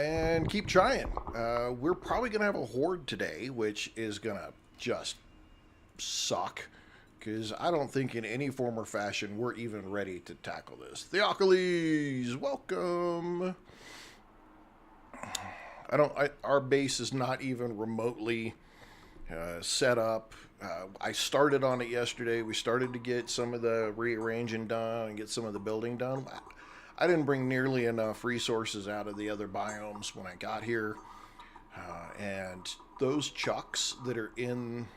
and keep trying. We're probably going to have a horde today, which is going to just suck. Because I don't think in any form or fashion we're even ready to tackle this. Theocles, welcome. Our base is not even remotely set up. I started on it yesterday. We started to get some of the rearranging done and get some of the building done. I didn't bring nearly enough resources out of the other biomes when I got here. And those chucks that are in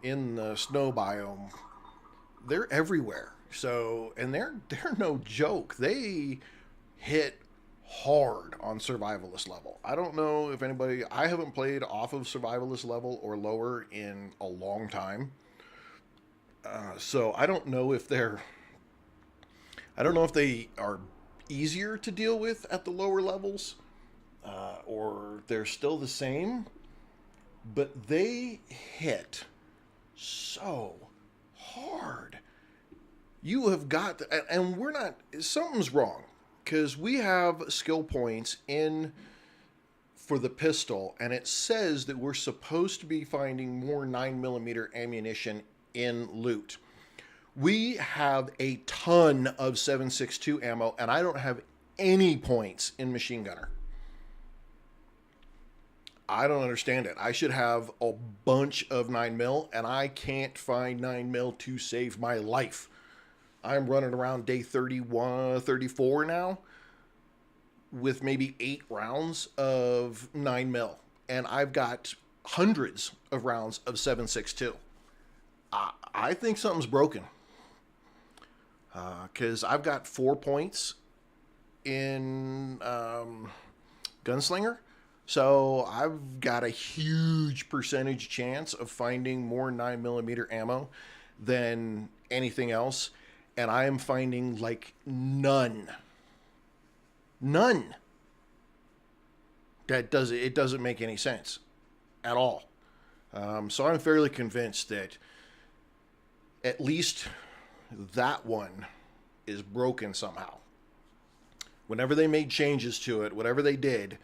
the snow biome, they're everywhere. So, and they're no joke. They hit hard on survivalist level. I don't know if anybody, I haven't played off of survivalist level or lower in a long time. So I don't know if they are easier to deal with at the lower levels, or they're still the same, but they hit so hard. You have got to, and we're not, something's wrong, because we have skill points in for the pistol, and it says that we're supposed to be finding more 9mm ammunition in loot. We have a ton of 7.62 ammo, and I don't have any points in machine gunner. I don't understand it. I should have a bunch of 9mm, and I can't find 9mm to save my life. I'm running around day 31, 34 now with maybe 8 rounds of 9mm, and I've got hundreds of rounds of 7.62. I think something's broken, because I've got 4 points in Gunslinger. So I've got a huge percentage chance of finding more 9mm ammo than anything else. And I am finding like none. None. It doesn't make any sense at all. So I'm fairly convinced that at least that one is broken somehow. Whenever they made changes to it, whatever they did,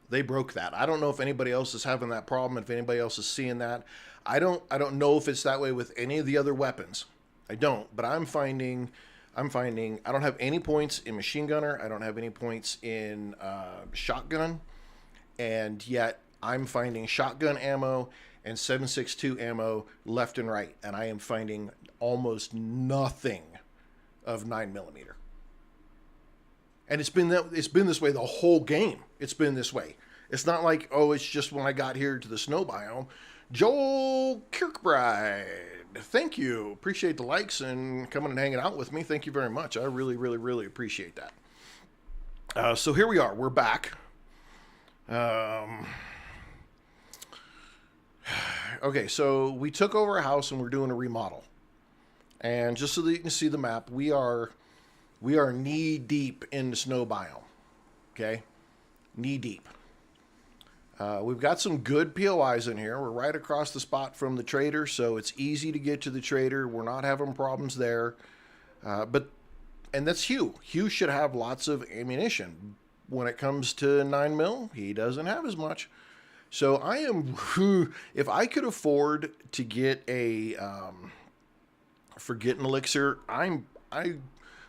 they broke that. I don't know if anybody else is having that problem, if anybody else is seeing that. I don't know if it's that way with any of the other weapons. I don't, but I'm finding I don't have any points in machine gunner. I don't have any points in shotgun, and yet I'm finding shotgun ammo and 7.62 ammo left and right, and I am finding almost nothing of 9mm. And it's been this way the whole game. It's been this way. It's not like, oh, it's just when I got here to the snow biome. Joel Kirkbride, thank you. Appreciate the likes and coming and hanging out with me. Thank you very much. I really, really, really appreciate that. So here we are. We're back. Okay, so we took over a house and we're doing a remodel. And just so that you can see the map, we are knee deep in the snow biome. Okay? Knee deep. We've got some good POIs in here. We're right across the spot from the trader, so it's easy to get to the trader. We're not having problems there. And that's Hugh. Hugh should have lots of ammunition. When it comes to 9mm, he doesn't have as much. So I am, if I could afford to get a Forget an Elixir, I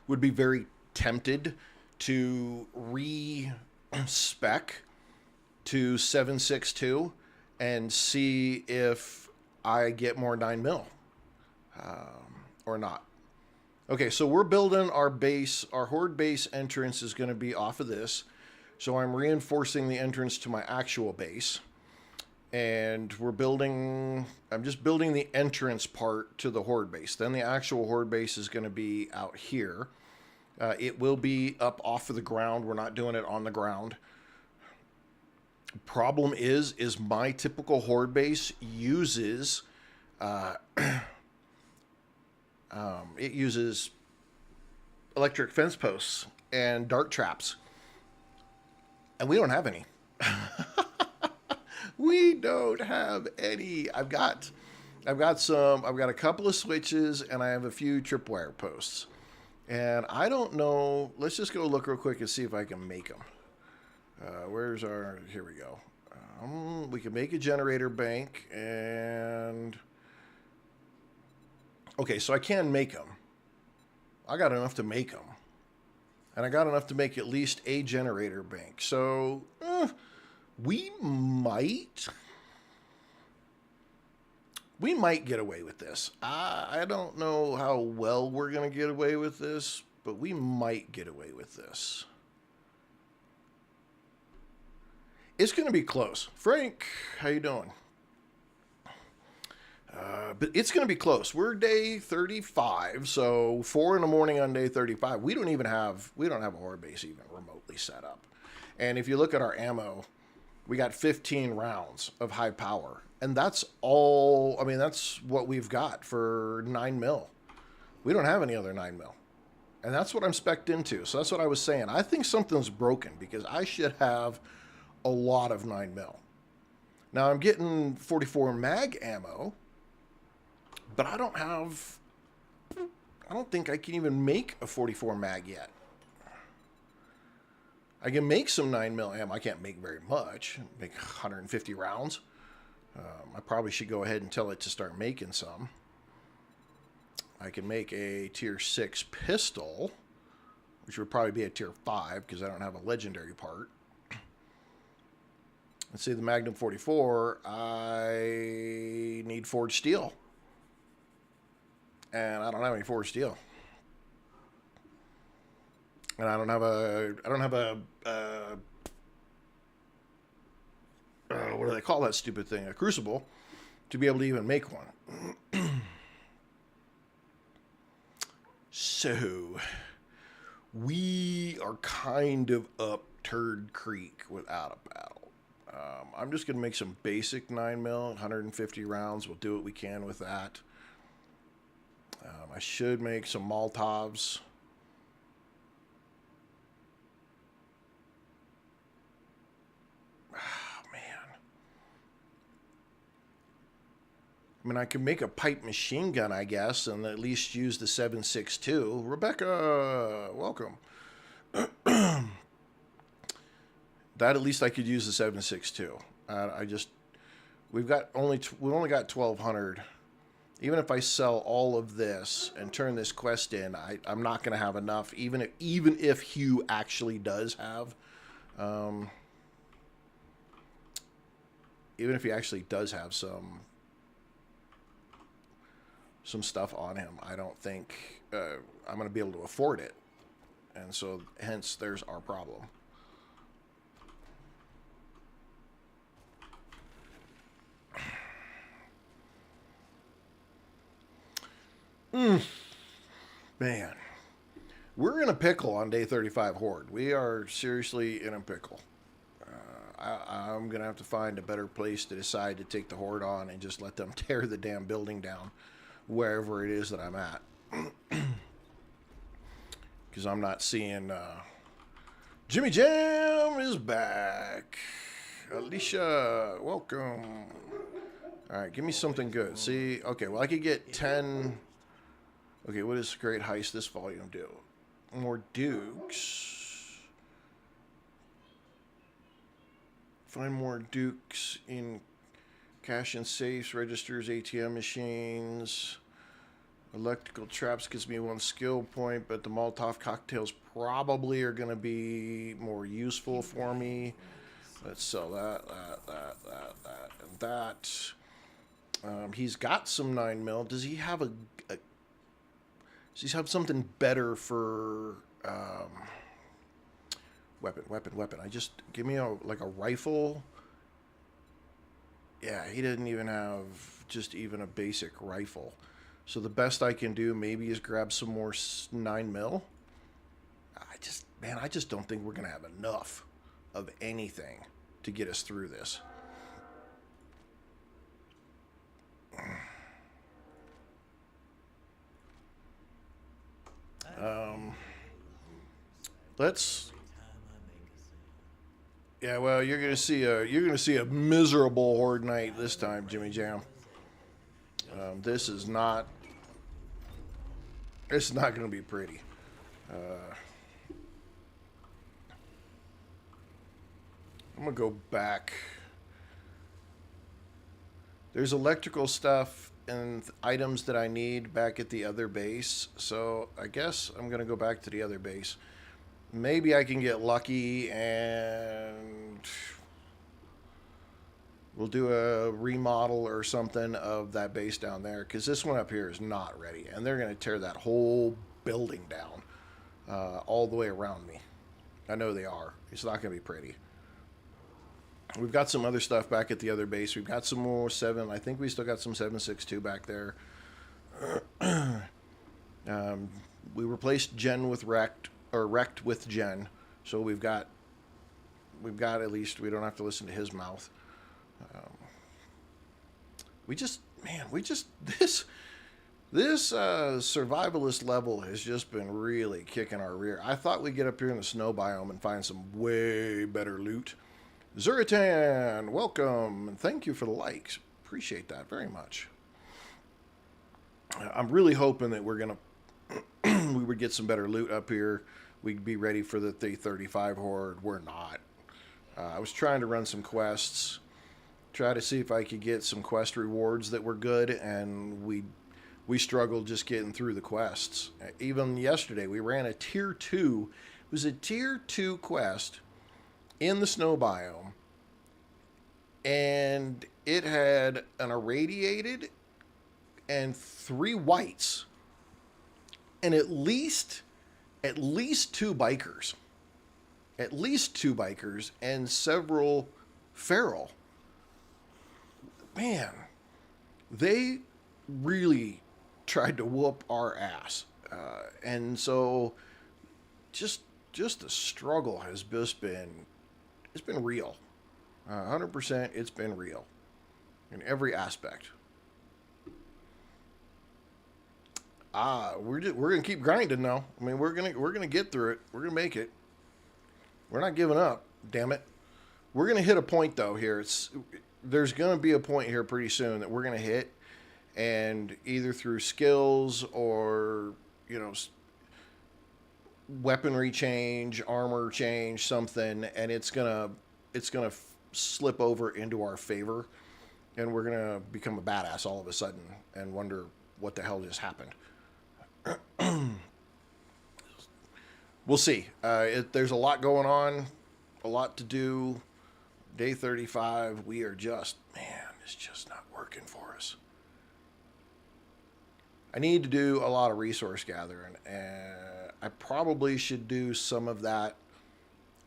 would be very tempted to re-spec to 7.62 and see if I get more 9mm or not. Okay, so we're building our base. Our horde base entrance is going to be off of this. So I'm reinforcing the entrance to my actual base. And I'm just building the entrance part to the horde base. Then the actual horde base is going to be out here. It will be up off of the ground. We're not doing it on the ground. Problem is my typical horde base uses, it uses electric fence posts and dart traps. And we don't have any. We don't have any. I've got a couple of switches and I have a few tripwire posts. And I don't know. Let's just go look real quick and see if I can make them. Where's our... Here we go. We can make a generator bank and... Okay, so I can make them. I got enough to make them. And I got enough to make at least a generator bank. So, we might get away with this. I don't know how well we're going to get away with this, but we might get away with this. It's going to be close. Frank, how you doing? But it's going to be close. We're day 35, so 4 in the morning on day 35. We don't have a horde base even remotely set up. And if you look at our ammo, we got 15 rounds of high power. And that's all, I mean, that's what we've got for 9mm. We don't have any other 9mm. And that's what I'm spec'd into. So that's what I was saying. I think something's broken because I should have a lot of 9mm. Now I'm getting 44 mag ammo, but I don't think I can even make a 44 mag yet. I can make some 9mm ammo. I can't make very much. Make 150 rounds. I probably should go ahead and tell it to start making some. I can make a tier 6 pistol, which would probably be a tier 5 because I don't have a legendary part. Let's see, the Magnum 44, I need forged steel. And I don't have any forged steel. And I don't have a what do they call that stupid thing? A crucible to be able to even make one. So we are kind of up Turd Creek without a battle. I'm just going to make some basic 9mm, 150 rounds. We'll do what we can with that. I should make some Molotovs. I mean, I could make a pipe machine gun, I guess, and at least use the 7.62. Rebecca, welcome. That at least I could use the 7.62. We've only got 1,200. Even if I sell all of this and turn this quest in, I'm not going to have enough. Even if Hugh actually does have, even if he actually does have some stuff on him, I don't think I'm going to be able to afford it. And so, hence, there's our problem. Man. We're in a pickle on day 35 Horde. We are seriously in a pickle. I'm going to have to find a better place to decide to take the Horde on and just let them tear the damn building down wherever it is that I'm at. Because I'm not seeing... Jimmy Jam is back. Alicia, welcome. Alright, give me something good. See, okay, well I could get 10... Okay, what does Great Heist this volume do? More Dukes. Find more Dukes in cash and safes, registers, ATM machines. Electrical traps gives me 1 skill point, but the Molotov cocktails probably are going to be more useful for me. Let's sell that, and that. He's got some 9mm. Does he have does he have something better for weapon? I just give me a rifle. Yeah, he didn't even have just even a basic rifle. So the best I can do maybe is grab some more 9mm. I just don't think we're gonna have enough of anything to get us through this. Let's. Yeah, well, you're gonna see a miserable Horde night this time, Jimmy Jam. This is not. It's not gonna be pretty. Uh, I'm going to go back. There's electrical stuff and items that I need back at the other base. So I guess I'm going to go back to the other base. Maybe I can get lucky and we'll do a remodel or something of that base down there, because this one up here is not ready. And they're going to tear that whole building down all the way around me. I know they are. It's not going to be pretty. We've got some other stuff back at the other base. We've got some more 7. I think we still got some 7.62 back there. We replaced Gen with Wrecked, or Wrecked with Gen. So we've got at least, we don't have to listen to his mouth. This survivalist level has just been really kicking our rear. I thought we'd get up here in the snow biome and find some way better loot. Zuritan, welcome, and thank you for the likes. Appreciate that very much. I'm really hoping that we would get some better loot up here. We'd be ready for the 335 horde. We're not. I was trying to run some quests, try to see if I could get some quest rewards that were good, and we struggled just getting through the quests. Even yesterday, we ran a tier 2. It was a tier 2 quest in the snow biome, and it had an irradiated and 3 whites and at least 2 bikers, and several feral. Man, they really tried to whoop our ass, and so just the struggle has just been, it's been real. 100%, it's been real in every aspect. We're gonna keep grinding now. I mean, we're gonna get through it. We're gonna make it. We're not giving up. Damn it. We're gonna hit a point though here. There's gonna be a point here pretty soon that we're gonna hit, and either through skills or weaponry change, armor change, something, and it's gonna slip over into our favor, and we're gonna become a badass all of a sudden and wonder what the hell just happened. We'll see. There's a lot going on, a lot to do. Day 35, we are just, man, it's just not working for us. I need to do a lot of resource gathering, and I probably should do some of that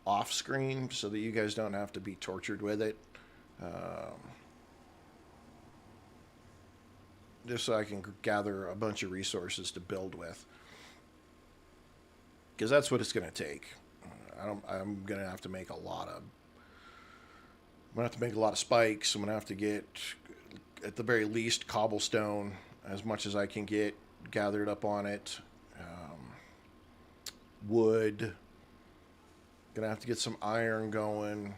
off screen so that you guys don't have to be tortured with it. Just so I can gather a bunch of resources to build with, because that's what it's going to take. I'm going to have to make a lot of. I'm going to have to make a lot of spikes. I'm going to have to get, at the very least, cobblestone, as much as I can get gathered up on it. Wood. Gonna have to get some iron going.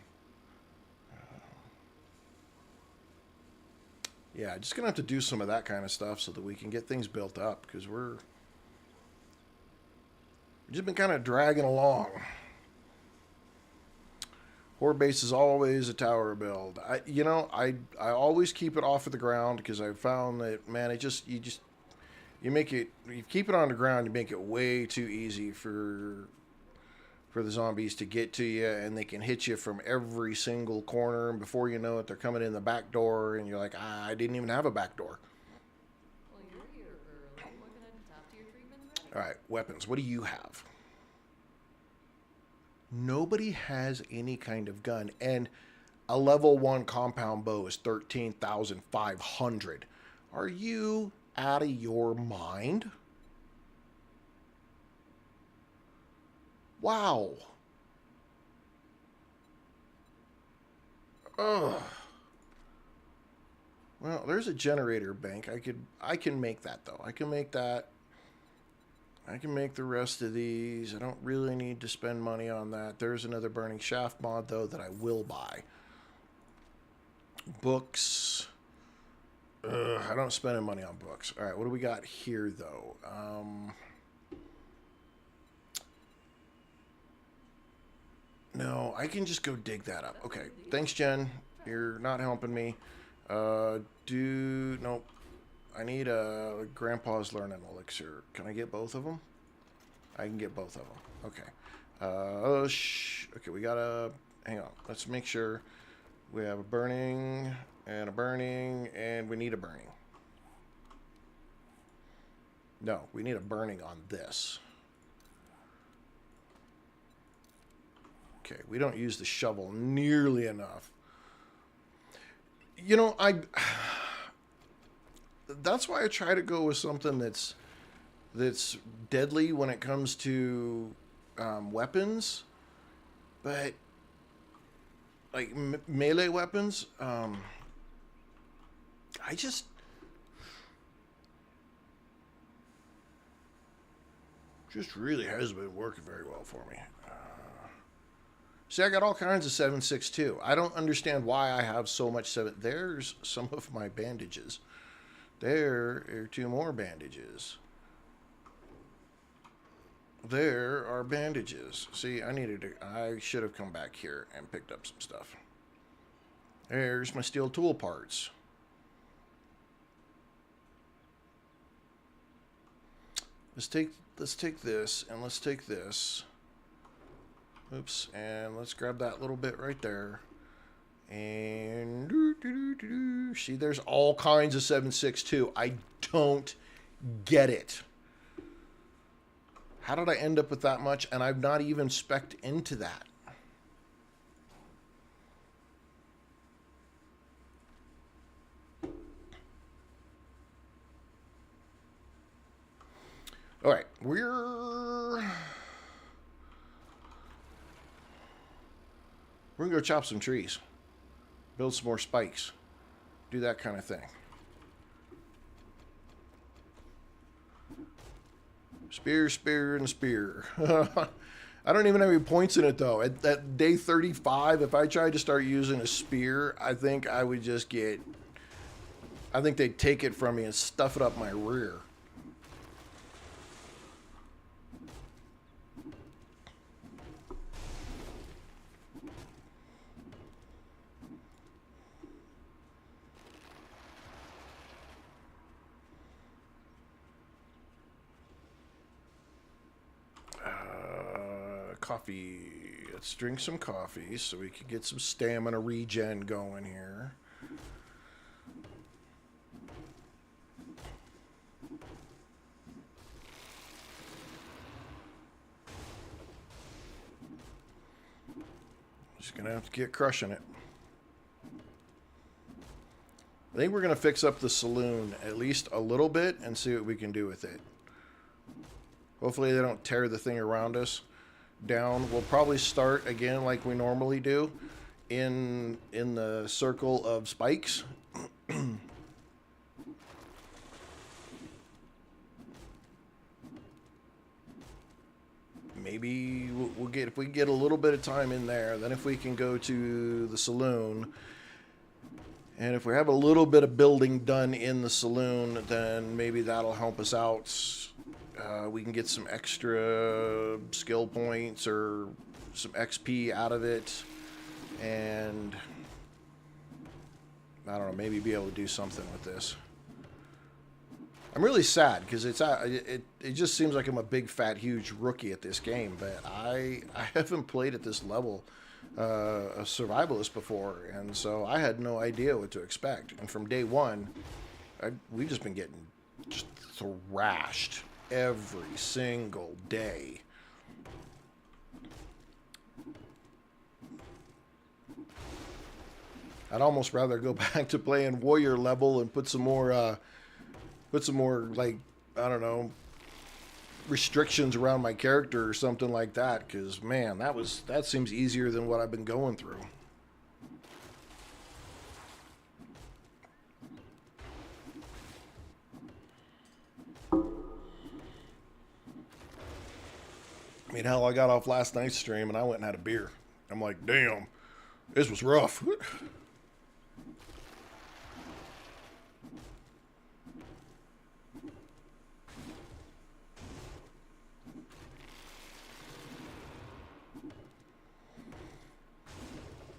Yeah, just gonna have to do some of that kind of stuff so that we can get things built up, because we've just been kind of dragging along. Horde base is always a tower build. I always keep it off of the ground, because I've found that, man, you keep it on the ground, you make it way too easy for the zombies to get to you, and they can hit you from every single corner, and before you know it, they're coming in the back door, and you're like, I didn't even have a back door. Well, you're here early. What can I talk to your treatment ready? All right, weapons. What do you have? Nobody has any kind of gun, and a level 1 compound bow is 13,500. Are you out of your mind? Wow. Ugh. Well, there's a generator bank. I can make that though. I can make that. I can make the rest of these. I don't really need to spend money on that. There's another burning shaft mod though that I will buy. Books. I don't spend any money on books. All right, what do we got here though? I can just go dig that up. Okay, thanks, Jen. You're not helping me. Nope. I need a Grandpa's Learning Elixir. Can I get both of them? I can get both of them. Okay. Okay, we gotta... Hang on. Let's make sure we have a burning, and we need a burning. No, we need a burning on this. Okay, we don't use the shovel nearly enough. You know, that's why I try to go with something that's deadly when it comes to weapons, but like melee weapons, I just really hasn't been working very well for me. See, I got all kinds of 7.62. I don't understand why I have so much 7. There's some of my bandages. There are 2 more bandages. There are bandages. See, I should have come back here and picked up some stuff. There's my steel tool parts. Let's take this, and let's take this. Oops, and let's grab that little bit right there. And see, there's all kinds of 7.62. I don't get it. How did I end up with that much? And I've not even spec'd into that. All right, we're gonna go chop some trees, build some more spikes, do that kind of thing. Spear, and spear. I don't even have any points in it though. At day 35, if I tried to start using a spear, I think I would just get... I think they'd take it from me and stuff it up my rear. Coffee. Let's drink some coffee so we can get some stamina regen going here. Just gonna have to get crushing it. I think we're gonna fix up the saloon at least a little bit and see what we can do with it. Hopefully they don't tear the thing around us down. We'll probably start again like we normally do in the circle of spikes. Maybe we'll get, if we get a little bit of time in there, then if we can go to the saloon, and if we have a little bit of building done in the saloon, then maybe that'll help us out. We can get some extra skill points or some XP out of it, and I don't know, maybe be able to do something with this. I'm really sad because it just seems like I'm a big fat huge rookie at this game, but I haven't played at this level a survivalist before, and so I had no idea what to expect. And from day one, we've just been getting just thrashed every single day. I'd almost rather go back to playing warrior level and put some more like, I don't know, restrictions around my character or something like that, because man, that seems easier than what I've been going through. I mean, hell, I got off last night's stream and I went and had a beer. I'm like, damn, this was rough.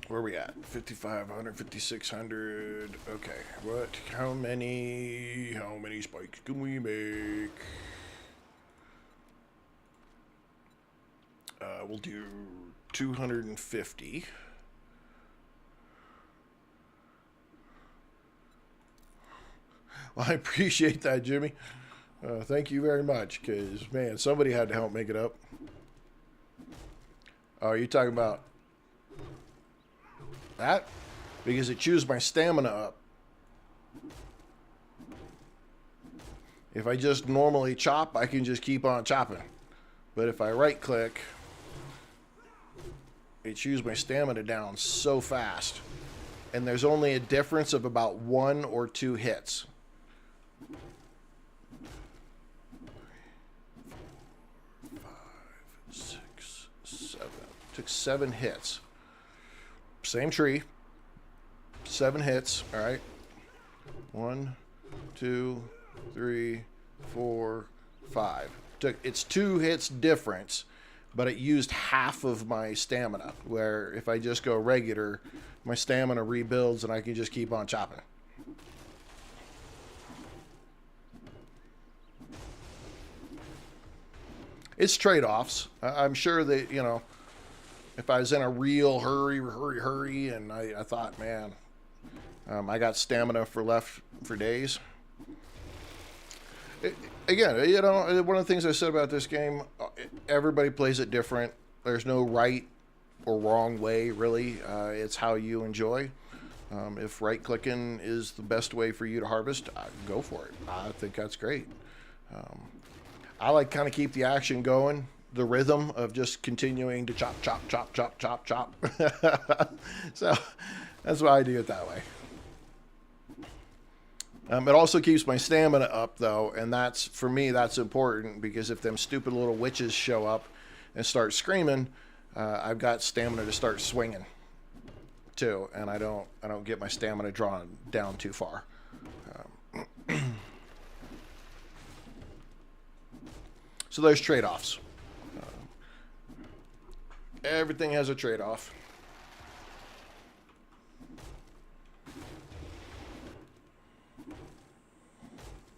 Where are we at? 5,500, 5,600. Okay. What? How many spikes can we make? We'll do 250. Well, I appreciate that, Jimmy. Thank you very much, because, man, somebody had to help make it up. Oh, are you talking about that? Because it chews my stamina up. If I just normally chop, I can just keep on chopping. But if I right click, it chews my stamina down so fast. And there's only a difference of about 1 or 2 hits. 5, 6, 7. Took 7 hits. Same tree. 7 hits. All right. 1, 2, 3, 4, 5. It's 2 hits difference, but it used half of my stamina. Where if I just go regular, my stamina rebuilds and I can just keep on chopping. It's trade-offs. I'm sure that, you know, if I was in a real hurry, and I thought, man, I got stamina left for days. Again, you know, one of the things I said about this game, everybody plays it different. There's no right or wrong way, really. It's how you enjoy. If right-clicking is the best way for you to harvest, go for it. I think that's great. I like kind of keep the action going, the rhythm of just continuing to chop, chop, chop, chop, chop, chop. So that's why I do it that way. It also keeps my stamina up, though, and that's, for me, that's important, because if them stupid little witches show up and start screaming, I've got stamina to start swinging, too, and I don't get my stamina drawn down too far. So there's trade-offs. Everything has a trade-off.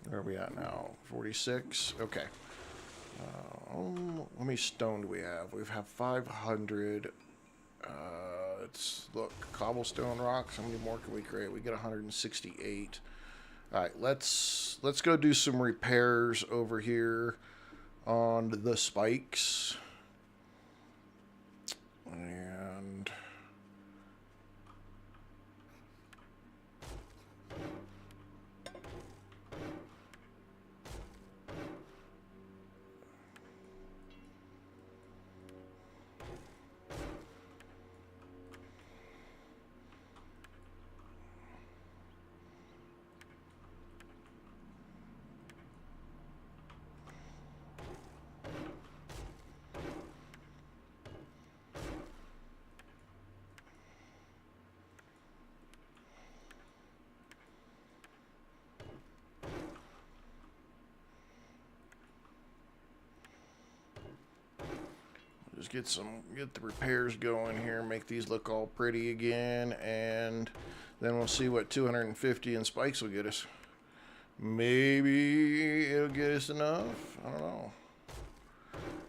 Where are we at now? 46? Okay. How many stone do we have? We have 500. Let's look. Cobblestone rocks. How many more can we create? We get 168. All right, let's go do some repairs over here on the spikes. And just get the repairs going here, make these look all pretty again, and then we'll see what 250 in spikes will get us. Maybe it'll get us enough. I don't know.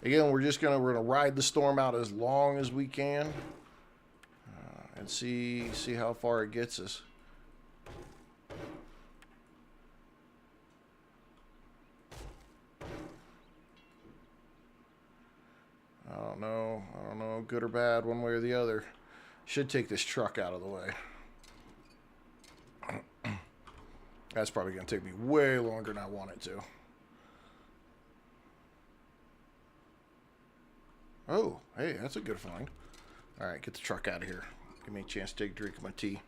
Again, we're gonna ride the storm out as long as we can, and see how far it gets us. I don't know, good or bad, one way or the other. Should take this truck out of the way. That's probably going to take me way longer than I want it to. Oh, hey, that's a good find. All right, get the truck out of here. Give me a chance to take a drink of my tea.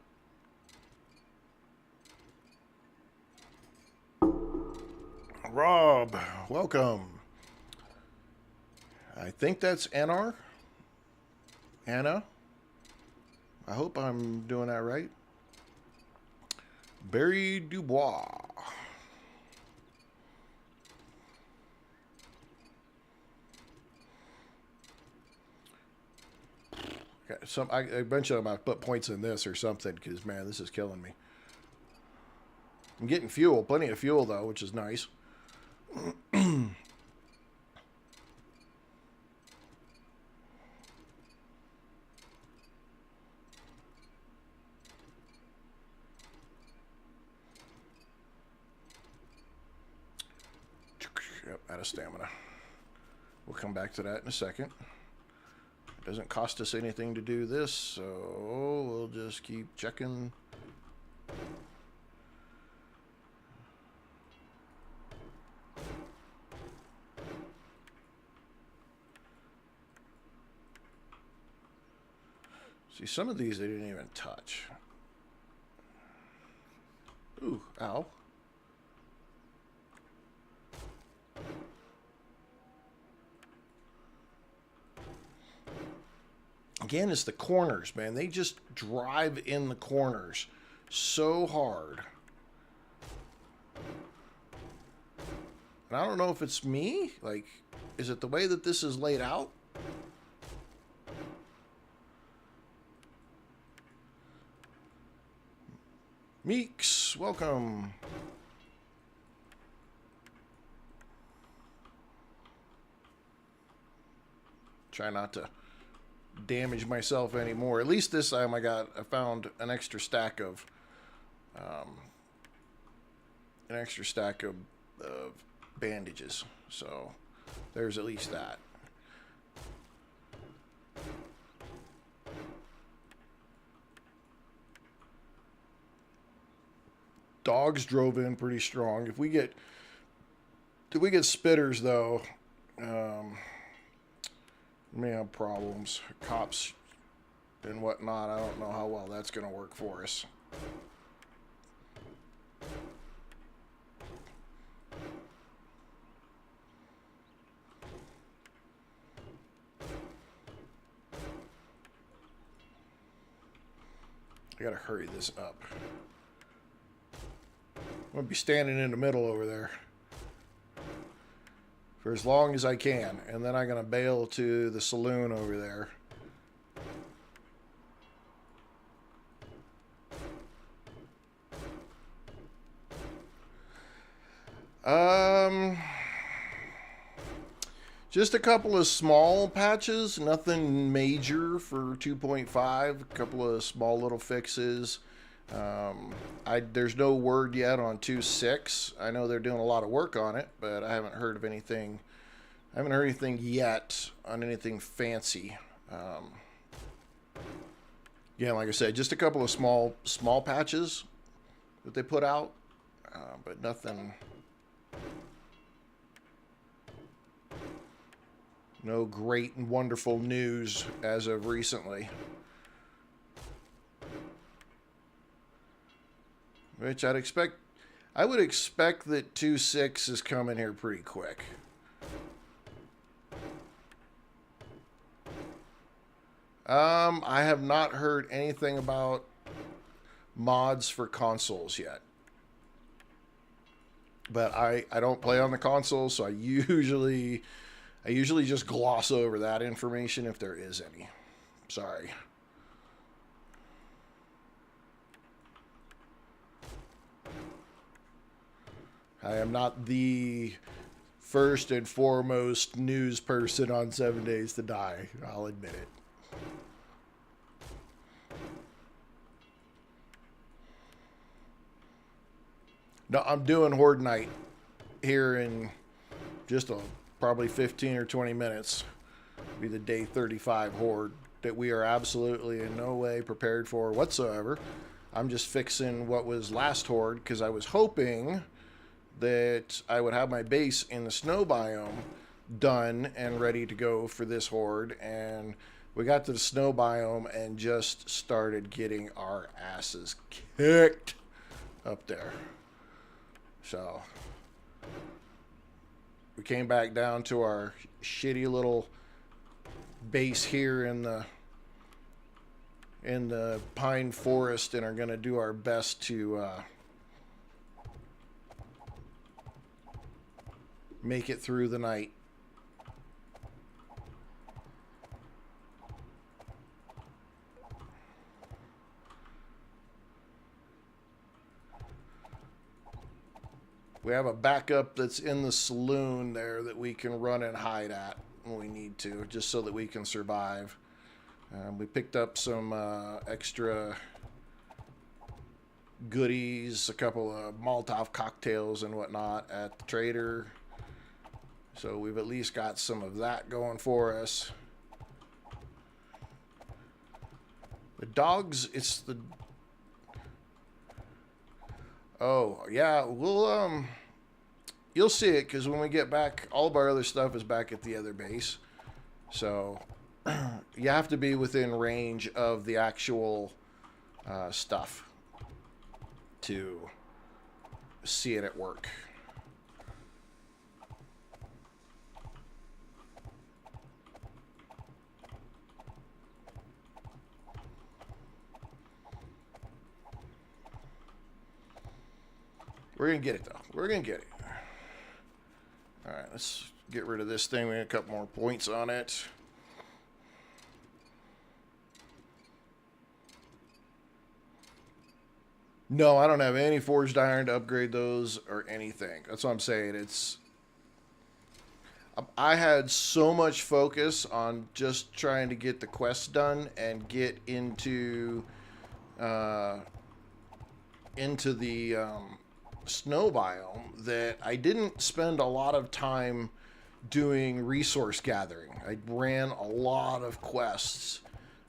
Rob, welcome. I think that's NR. Anna. I hope I'm doing that right. Barry Dubois. Okay, eventually I'm gonna put points in this or something because man, this is killing me. I'm getting fuel, plenty of fuel though, which is nice. Yep, out of stamina. We'll come back to that in a second. It doesn't cost us anything to do this, so we'll just keep checking. See, some of these they didn't even touch. Ooh, ow. Again, it's the corners, man. They just drive in the corners so hard. And I don't know if it's me. Like, is it the way that this is laid out? Meeks, welcome. Try not to damage myself anymore. At least this time I found an extra stack of bandages. So there's at least that. Dogs drove in pretty strong. If we get spitters though, we may have problems. Cops and whatnot. I don't know how well that's going to work for us. I gotta hurry this up. I'm gonna be standing in the middle over there for as long as I can, and then I'm gonna bail to the saloon over there. Just a couple of small patches, nothing major for 2.5. A couple of small little fixes. There's no word yet on 2.6. I know they're doing a lot of work on it, but I haven't heard of anything. I haven't heard anything yet on anything fancy. Yeah, like I said, just a couple of small patches that they put out, but nothing. No great and wonderful news as of recently. Which I would expect that 2.6 is coming here pretty quick. I have not heard anything about mods for consoles yet. But I don't play on the console, so I usually just gloss over that information if there is any. Sorry. I am not the first and foremost news person on 7 Days to Die. I'll admit it. No, I'm doing Horde Night here in just probably 15 or 20 minutes. It'll be the day 35 Horde that we are absolutely in no way prepared for whatsoever. I'm just fixing what was last Horde because I was hoping that I would have my base in the snow biome done and ready to go for this Horde, and we got to the snow biome and just started getting our asses kicked up there. So we came back down to our shitty little base here in the pine forest and are going to do our best to make it through the night. We have a backup that's in the saloon there that we can run and hide at when we need to, just so that we can survive. We picked up some extra goodies, a couple of Molotov cocktails and whatnot at the trader. So we've at least got some of that going for us. The dogs, it's the... Oh, yeah, we'll, you'll see it, because when we get back, all of our other stuff is back at the other base. So, you have to be within range of the actual stuff to see it at work. We're going to get it, though. We're going to get it. All right, let's get rid of this thing. We got a couple more points on it. No, I don't have any forged iron to upgrade those or anything. That's what I'm saying. It's... I had so much focus on just trying to get the quests done and get into the snow biome that I didn't spend a lot of time doing resource gathering. I ran a lot of quests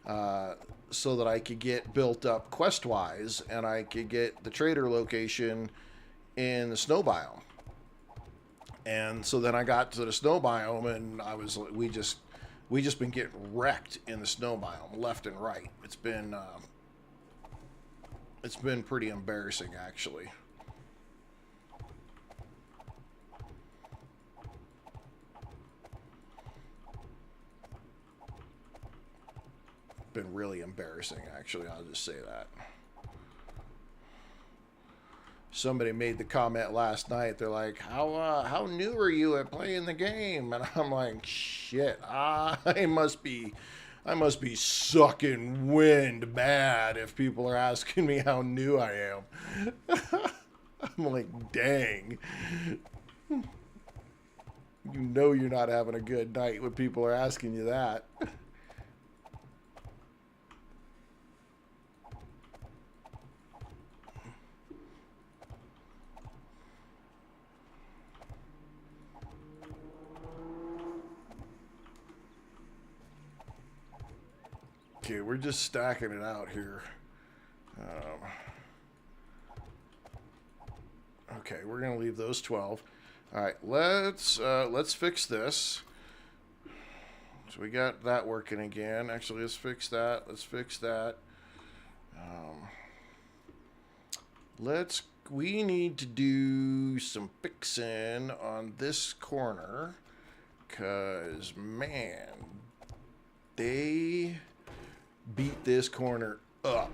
so that I could get built up quest-wise, and I could get the trader location in the snow biome. And so then I got to the snow biome, and we just been getting wrecked in the snow biome left and right. It's been pretty embarrassing, actually. Been really embarrassing, actually. I'll just say that. Somebody made the comment last night. They're like, how new are you at playing the game? And I'm like, shit, I must be sucking wind mad if people are asking me how new I am. I'm like, dang. You know you're not having a good night when people are asking you that. Okay, we're just stacking it out here. Okay, we're gonna leave those 12. All right, let's fix this. So we got that working again. Actually, let's fix that. Let's fix that. We need to do some fixing on this corner, cause man, they beat this corner up.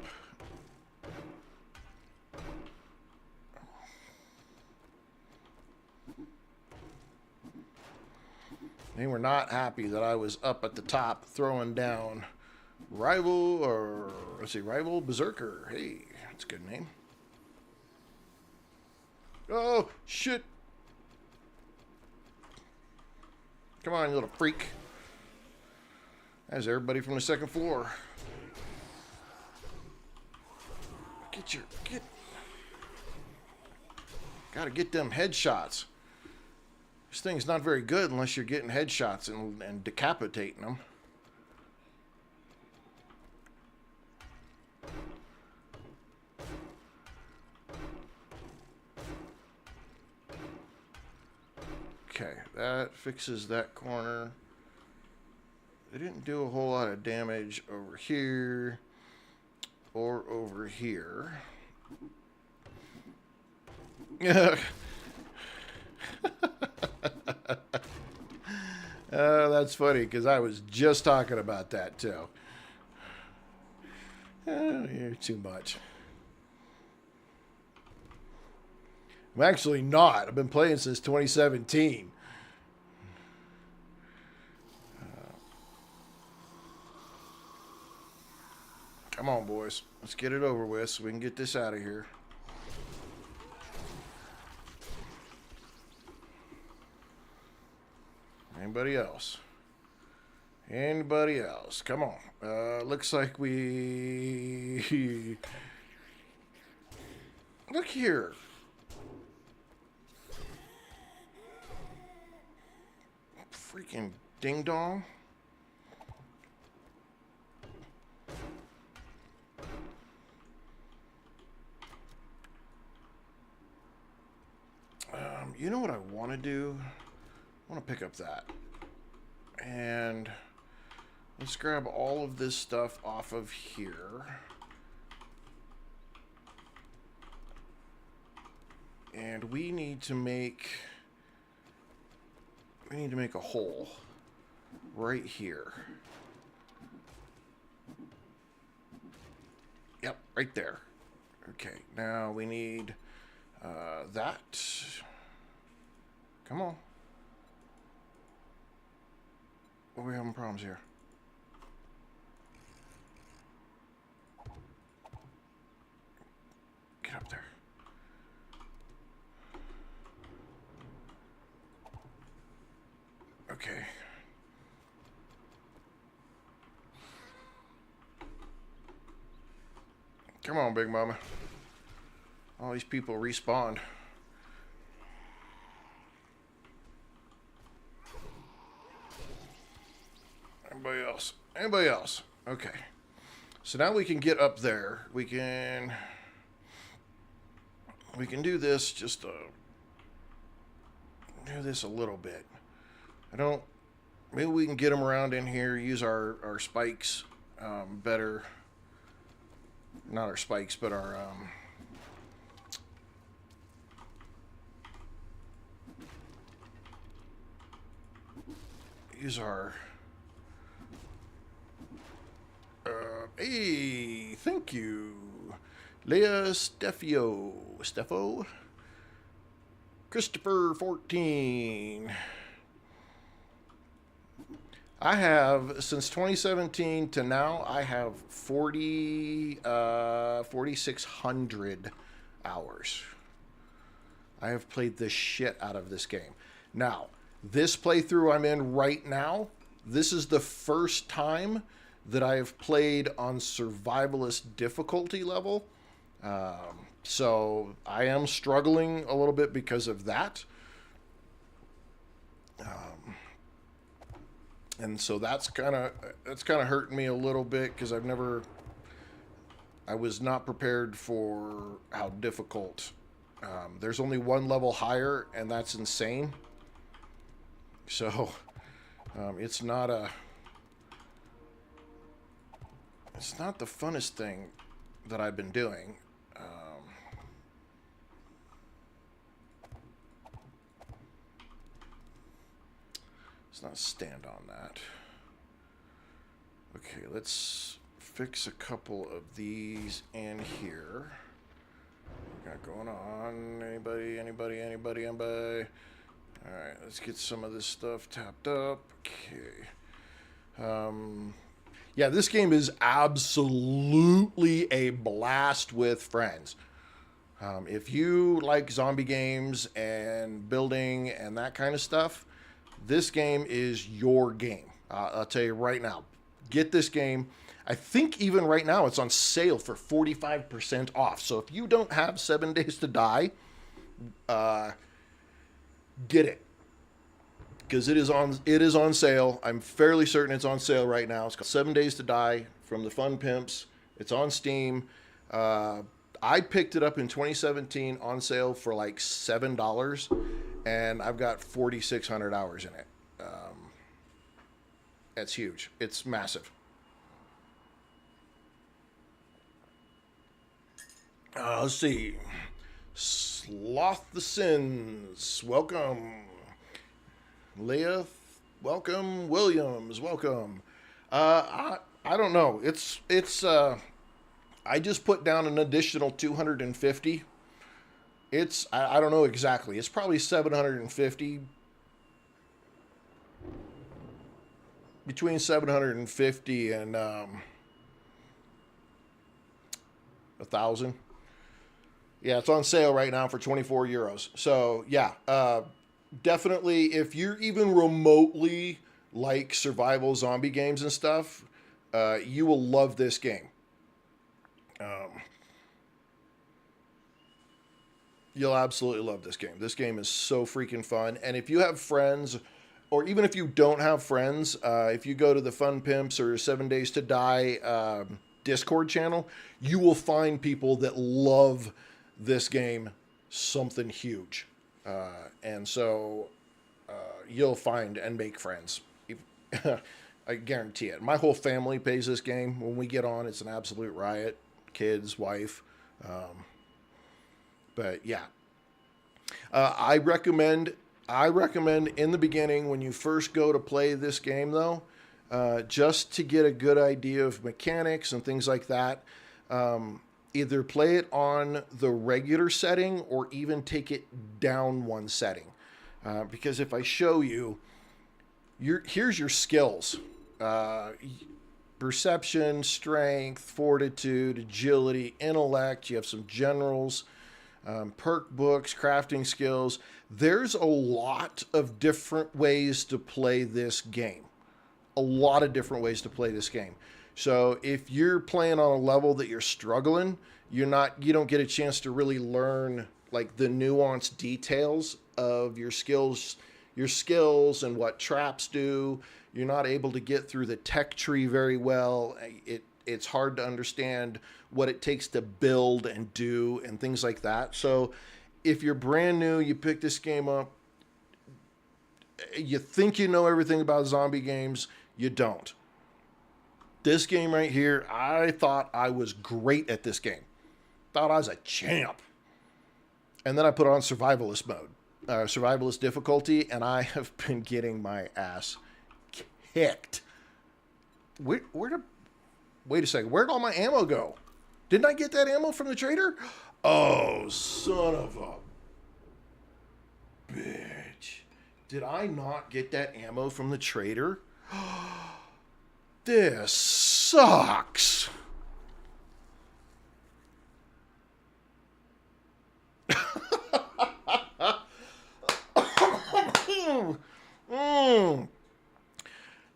They were not happy that I was up at the top throwing down Rival Berserker. Hey, that's a good name. Oh, shit. Come on, you little freak. There's everybody from the second floor. Gotta get them headshots. This thing's not very good unless you're getting headshots and decapitating them. Okay, that fixes that corner. They didn't do a whole lot of damage over here or over here. That's funny because I was just talking about that too. You're too much. I'm actually not. I've been playing since 2017. Come on, boys. Let's get it over with so we can get this out of here. Anybody else? Anybody else? Come on. Looks like we... Look here. Freaking ding dong. You know what I want to do? I want to pick up that. And let's grab all of this stuff off of here. And we need to make a hole right here. Yep, right there. Okay, now we need that. Come on. What are we having problems here? Get up there. Okay. Come on, Big Mama. All these people respawned. Anybody else? Anybody else? Okay. So now we can get up there. We can do this just do this a little bit. Maybe we can get them around in here, use our spikes better. Not our spikes, but our use our hey, thank you, Leah Steffo, Christopher 14. I have, since 2017 to now, I have 4,600 hours. I have played the shit out of this game. Now, this playthrough I'm in right now, this is the first time that I have played on Survivalist difficulty level. So I am struggling a little bit because of that. And so that's kind of hurting me a little bit because I was not prepared for how difficult. There's only one level higher, and that's insane. So it's not the funnest thing that I've been doing. Let's not stand on that. Okay, let's fix a couple of these in here. What got going on? Anybody? Alright, let's get some of this stuff tapped up. Okay. Yeah, this game is absolutely a blast with friends. If you like zombie games and building and that kind of stuff, this game is your game. I'll tell you right now. Get this game. I think even right now it's on sale for 45% off. So if you don't have 7 Days to Die, get it. Because it is on sale. I'm fairly certain it's on sale right now. It's called 7 Days to Die from the Fun Pimps. It's on Steam. I picked it up in 2017 on sale for like $7, and I've got 4,600 hours in it. That's huge. It's massive. Let's see. Sloth the Sins, welcome. Leah, welcome. Williams, welcome. I don't know. It's I just put down an additional 250. I don't know exactly. It's probably 750. Between 750 and 1,000. Yeah, it's on sale right now for 24 euros. So yeah, definitely, if you're even remotely like survival zombie games and stuff, you will love this game. Um, you'll absolutely love this game. This game is so freaking fun. And if you have friends, or even if you don't have friends, if you go to the Fun Pimps or 7 Days to Die Discord channel, you will find people that love this game something huge. And so you'll find and make friends. I guarantee it. My whole family plays this game. When we get on, it's an absolute riot. Kids, wife. But yeah, I recommend. I recommend in the beginning when you first go to play this game, though, just to get a good idea of mechanics and things like that. Either play it on the regular setting or even take it down one setting. Because if I show you, here's your skills: uh, perception, strength, fortitude, agility, intellect. You have some generals, perk books, crafting skills. There's a lot of different ways to play this game. A lot of different ways to play this game. So if you're playing on a level that you're struggling, you don't get a chance to really learn like the nuanced details of your skills and what traps do. You're not able to get through the tech tree very well. It's hard to understand what it takes to build and do and things like that. So if you're brand new, you pick this game up, you think you know everything about zombie games, you don't. This game right here, I thought I was great at this game. Thought I was a champ. And then I put it on survivalist mode, survivalist difficulty, and I have been getting my ass kicked. Wait a second. Where'd all my ammo go? Didn't I get that ammo from the trader? Oh, son of a bitch. Did I not get that ammo from the trader? This sucks. mm.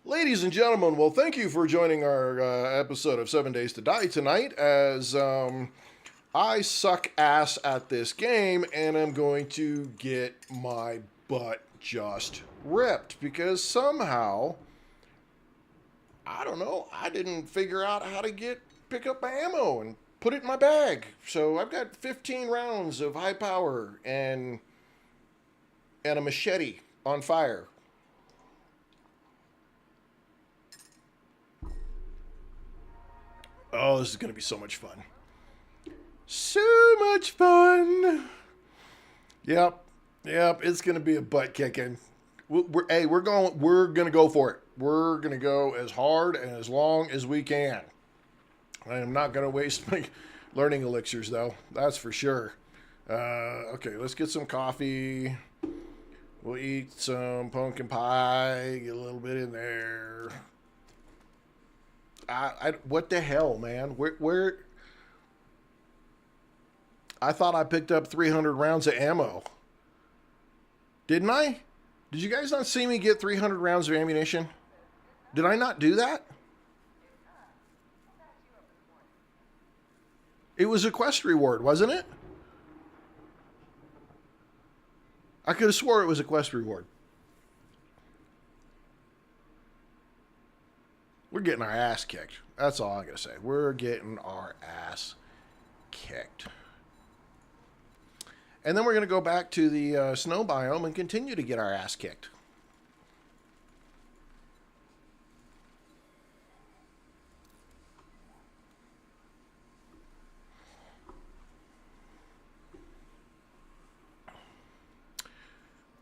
Ladies and gentlemen, well, thank you for joining our episode of 7 Days to Die tonight as I suck ass at this game and I'm going to get my butt just ripped because somehow, I don't know, I didn't figure out how to pick up my ammo and put it in my bag. So I've got 15 rounds of high power and a machete on fire. Oh, this is going to be so much fun. So much fun. Yep, it's going to be a butt kicking. We're going to go for it. We're going to go as hard and as long as we can. I am not going to waste my learning elixirs, though. That's for sure. Okay, let's get some coffee. We'll eat some pumpkin pie. Get a little bit in there. What the hell, man? Where? I thought I picked up 300 rounds of ammo. Didn't I? Did you guys not see me get 300 rounds of ammunition? Did I not do that? It was a quest reward, wasn't it? I could have swore it was a quest reward. We're getting our ass kicked. That's all I gotta say. We're getting our ass kicked. And then we're going to go back to the snow biome and continue to get our ass kicked.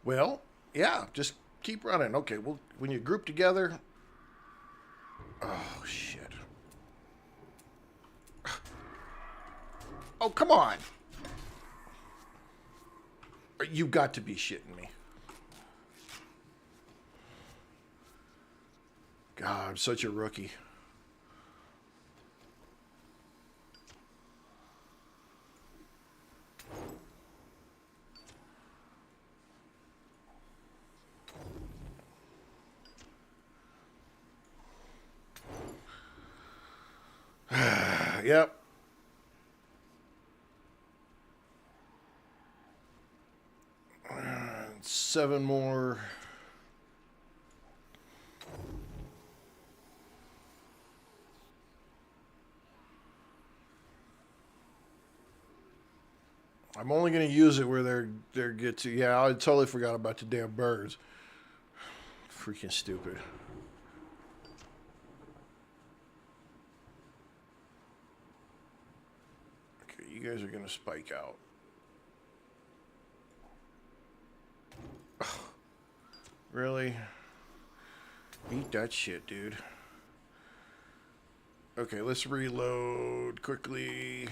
Well, yeah, just keep running. Okay, well, when you group together... Oh, shit. Oh, come on. You've got to be shitting me. God, I'm such a rookie. Yep. Seven more. I'm only going to use it where they're get to. Yeah, I totally forgot about the damn birds. Freaking stupid. Okay, you guys are going to spike out. Really? Eat that shit, dude. Okay, let's reload quickly.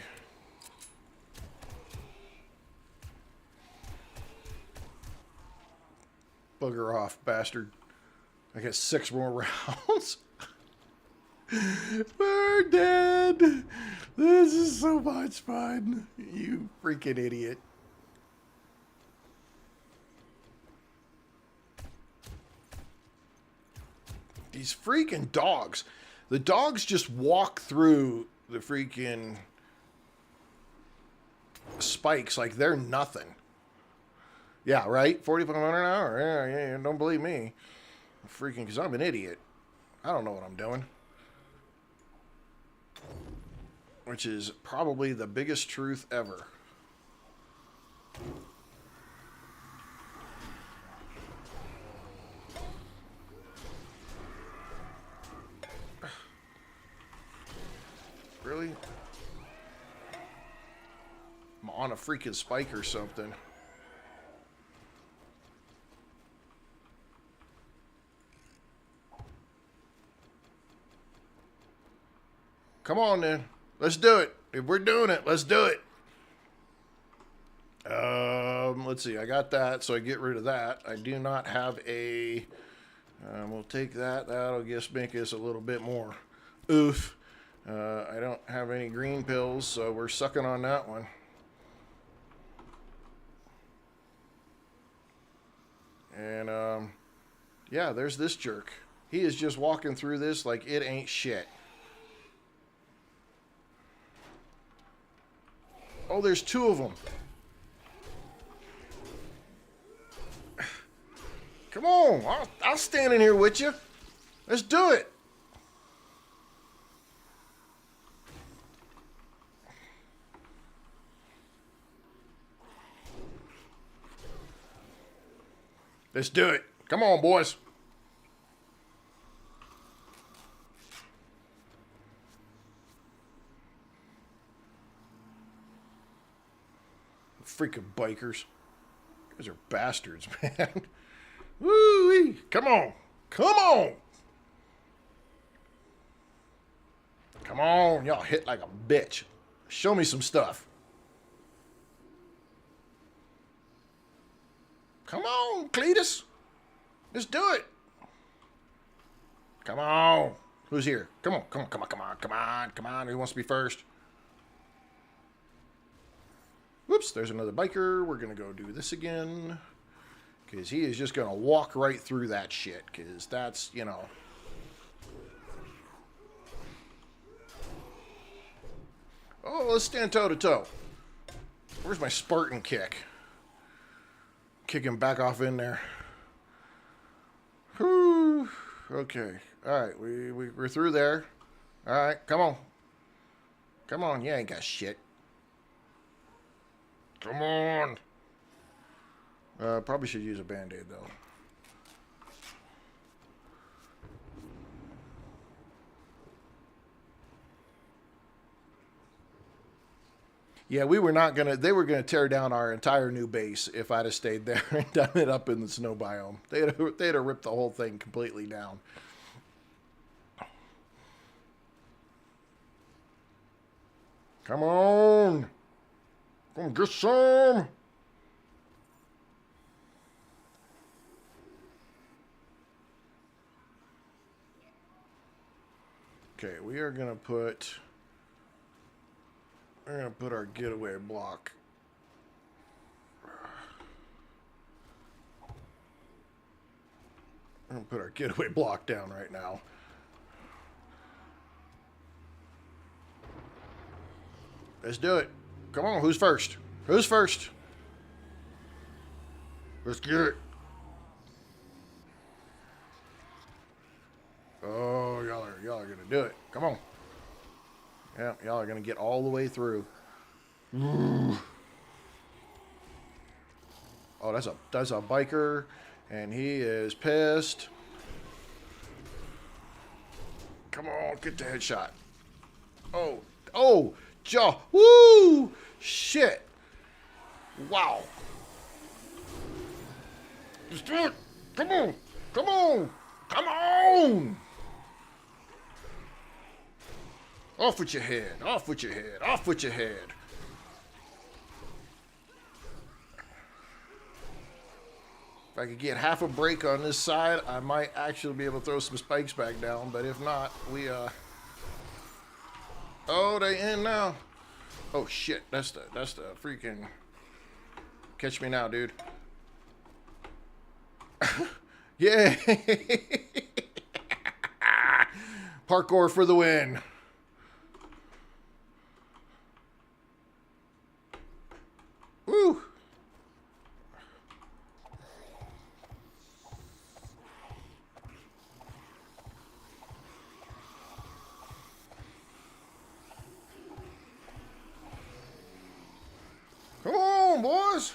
Bugger off, bastard. I got 6 more rounds. We're dead. This is so much fun. You freaking idiot. These freaking dogs. The dogs just walk through the freaking spikes like they're nothing. Yeah, right? 4,500 an hour. Yeah, don't believe me. Freaking, because I'm an idiot. I don't know what I'm doing. Which is probably the biggest truth ever. Really? I'm on a freaking spike or something. Come on, then. Let's do it. If we're doing it, let's do it. Let's see. I got that, so I get rid of that. I do not have a... we'll take that. That'll just make us a little bit more. Oof. I don't have any green pills, so we're sucking on that one. And, yeah, there's this jerk. He is just walking through this like it ain't shit. Oh, there's 2 of them. Come on. I'll stand in here with you. Let's do it. Let's do it. Come on, boys. Freaking bikers. Those are bastards, man. Woo-wee. Come on. Come on. Come on. Y'all hit like a bitch. Show me some stuff. Come on, Cletus. Let's do it. Come on. Who's here? Come on, come on, come on, come on, come on, come on. Who wants to be first? Whoops, there's another biker. We're going to go do this again. Because he is just going to walk right through that shit. Because that's, you know. Oh, let's stand toe to toe. Where's my Spartan kick? Kick him back off in there. Whew. Okay. All right. We're through there. All right. Come on. Come on. You ain't got shit. Come on. Probably should use a Band-Aid, though. Yeah, we were not gonna. They were gonna tear down our entire new base if I'd have stayed there and done it up in the snow biome. They'd have ripped the whole thing completely down. Come on, come get some. Okay, we are gonna put. We're going to put our getaway block. We're going to put our getaway block down right now. Let's do it. Come on, who's first? Who's first? Let's get it. Oh, y'all are gonna do it. Come on. Yeah, y'all are gonna get all the way through. Ooh. Oh, that's a biker, and he is pissed. Come on, get the headshot. Oh, jaw. Woo! Shit. Wow. Let's do it. Come on. Come on. Come on. Off with your head. Off with your head. Off with your head. If I could get half a break on this side, I might actually be able to throw some spikes back down. But if not, we oh, they in now. Oh shit, that's the freaking catch me now, dude. Yeah. Parkour for the win. Woo. Come on, boys.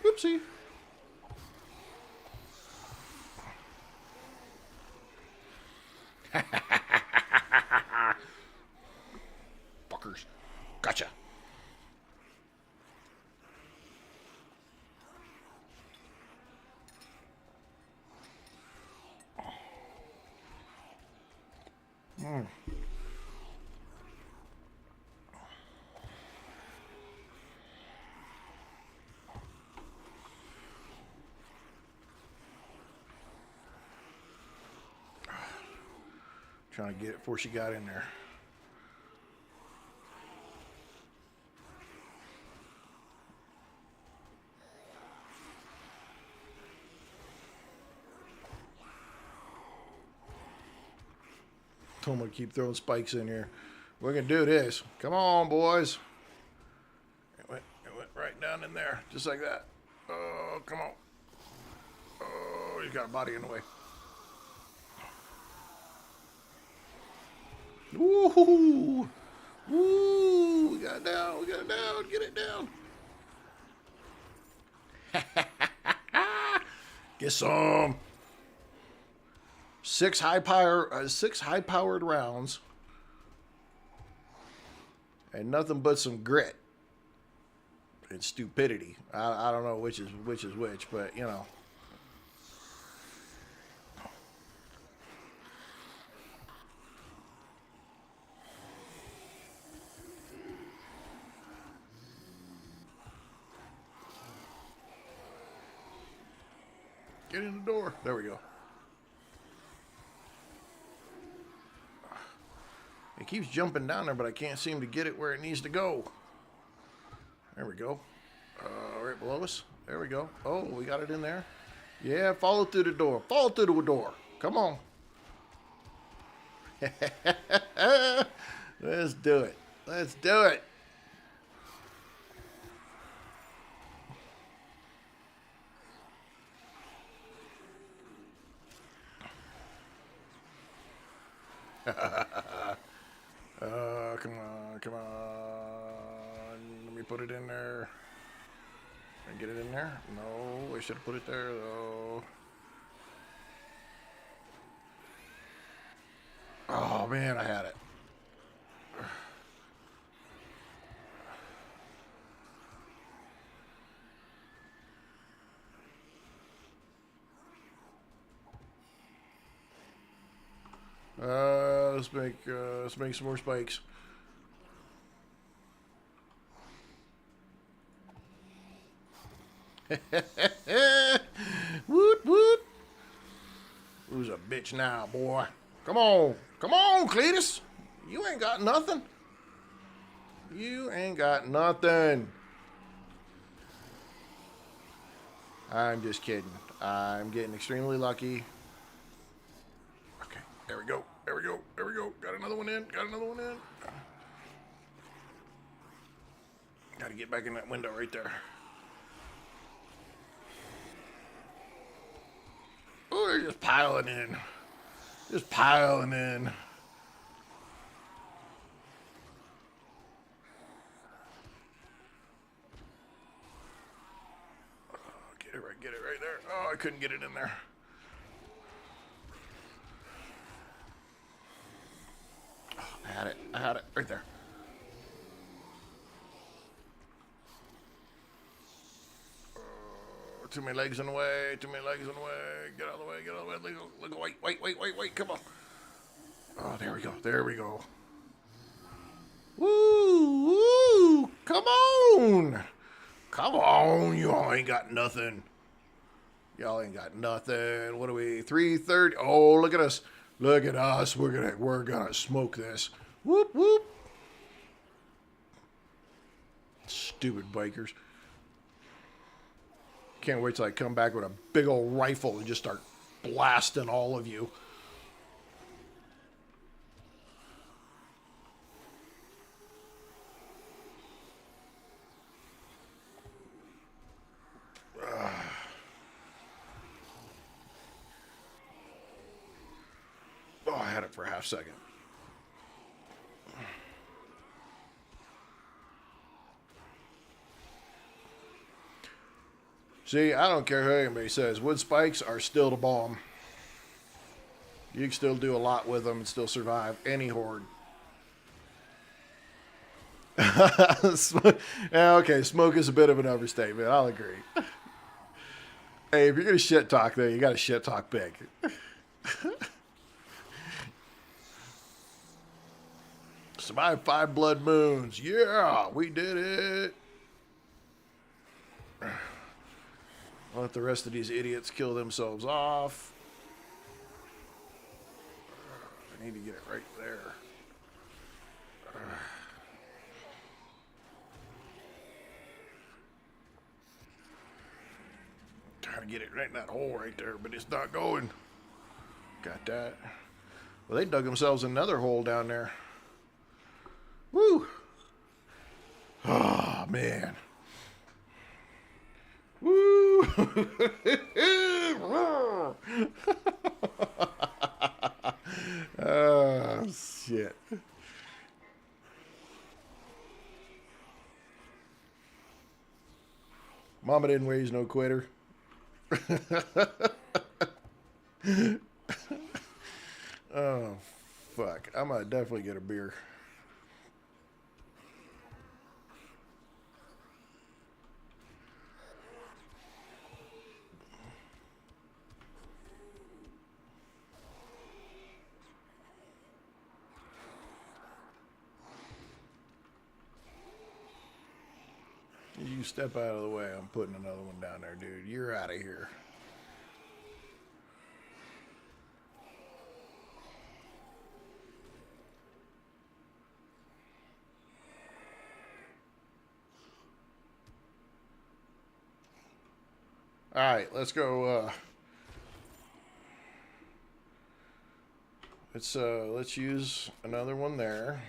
Oopsie. Fuckers. Gotcha. Trying to get it before she got in there. Told him to keep throwing spikes in here. We're gonna do this. Come on, boys. It went right down in there, just like that. Oh, come on. Oh, you got a body in the way. Woo! Woo! We got it down. We got it down. Get it down. Get some. Six high-powered rounds, and nothing but some grit and stupidity. I don't know which is which, but you know. Get in the door. There we go. It keeps jumping down there, but I can't seem to get it where it needs to go. There we go. Right below us. There we go. Oh, we got it in there. Yeah, follow through the door. Follow through the door. Come on. Let's do it. Let's do it. Come on, come on. Let me put it in there. Can I get it in there? No, I should have put it there though. Oh man, I had it. Let's make some more spikes. Woot woot. Who's a bitch now, boy? Come on, Cletus. You ain't got nothing. You ain't got nothing. I'm just kidding. I'm getting extremely lucky. Okay, there we go. There we go. There we go. Got another one in. Got another one in. Got to get back in that window right there. Oh, they're just piling in. Just piling in. Get it right there. Oh, I couldn't get it in there. Oh, I had it right there. Oh, too many legs in the way. Too many legs in the way. Get out of the way. Get out of the way. Wait. Come on. Oh, there we go. There we go. Woo! Come on! Come on! You all ain't got nothing. Y'all ain't got nothing. What are we? 3:30. Oh, look at us! Look at us! We're gonna smoke this. Whoop whoop! Stupid bikers. Can't wait till I come back with a big old rifle and just start blasting all of you. Oh, I had it for a half second. See, I don't care who anybody says. Wood spikes are still the bomb. You can still do a lot with them and still survive any horde. Yeah, okay, smoke is a bit of an overstatement. I'll agree. Hey, if you're going to shit talk, though, you got to shit talk big. Survived 5 blood moons. Yeah, we did it. I'll let the rest of these idiots kill themselves off. I need to get it right there. Trying to get it right in that hole right there, but it's not going. Got that. Well, they dug themselves another hole down there. Woo! Oh, man. Woo! Oh, shit. Mama didn't raise no quitter. Oh, fuck. I'm gonna definitely get a beer. You step out of the way. I'm putting another one down there, dude. You're out of here. All right, let's go. Let's use another one there.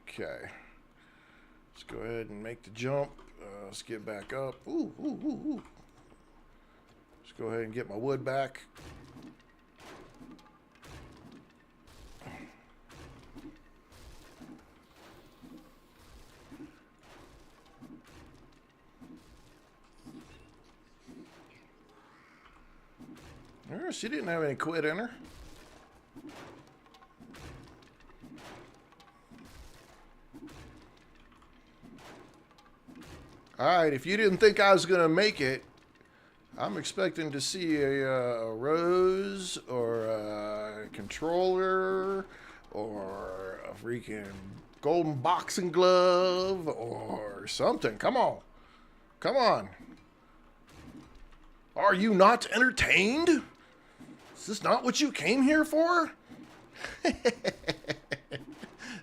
Okay. Let's go ahead and make the jump. Let's get back up. Ooh. Let's go ahead and get my wood back. She didn't have any quit in her. Alright, if you didn't think I was going to make it, I'm expecting to see a rose or a controller or a freaking golden boxing glove or something. Come on. Come on. Are you not entertained? Is this not what you came here for?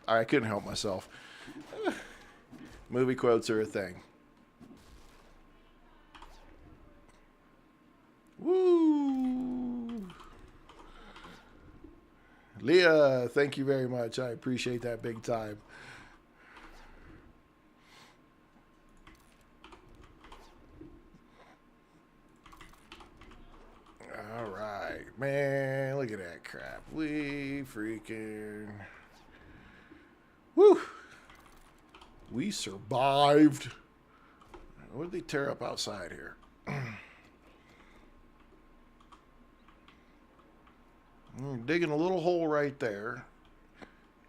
I couldn't help myself. Movie quotes are a thing. Woo! Leah, thank you very much. I appreciate that big time. All right, man. Look at that crap. We freaking. Woo! We survived. What did they tear up outside here? You're digging a little hole right there.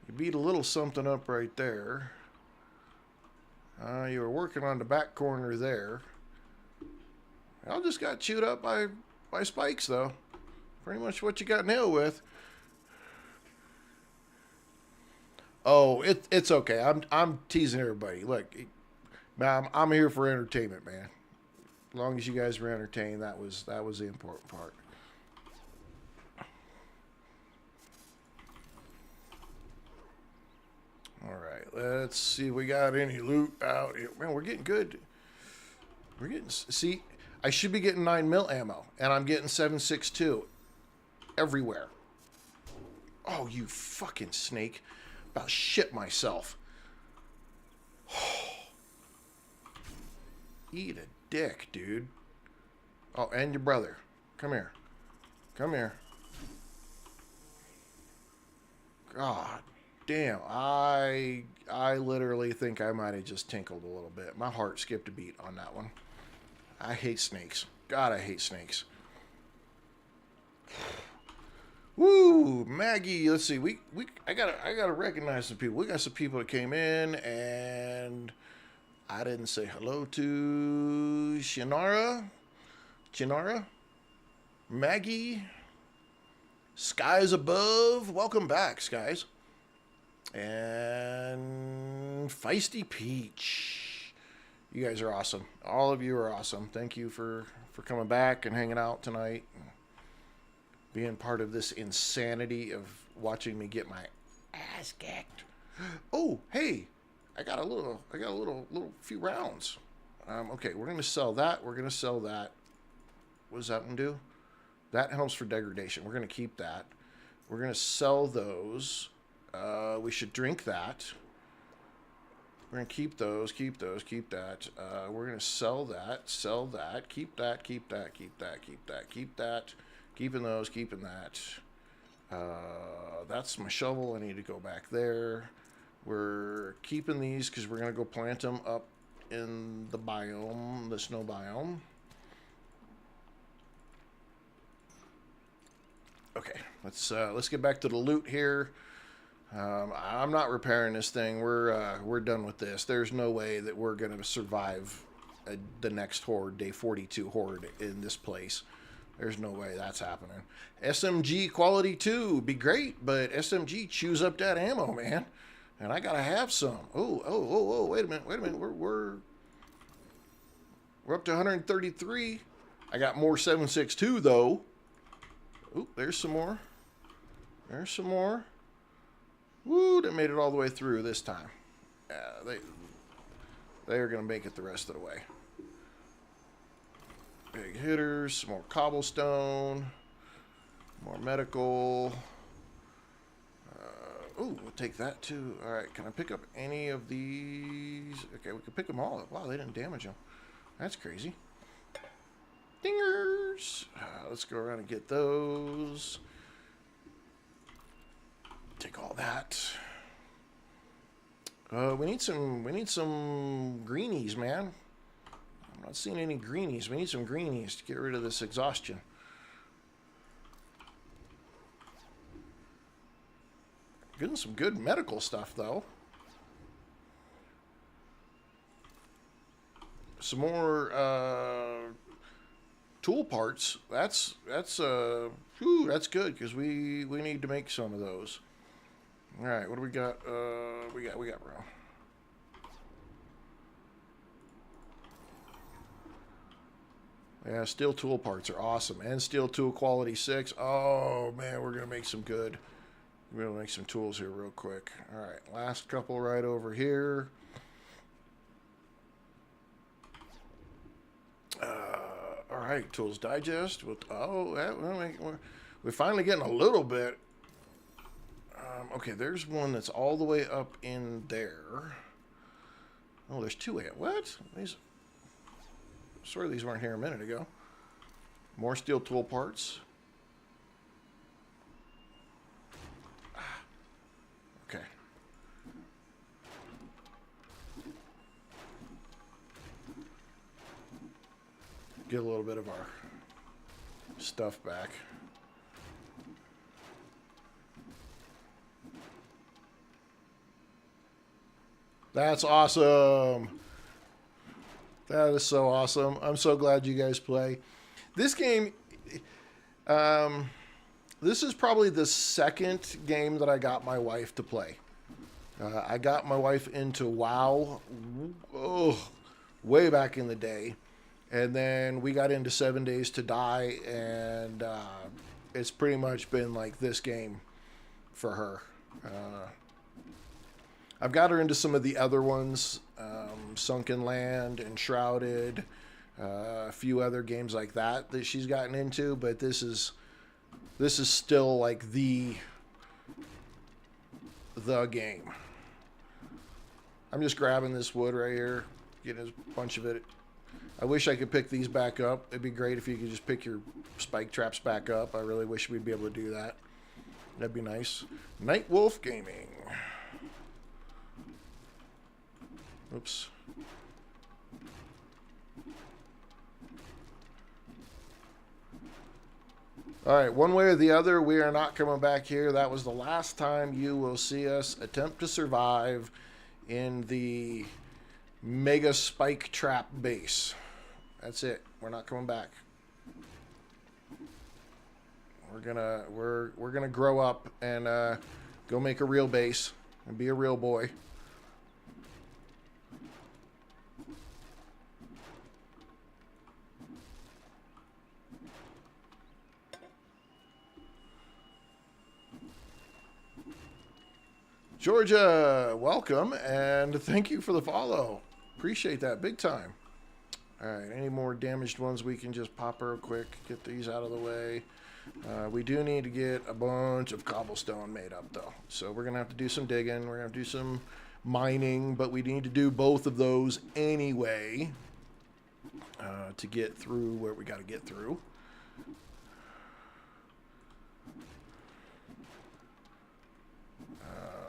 You beat a little something up right there. You were working on the back corner there. I just got chewed up by spikes, though. Pretty much what you got nailed with. Oh, it's okay. I'm teasing everybody. Look, man, I'm here for entertainment, man. As long as you guys were entertained, that was the important part. All right, let's see if we got any loot out here. Man, we're getting good. We're getting, see, I should be getting 9mm ammo, and I'm getting 7.62 everywhere. Oh, you fucking snake. About shit myself. Eat a dick, dude. Oh, and your brother. Come here. Come here. God damn. I literally think I might have just tinkled a little bit. My heart skipped a beat on that one. I hate snakes. God, I hate snakes. Woo, Maggie. Let's see. I gotta recognize some people. We got some people that came in, and I didn't say hello to Shinara, Maggie, Skies Above. Welcome back, Skies, and Feisty Peach. You guys are awesome. All of you are awesome. Thank you for coming back and hanging out tonight. Being part of this insanity of watching me get my ass kicked. Oh, hey, I got a little few rounds. Okay, we're gonna sell that. We're gonna sell that. What does that one do? That helps for degradation. We're gonna keep that. We're gonna sell those. We should drink that. We're gonna keep those. Keep that. We're gonna sell that. Keep that. Keeping those, keeping that. That's my shovel. I need to go back there. We're keeping these because we're going to go plant them up in the biome, the snow biome. Okay, let's get back to the loot here. I'm not repairing this thing. We're done with this. There's no way that we're going to survive the next horde, day 42 horde in this place. There's no way that's happening. SMG quality 2 would be great, but SMG chews up that ammo, man. And I gotta have some. Oh, wait a minute. We're up to 133. I got more 7.62 though. Oop, there's some more. Woo, they made it all the way through this time. Yeah, they are gonna make it the rest of the way. Big hitters, some more cobblestone, more medical. Ooh, we'll take that too. All right, can I pick up any of these? Okay, we can pick them all up. Wow, they didn't damage them. That's crazy. Dingers. Let's go around and get those. Take all that. We need some greenies, man. I'm not seeing any greenies. We need some greenies to get rid of this exhaustion. Getting some good medical stuff, though. Some more tool parts. That's good because we need to make some of those. All right, what do we got? We got room. Yeah, steel tool parts are awesome. And steel tool quality 6. Oh, man, we're going to make some good. We're going to make some tools here real quick. All right, last couple right over here. All right, Tools Digest. We're finally getting a little bit Okay, there's one that's all the way up in there. Oh, there's two. What? These. I swear these weren't here a minute ago. More steel tool parts. Okay. Get a little bit of our stuff back. That's awesome. That is so awesome. I'm so glad you guys play. This game, this is probably the second game that I got my wife to play. I got my wife into WoW, way back in the day. And then we got into 7 Days to Die, and it's pretty much been like this game for her. I've got her into some of the other ones, Sunken Land, Enshrouded, a few other games like that she's gotten into, but this is still like the game. I'm just grabbing this wood right here, getting a bunch of it. I wish I could pick these back up. It'd be great if you could just pick your spike traps back up. I really wish we'd be able to do that. That'd be nice. Night Wolf Gaming. Oops. All right, one way or the other, we are not coming back here. That was the last time you will see us attempt to survive in the Mega Spike Trap base. That's it. We're not coming back. We're gonna grow up and go make a real base and be a real boy. Georgia, welcome, and thank you for the follow. Appreciate that big time. All right, any more damaged ones we can just pop real quick, get these out of the way. We do need to get a bunch of cobblestone made up, though. So we're going to have to do some digging. We're going to do some mining, but we need to do both of those anyway to get through where we got to get through.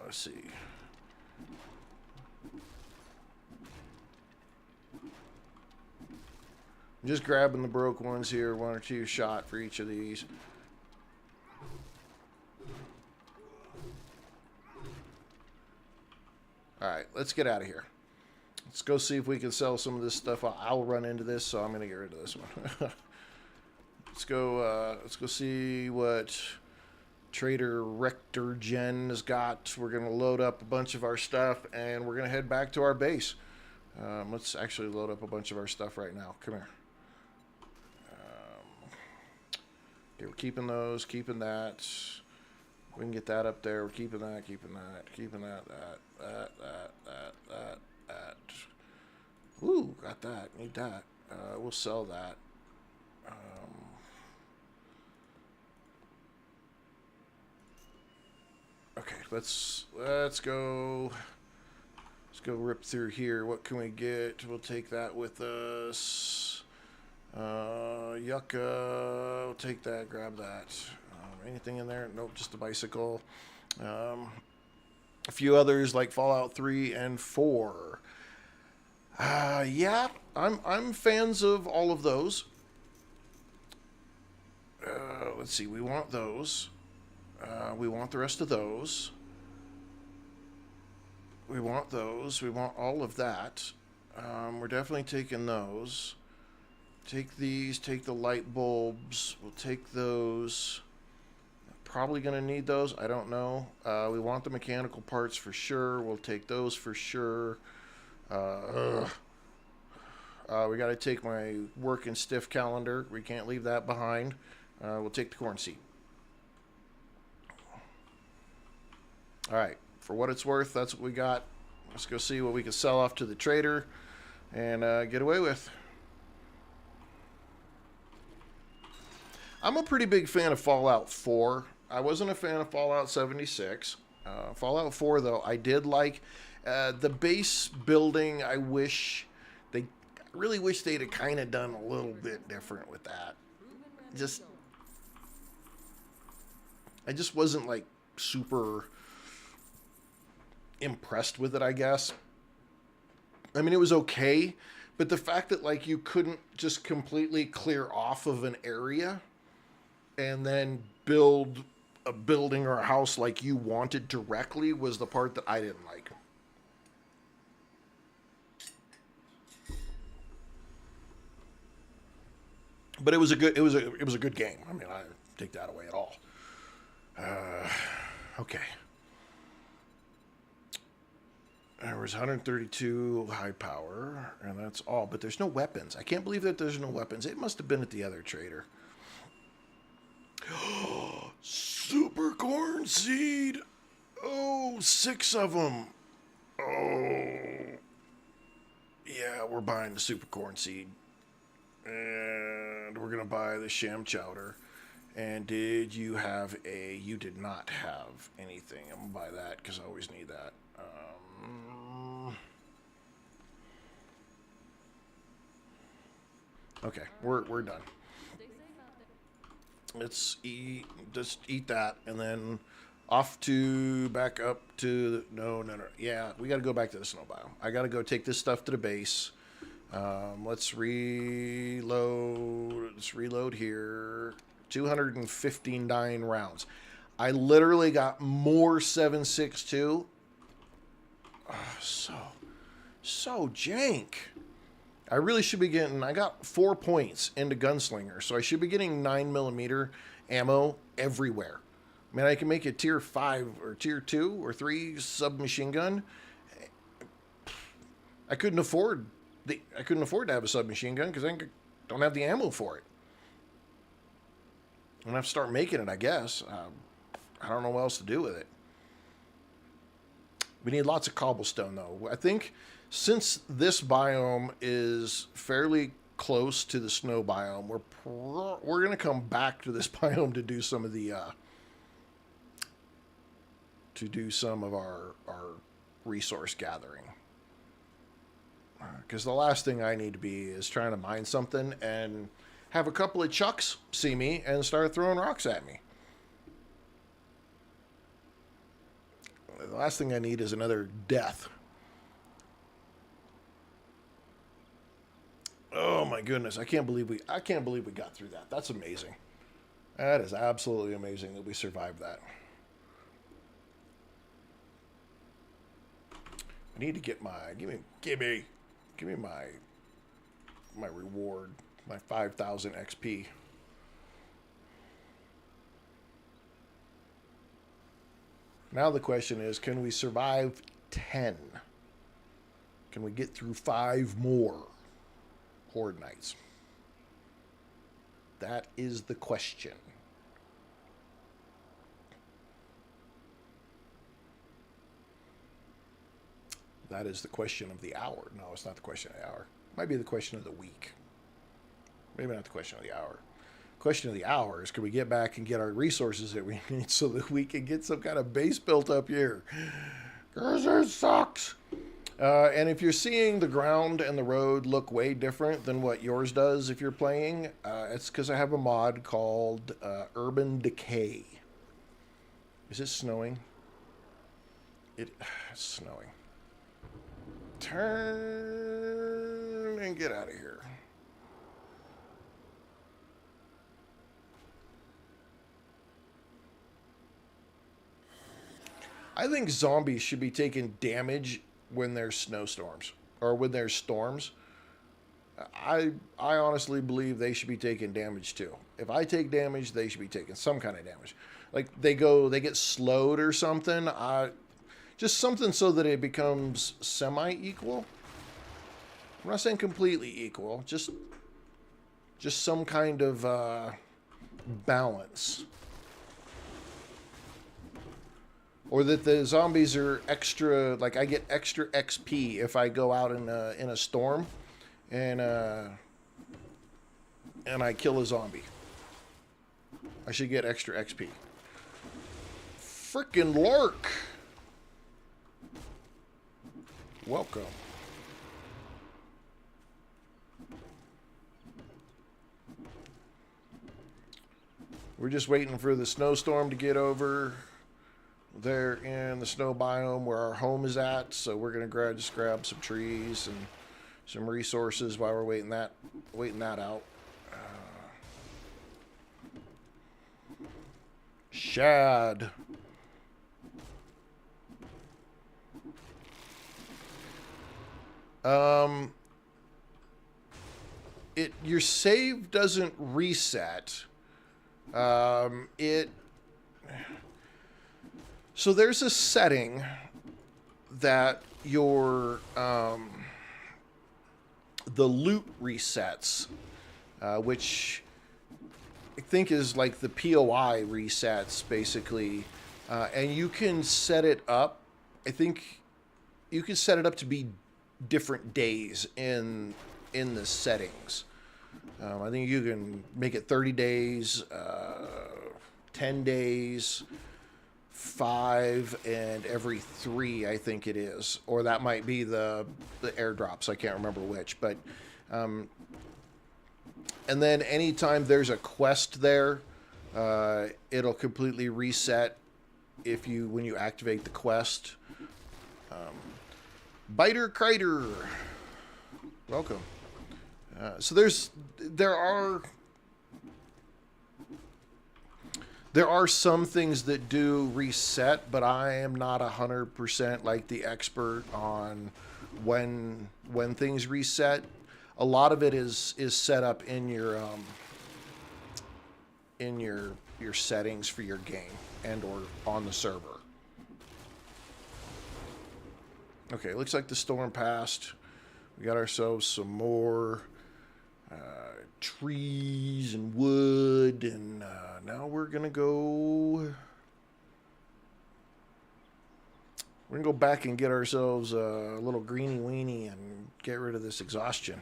Let's see. I'm just grabbing the broke ones here, 1 or 2 shot for each of these. All right, let's get out of here. Let's go see if we can sell some of this stuff. I'll run into this, so I'm going to get rid of this one. Let's go see what Trader Rector Jen has got. We're going to load up a bunch of our stuff, and we're going to head back to our base. Let's actually load up a bunch of our stuff right now. Come here. Okay, we're keeping those, keeping that. We can get that up there. We're keeping that, keeping that, keeping that. Ooh, got that. Need that. We'll sell that. Okay, let's go. Let's go rip through here. What can we get? We'll take that with us. Yucca. We'll take that. Grab that. Anything in there? Nope, just a bicycle. A few others like Fallout 3 and 4. Yeah, I'm fans of all of those. Let's see. We want those. We want the rest of those. We want those. We want all of that. We're definitely taking those. Take these. Take the light bulbs. We'll take those. Probably going to need those. I don't know. We want the mechanical parts for sure. We'll take those for sure. We got to take my work and stiff calendar. We can't leave that behind. We'll take the corn seed. All right. For what it's worth, that's what we got. Let's go see what we can sell off to the trader and get away with. I'm a pretty big fan of Fallout 4. I wasn't a fan of Fallout 76. Fallout 4, though, I did like the base building. Really wish they'd have kind of done a little bit different with that. Just, I just wasn't like super impressed with it, I guess. I mean, it was okay, but the fact that like you couldn't just completely clear off of an area and then build a building or a house like you wanted directly was the part that I didn't like. But it was a good game. I mean, I don't take that away at all. Okay. There was 132 high power, and that's all. But there's no weapons. I can't believe that there's no weapons. It must have been at the other trader. Super corn seed. Oh, 6 of them. Oh. Yeah, we're buying the super corn seed. And we're going to buy the sham chowder. And did you have a... You did not have anything. I'm going to buy that because I always need that. Okay, we're done. Let's eat... Just eat that. And then off to... Back up to... No. Yeah, we got to go back to the snow biome. I got to go take this stuff to the base. Let's reload. Let's reload here. 259 rounds. I literally got more 7.62. Oh, so jank. I really should be getting... I got 4 points into Gunslinger, so I should be getting 9mm ammo everywhere. I mean, I can make a tier 5 or tier 2 or 3 submachine gun. I couldn't afford to have a submachine gun because I don't have the ammo for it. I'm going to have to start making it, I guess. I don't know what else to do with it. We need lots of cobblestone, though. I think since this biome is fairly close to the snow biome, we're going to come back to this biome to do some of the our resource gathering. Because the last thing I need to be is trying to mine something and have a couple of chucks see me and start throwing rocks at me. The last thing I need is another death. Oh my goodness, I can't believe we got through that. That's amazing. That is absolutely amazing that we survived that. I need to get my give me my reward, my 5,000 XP. Now the question is, can we survive 10? Can we get through 5 more Horde Nights? That is the question. That is the question of the hour. No, it's not the question of the hour. It might be the question of the week. Maybe not the question of the hour. Question of the hour is, can we get back and get our resources that we need so that we can get some kind of base built up here? Because it sucks. And if you're seeing the ground and the road look way different than what yours does if you're playing, it's because I have a mod called Urban Decay. Is it snowing? It's snowing. Turn and get out of here. I think zombies should be taking damage when there's snowstorms or when there's storms. I honestly believe they should be taking damage too. If I take damage, they should be taking some kind of damage. Like they get slowed or something. Just something so that it becomes semi-equal. I'm not saying completely equal. Just some kind of balance. Or that the zombies are extra, like I get extra XP if I go out in a storm and I kill a zombie. I should get extra XP. Frickin' Lark! Welcome. We're just waiting for the snowstorm to get over there in the snow biome where our home is at. So we're gonna just grab some trees and some resources while we're waiting that out. Shad. Your save doesn't reset. So there's a setting that your the loot resets, which I think is like the POI resets basically, and you can set it up. I think you can set it up to be different days in the settings. I think you can make it 30 days, 10 days, 5, and every 3, I think it is. Or that might be the airdrops. I can't remember which. But and then anytime there's a quest there, it'll completely reset when you activate the quest. Biter Crater. Welcome. So there are some things that do reset, but I am not 100% like the expert on when things reset. A lot of it is set up in your settings for your game and or on the server. Okay, looks like the storm passed. We got ourselves some more trees and wood, and now we're gonna go back and get ourselves a little greeny weenie and get rid of this exhaustion.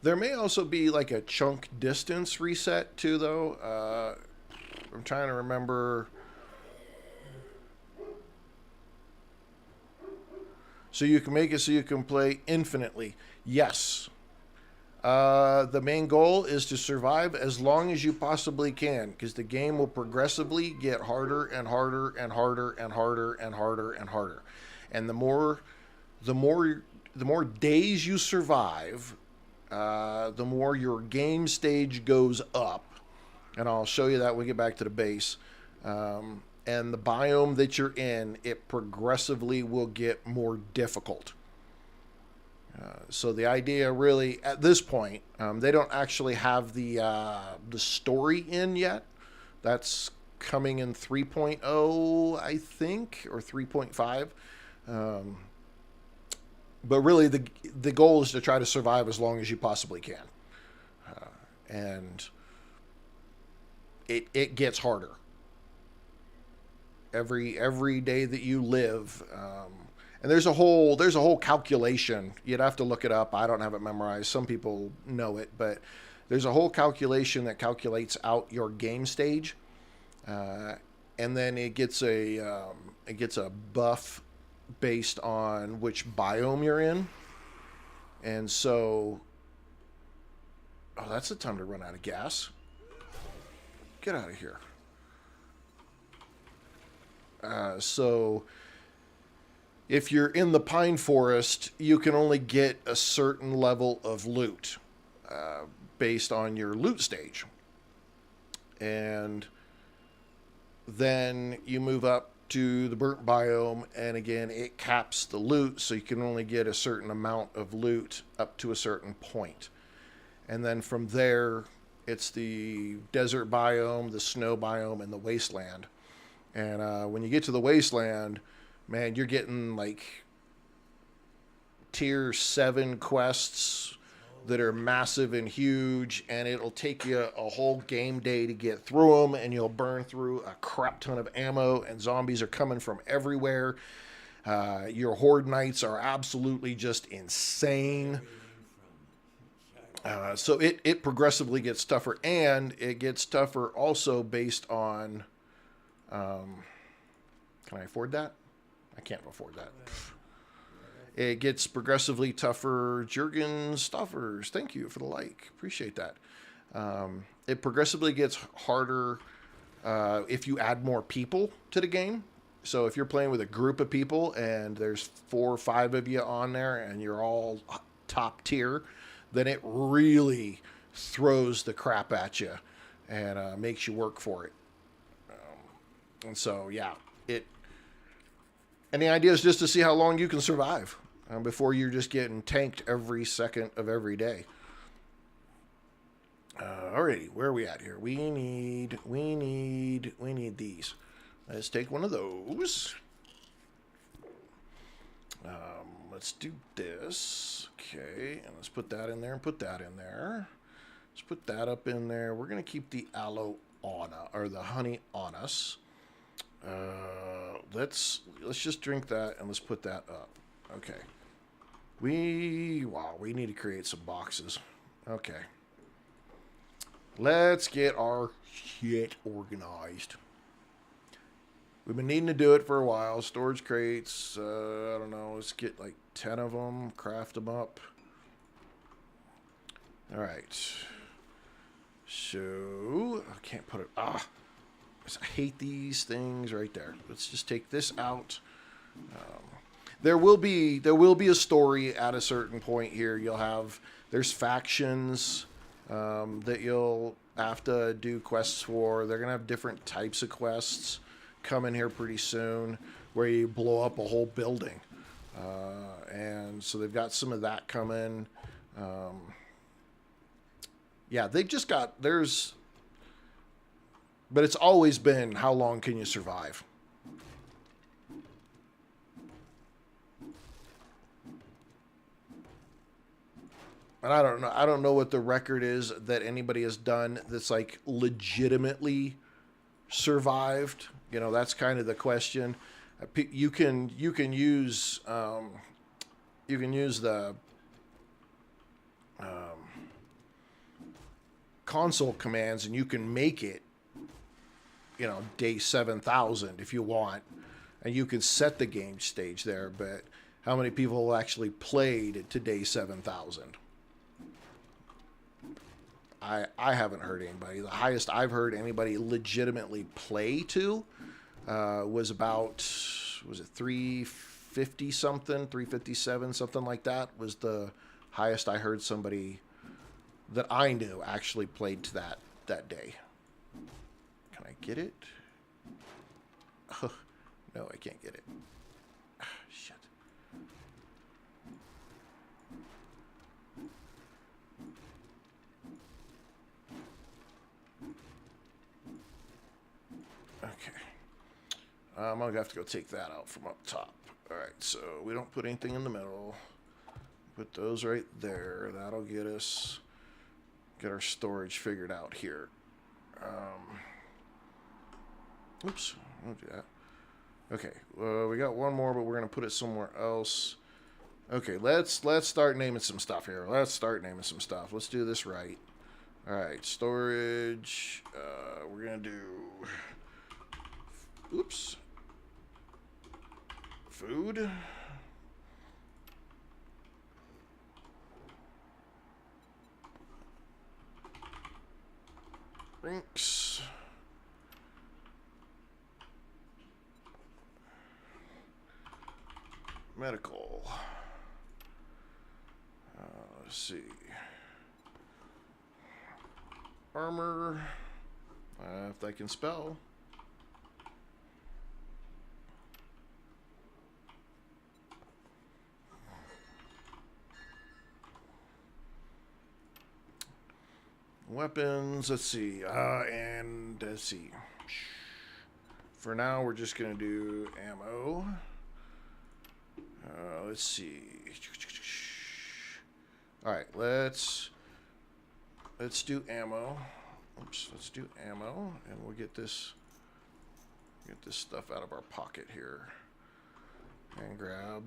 There may also be like a chunk distance reset too, though. I'm trying to remember. So you can make it so you can play infinitely. Yes. The main goal is to survive as long as you possibly can, because the game will progressively get harder and harder and harder and harder and harder and harder. And the more days you survive, the more your game stage goes up. And I'll show you that when we get back to the base. And the biome that you're in, it progressively will get more difficult. So the idea really, at this point, they don't actually have the story in yet. That's coming in 3.0, I think, or 3.5. But really, the goal is to try to survive as long as you possibly can. And it gets harder. Every day that you live, and there's a whole calculation. You'd have to look it up. I don't have it memorized. Some people know it, but there's a whole calculation that calculates out your game stage, and then it gets a buff based on which biome you're in. And so, that's the time to run out of gas. Get out of here. So if you're in the pine forest, you can only get a certain level of loot based on your loot stage. And then you move up to the burnt biome, and again, it caps the loot, so you can only get a certain amount of loot up to a certain point. And then from there, it's the desert biome, the snow biome, and the wasteland. And when you get to the wasteland, man, you're getting like tier 7 quests that are massive and huge, and it'll take you a whole game day to get through them, and you'll burn through a crap ton of ammo, and zombies are coming from everywhere. Your horde knights are absolutely just insane. So it progressively gets tougher, and it gets tougher also based on. Can I afford that? I can't afford that. It gets progressively tougher. Jurgen Stoffers, thank you for the like. Appreciate that. It progressively gets harder if you add more people to the game. So if you're playing with a group of people and there's 4 or 5 of you on there and you're all top tier, then it really throws the crap at you and makes you work for it. And so, yeah, it. And the idea is just to see how long you can survive before you're just getting tanked every second of every day. Alrighty, where are we at here? We need these. Let's take one of those. Let's do this. Okay, and let's put that in there and put that in there. Let's put that up in there. We're gonna keep the aloe on or the honey on us. Let's just drink that and let's put that up. Okay. We need to create some boxes. Okay. Let's get our shit organized. We've been needing to do it for a while. Storage crates, I don't know. Let's get like 10 of them, craft them up. All right. So, I can't put it. I hate these things right there. Let's just take this out. There will be a story at a certain point here. There's factions that you'll have to do quests for. They're gonna have different types of quests coming here pretty soon, where you blow up a whole building, and so they've got some of that coming. Yeah, they've just got but it's always been how long can you survive. And I don't know what the record is that anybody has done that's like legitimately survived. You know, that's kind of the question. You can use the console commands and you can make it, you know, day 7,000 if you want, and you can set the game stage there. But how many people actually played to day 7,000? I haven't heard anybody. The highest I've heard anybody legitimately play to was about, was it 350 something, 357, something like that was the highest I heard somebody that I knew actually played to that day. Can I get it? No, I can't get it. Shit. Okay. I'm going to have to go take that out from up top. All right, so we don't put anything in the middle. Put those right there. That'll get our storage figured out here. Oops, I won't do that. Okay, we got one more, but we're going to put it somewhere else. Okay, let's start naming some stuff here. Let's do this right. All right, storage. We're going to do... Oops. Food. Drinks. Medical. Let's see. Armor. If I can spell. Weapons, let's see, and let's see. For now, we're just gonna do ammo. Let's see. All right, let's do ammo. Oops, let's do ammo, and we'll get this stuff out of our pocket here, and grab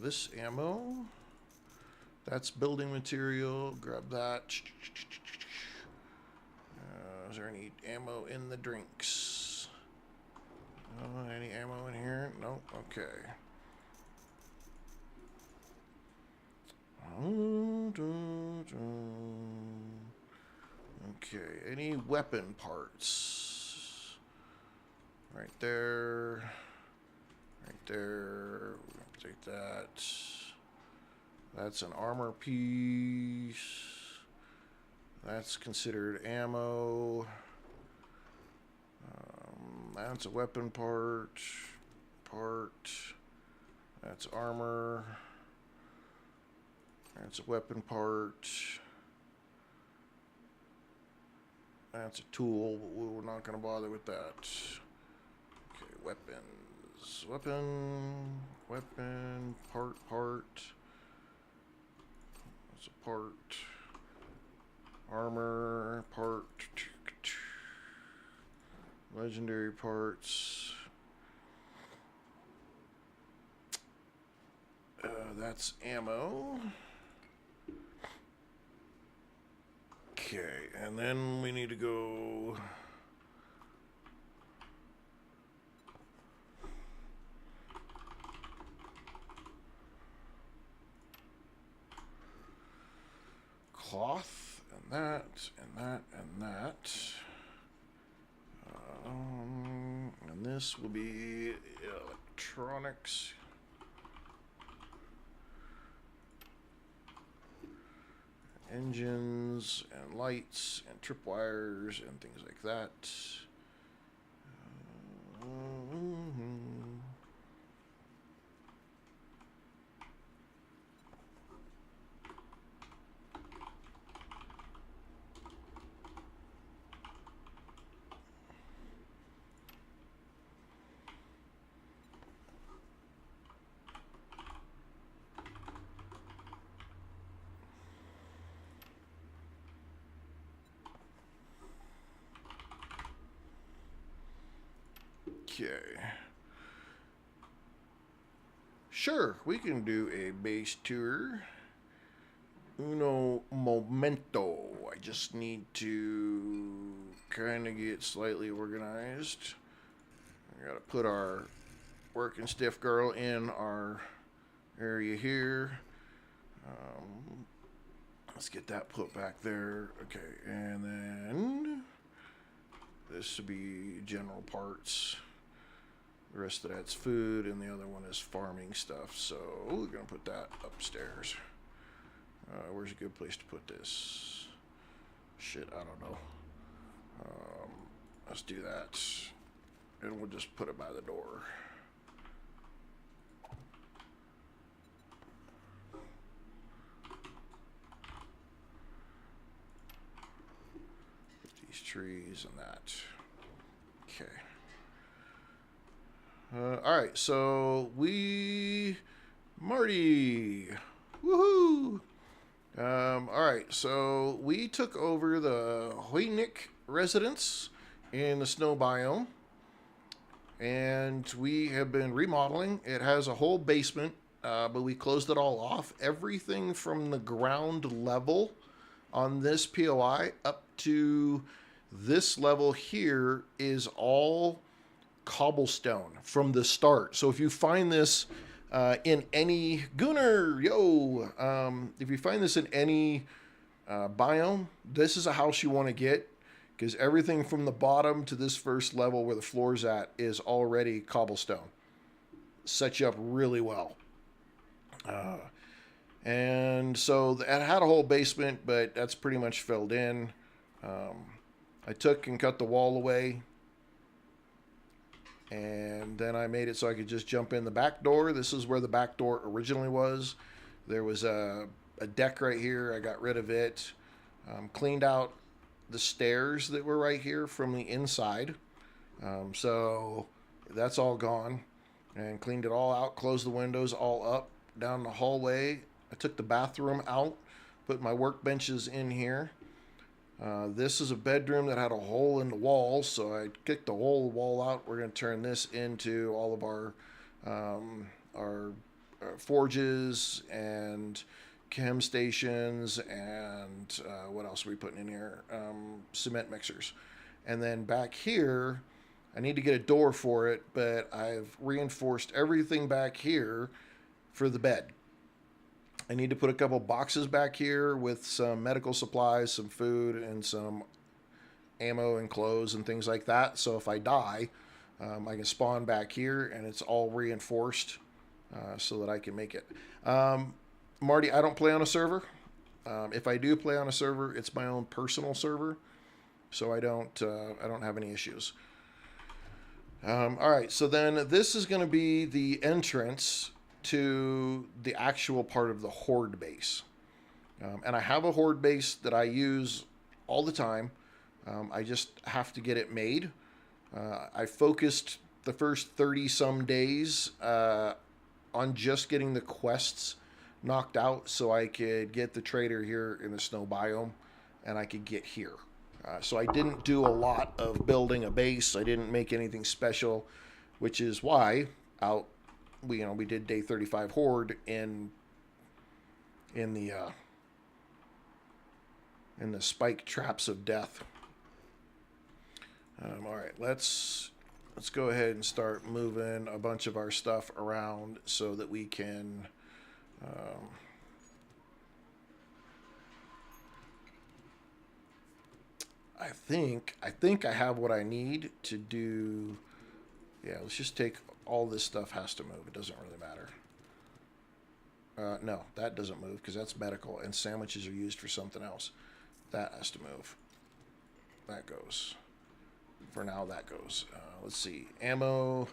this ammo. That's building material. Grab that. Is there any ammo in the drinks? Any ammo in here? No. Okay. Okay. Any weapon parts? Right there. Right there. We're gonna take that. That's an armor piece. That's considered ammo. That's a weapon part. That's armor. That's a weapon part. That's a tool, but we're not going to bother with that. Okay, weapons. Weapon, part. That's a part. Armor, part. Legendary parts. That's ammo. Okay, and then we need to go. Cloth, and that, and that, and that. And this will be electronics. Engines and lights and tripwires and things like that. Okay. Sure, we can do a base tour. Uno momento. I just need to kind of get slightly organized. I gotta put our working stiff girl in our area here. Let's get that put back there. Okay, and then this should be general parts. The rest of that's food, and the other one is farming stuff. So we're gonna put that upstairs. Where's a good place to put this? Shit, I don't know. Let's do that, and we'll just put it by the door. Put these trees and that. Okay. All right, so Marty, woohoo! All right, so we took over the Hoynik residence in the snow biome, and we have been remodeling. It has a whole basement, but we closed it all off. Everything from the ground level on this POI up to this level here is all cobblestone from the start. So if you find this in any if you find this in any biome, this is a house you want to get, because everything from the bottom to this first level where the floor's at is already cobblestone. Sets you up really well. And so it had a whole basement, but that's pretty much filled in. I took and cut the wall away, and then I made it so I could just jump in the back door. This is where the back door originally was. There was a deck right here. I got rid of it. Cleaned out the stairs that were right here from the inside. So that's all gone. And cleaned it all out. Closed the windows all up. Down the hallway. I took the bathroom out. Put my workbenches in here. This is a bedroom that had a hole in the wall, so I kicked the whole wall out. We're going to turn this into all of our forges and chem stations, and what else are we putting in here? Cement mixers. And then back here, I need to get a door for it, but I've reinforced everything back here for the bed. I need to put a couple boxes back here with some medical supplies, some food, and some ammo and clothes and things like that. So if I die, I can spawn back here and it's all reinforced so that I can make it. Marty, I don't play on a server. If I do play on a server, it's my own personal server, so I don't have any issues. All right, so then this is going to be the entrance to the actual part of the horde base. And I have a horde base that I use all the time. I just have to get it made. I focused the first 30 some days on just getting the quests knocked out so I could get the trader here in the snow biome and I could get here. So I didn't do a lot of building a base. I didn't make anything special, which is why we did day 35 horde in the spike traps of death. All right, let's go ahead and start moving a bunch of our stuff around so that we can I think I have what I need to do. Yeah, let's just take all this stuff has to move. It doesn't really matter. No, that doesn't move because that's medical and sandwiches are used for something else. That has to move. That goes. For now, that goes. Let's see. Ammo.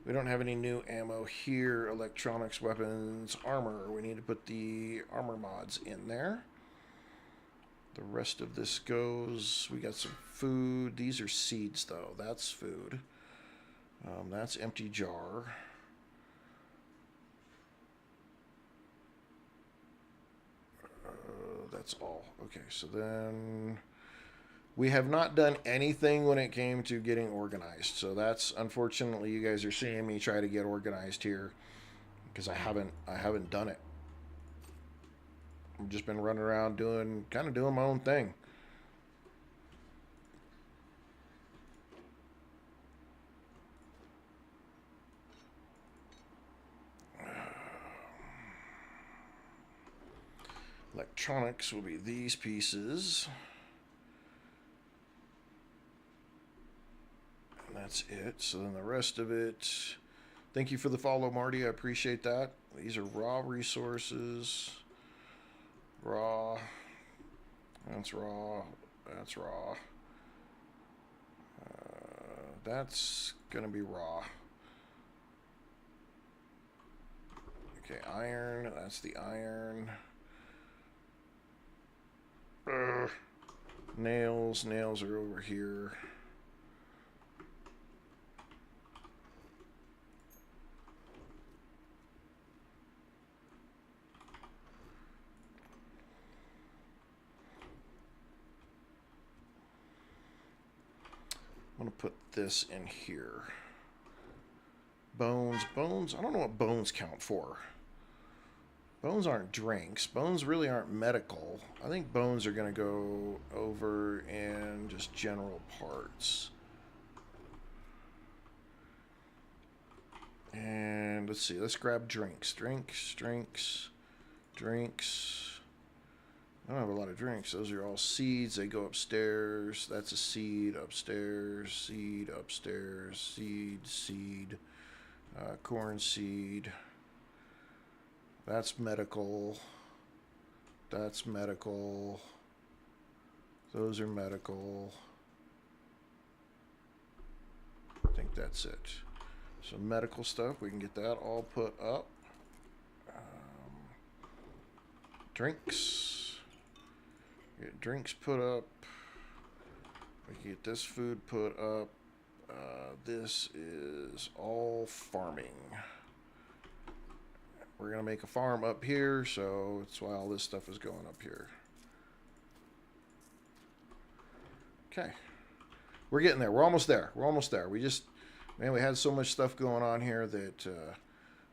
We don't have any new ammo here. Electronics, weapons, armor. We need to put the armor mods in there. The rest of this goes. We got some food. These are seeds, though. That's food. That's empty jar. That's all. Okay, so then we have not done anything when it came to getting organized. So that's unfortunately you guys are seeing me try to get organized here because I haven't done it. I've just been running around doing my own thing. Electronics will be these pieces. And that's it. So then the rest of it, thank you for the follow, Marty. I appreciate that. These are raw resources. Raw. That's raw. That's raw. That's going to be raw. Okay, iron. That's the iron. Nails. Nails are over here. I'm going to put this in here. Bones. Bones. I don't know what bones count for. Bones aren't drinks. Bones really aren't medical. I think bones are going to go over in just general parts. And let's see. Let's grab drinks. Drinks. I don't have a lot of drinks. Those are all seeds. They go upstairs. That's a seed. Upstairs. Seed. Upstairs. Seed. Corn seed. That's medical. That's medical. Those are medical. I think that's it. So medical stuff. We can get that all put up. Drinks. Get drinks put up. We can get this food put up. This is all farming. We're going to make a farm up here, so that's why all this stuff is going up here. Okay. We're getting there. We're almost there. We had so much stuff going on here that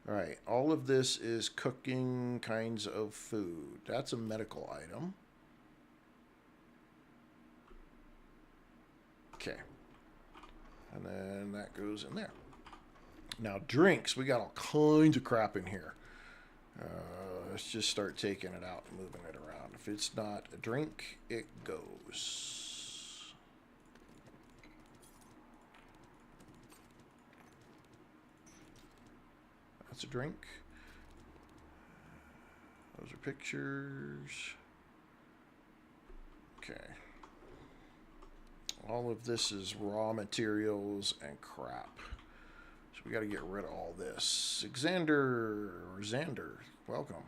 All right, all of this is cooking kinds of food. That's a medical item. Okay. And then that goes in there. Now, drinks. We got all kinds of crap in here. Let's just start taking it out and moving it around. If it's not a drink, it goes. That's a drink. Those are pictures. Okay. All of this is raw materials and crap. So we got to get rid of all this. Xander, welcome.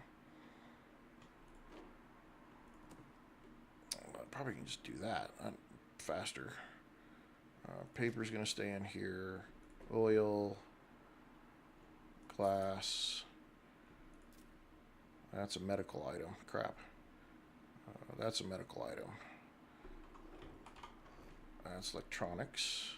I probably can just do that faster. Paper's going to stay in here. Oil. Glass. That's a medical item. Crap. That's a medical item. That's electronics.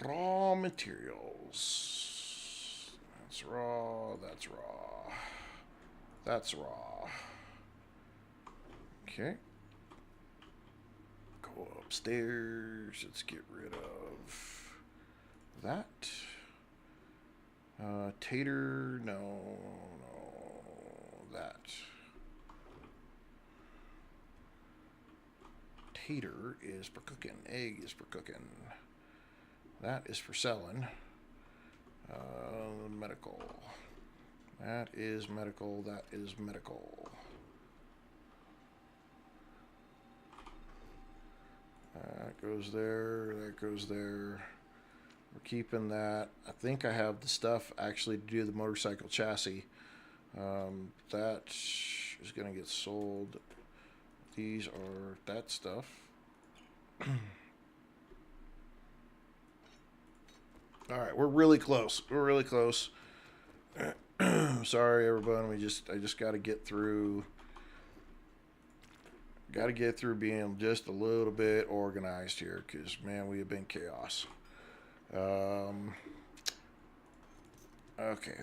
Raw materials. That's raw. That's raw. That's raw. Okay. Go upstairs. Let's get rid of that. Tater. No. That. Tater is for cooking. Egg is for cooking. That is for selling. Medical. That is medical. That is medical. That goes there. That goes there. We're keeping that. I think I have the stuff actually to do the motorcycle chassis. That is going to get sold. These are that stuff. All right, we're really close. We're really close. Sorry, everyone. I just got to get through. Got to get through being just a little bit organized here, because man, we have been chaos. Okay,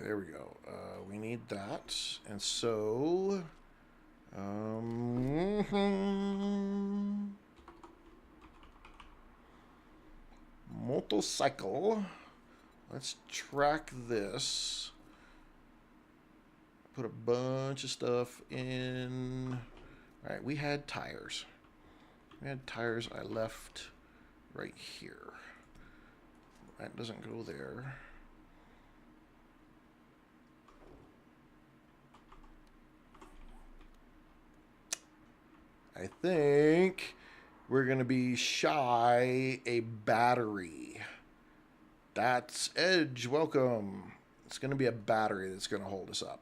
there we go. We need that, and so. Motorcycle. Let's track this. Put a bunch of stuff in. All right, we had tires. I left right here. That doesn't go there. I think we're going to be shy a battery. That's Edge. Welcome. It's going to be a battery that's going to hold us up.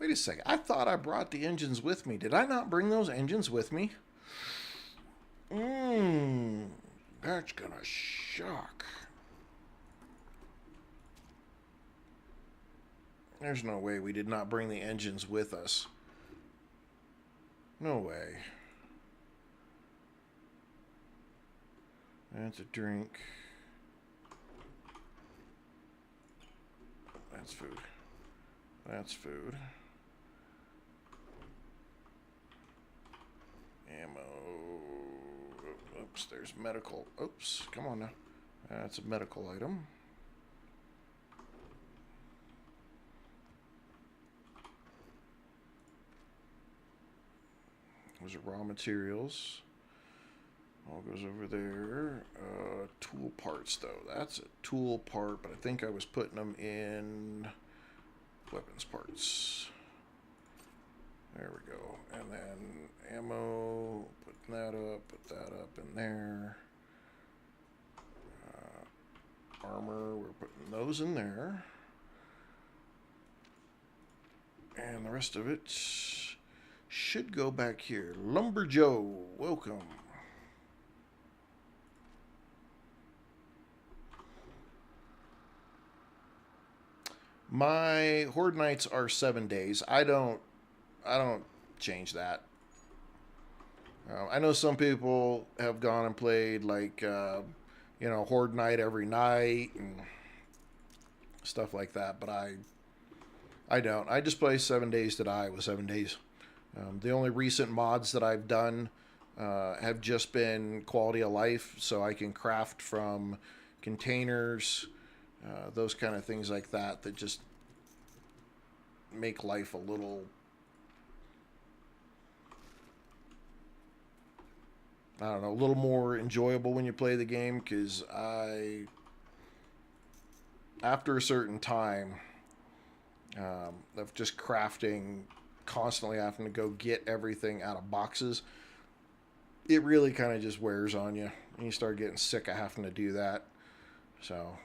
Wait a second. I thought I brought the engines with me. Did I not bring those engines with me? That's gonna shock. There's no way we did not bring the engines with us. No way. That's a drink. That's food. That's food. Ammo. Oops, there's medical. Oops, come on now. That's a medical item. Those are raw materials. All goes over there. Tool parts, though. That's a tool part, but I think I was putting them in weapons parts. There we go. And then ammo, put that up in there. Armor, we're putting those in there. And the rest of it should go back here. Lumber Joe, welcome. My Horde nights are 7 days. I don't change that. I know some people have gone and played like Horde night every night and stuff like that, but I don't. I just play 7 days to die with 7 days. The only recent mods that I've done have just been quality of life, so I can craft from containers, those kind of things like that just make life a little, I don't know, a little more enjoyable when you play the game, because after a certain time of just crafting, constantly having to go get everything out of boxes, it really kind of just wears on you, and you start getting sick of having to do that. So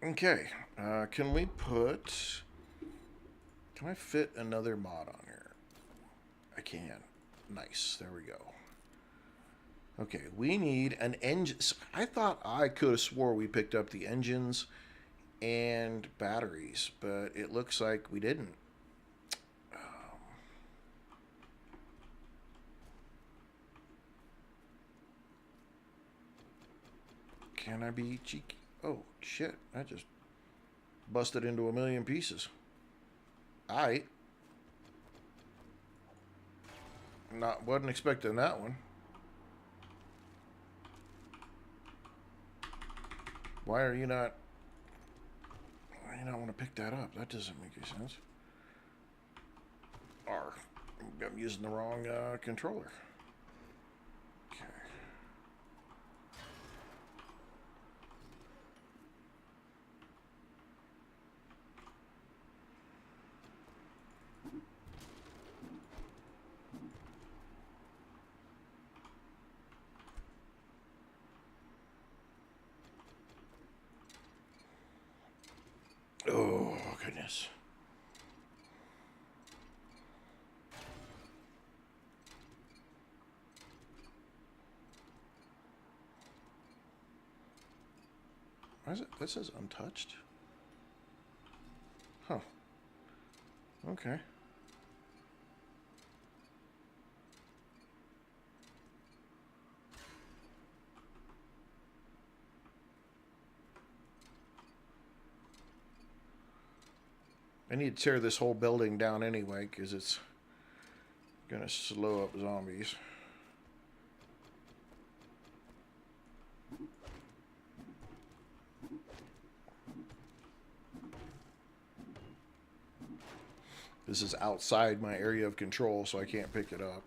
okay, can I fit another mod on here? I can. Nice, there we go. Okay, we need an engine. I thought I could have swore we picked up the engines and batteries, but it looks like we didn't. Can I be cheeky? Oh, shit. I just busted into a million pieces. Aight. Wasn't expecting that one. Why are you not... Why do you not want to pick that up? That doesn't make any sense. I'm using the wrong controller. Okay. Oh, goodness. Why is it? That says untouched. Huh. Okay. I need to tear this whole building down anyway, because it's going to slow up zombies. This is outside my area of control, so I can't pick it up.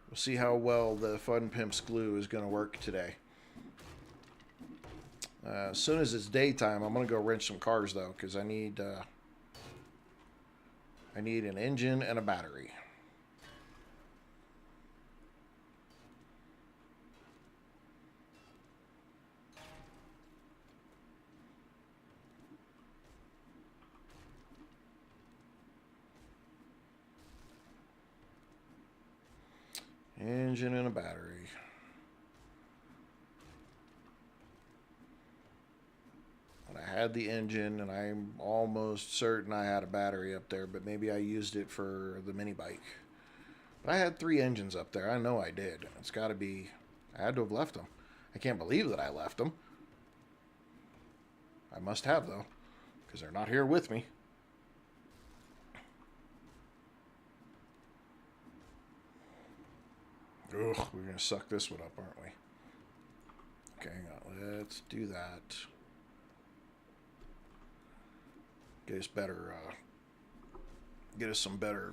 We'll see how well the Fun Pimp's glue is going to work today. As soon as it's daytime, I'm going to go wrench some cars, though, because I need an engine and a battery. Engine and a battery. And I had the engine, and I'm almost certain I had a battery up there, but maybe I used it for the mini bike. But I had 3 engines up there. I know I did. It's got to be... I had to have left them. I can't believe that I left them. I must have, though, because they're not here with me. Ugh, we're gonna suck this one up, aren't we? Okay, hang on. Let's do that. Get us better. Get us some better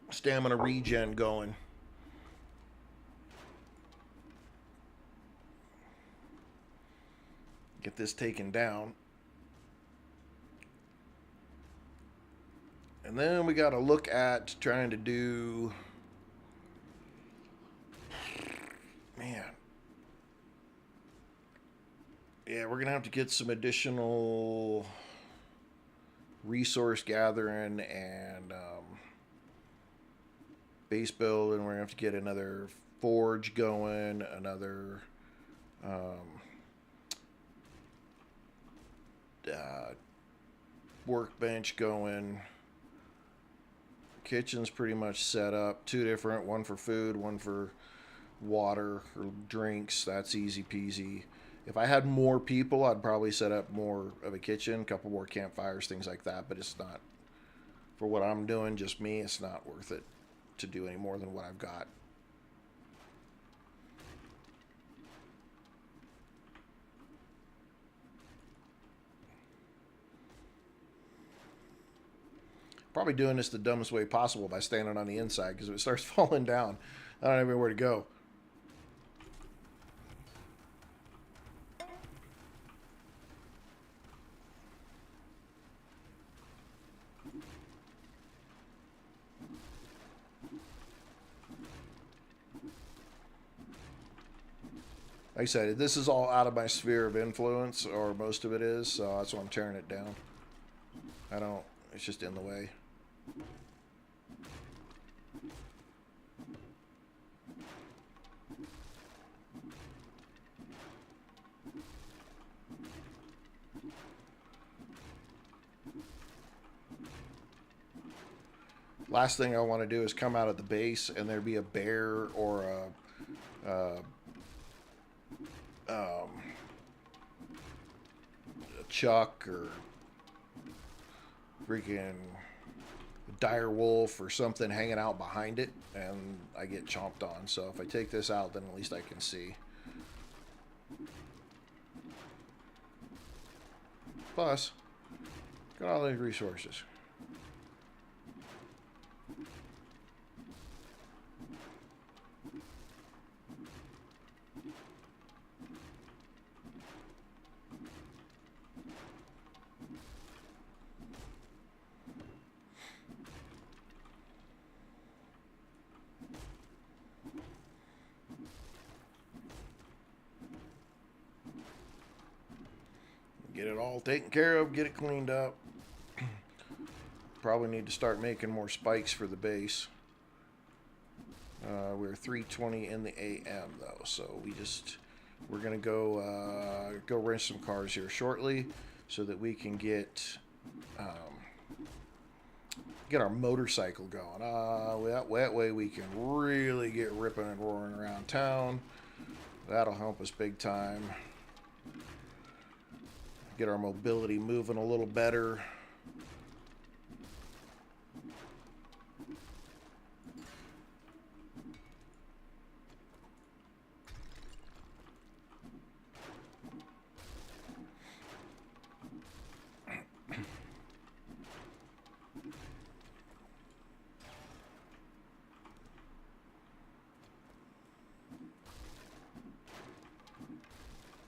stamina regen going. Get this taken down. And then we got to look at trying to do... Man. Yeah, we're going to have to get some additional resource gathering and base build, and we're going to have to get another forge going, another workbench going. Kitchen's pretty much set up. Two different, one for food, one for water or drinks. That's easy peasy. If I had more people, I'd probably set up more of a kitchen, a couple more campfires, things like that. But it's not, for what I'm doing, just me, it's not worth it to do any more than what I've got. Probably doing this the dumbest way possible by standing on the inside, because if it starts falling down, I don't have anywhere to go. Like I said, this is all out of my sphere of influence, or most of it is, so that's why I'm tearing it down. I don't, it's just in the way. Last thing I want to do is come out of the base and there be a bear or a chuck or freaking dire wolf or something hanging out behind it, and I get chomped on. So if I take this out, then at least I can see. Plus, got all these resources. Get it all taken care of, get it cleaned up. Probably need to start making more spikes for the base. We're 3:20 in the AM though, so we're gonna go rent some cars here shortly, so that we can get our motorcycle going. That way we can really get ripping and roaring around town. That'll help us big time. Get our mobility moving a little better.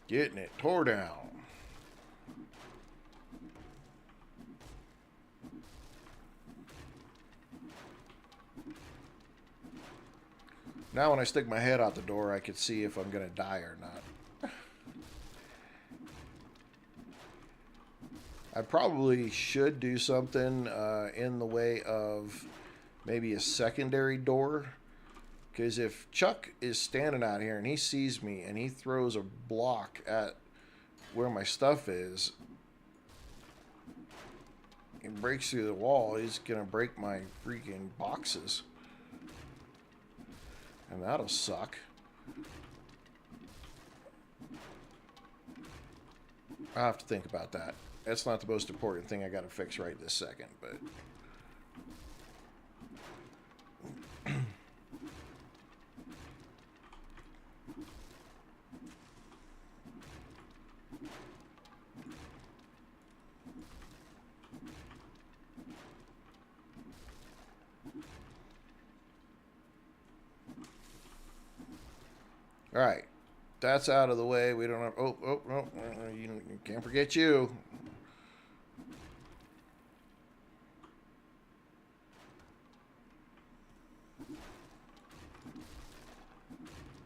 Getting it tore down. Now when I stick my head out the door, I could see if I'm going to die or not. I probably should do something in the way of maybe a secondary door. Because if Chuck is standing out here and he sees me and he throws a block at where my stuff is, he breaks through the wall, he's going to break my freaking boxes. And that'll suck. I'll have to think about that. That's not the most important thing I got to fix right this second, but... All right. That's out of the way. We don't have... Oh. You can't forget you.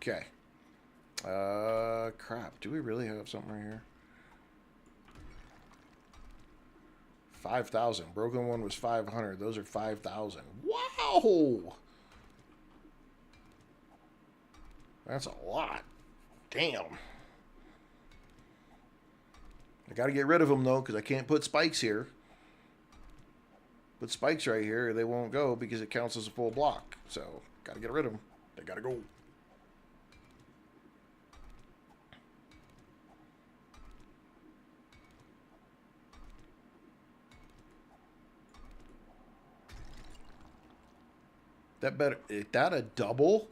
Okay. Crap. Do we really have something right here? 5,000. Broken one was 500. Those are 5,000. Wow! That's a lot. Damn. I gotta get rid of them, though, because I can't put spikes here. Put spikes right here, they won't go because it counts as a full block. So, gotta get rid of them. They gotta go. That better... Is that a double?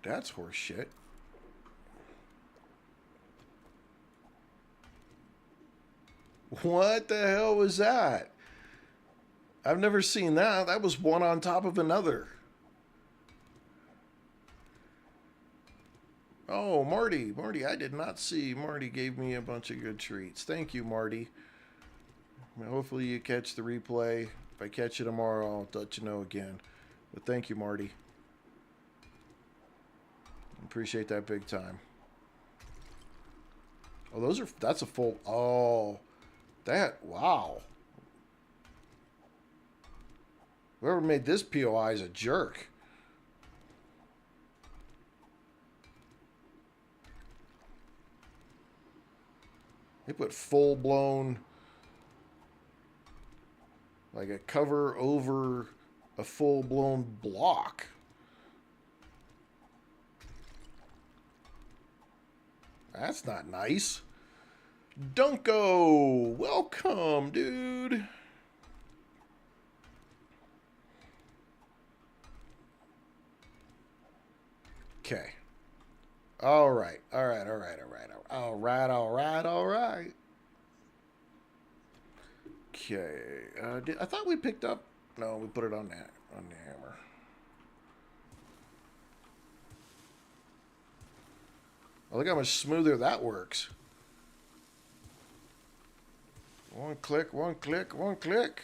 That's horse shit. What the hell was that? I've never seen that. That was one on top of another. Oh, Marty. Marty, I did not see. Marty gave me a bunch of good treats. Thank you, Marty. Hopefully you catch the replay. If I catch you tomorrow, I'll let you know again. But thank you, Marty. Appreciate that big time. Oh, those are... That's a full... Oh... That... Wow. Whoever made this POI is a jerk. They put full-blown... Like a cover over a full-blown block. That's not nice. Dunko! Welcome, dude! Okay. Alright. Alright. Okay. I thought we picked up... No, we put it on that. On the hammer. Oh, look how much smoother that works. One click, one click, one click.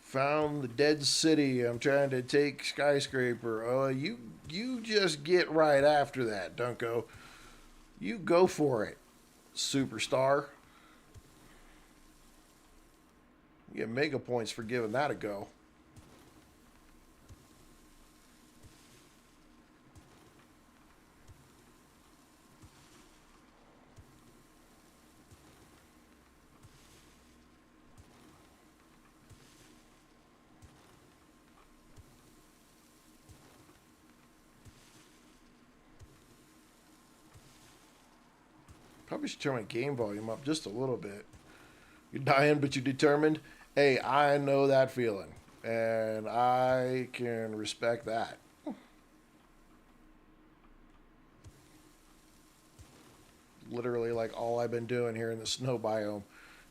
Found the dead city. I'm trying to take skyscraper. Oh, you just get right after that, Dunko. You go for it, superstar. You get mega points for giving that a go. Probably should turn my game volume up just a little bit. You're dying, but you're determined. Hey, I know that feeling. And I can respect that. Literally like all I've been doing here in the snow biome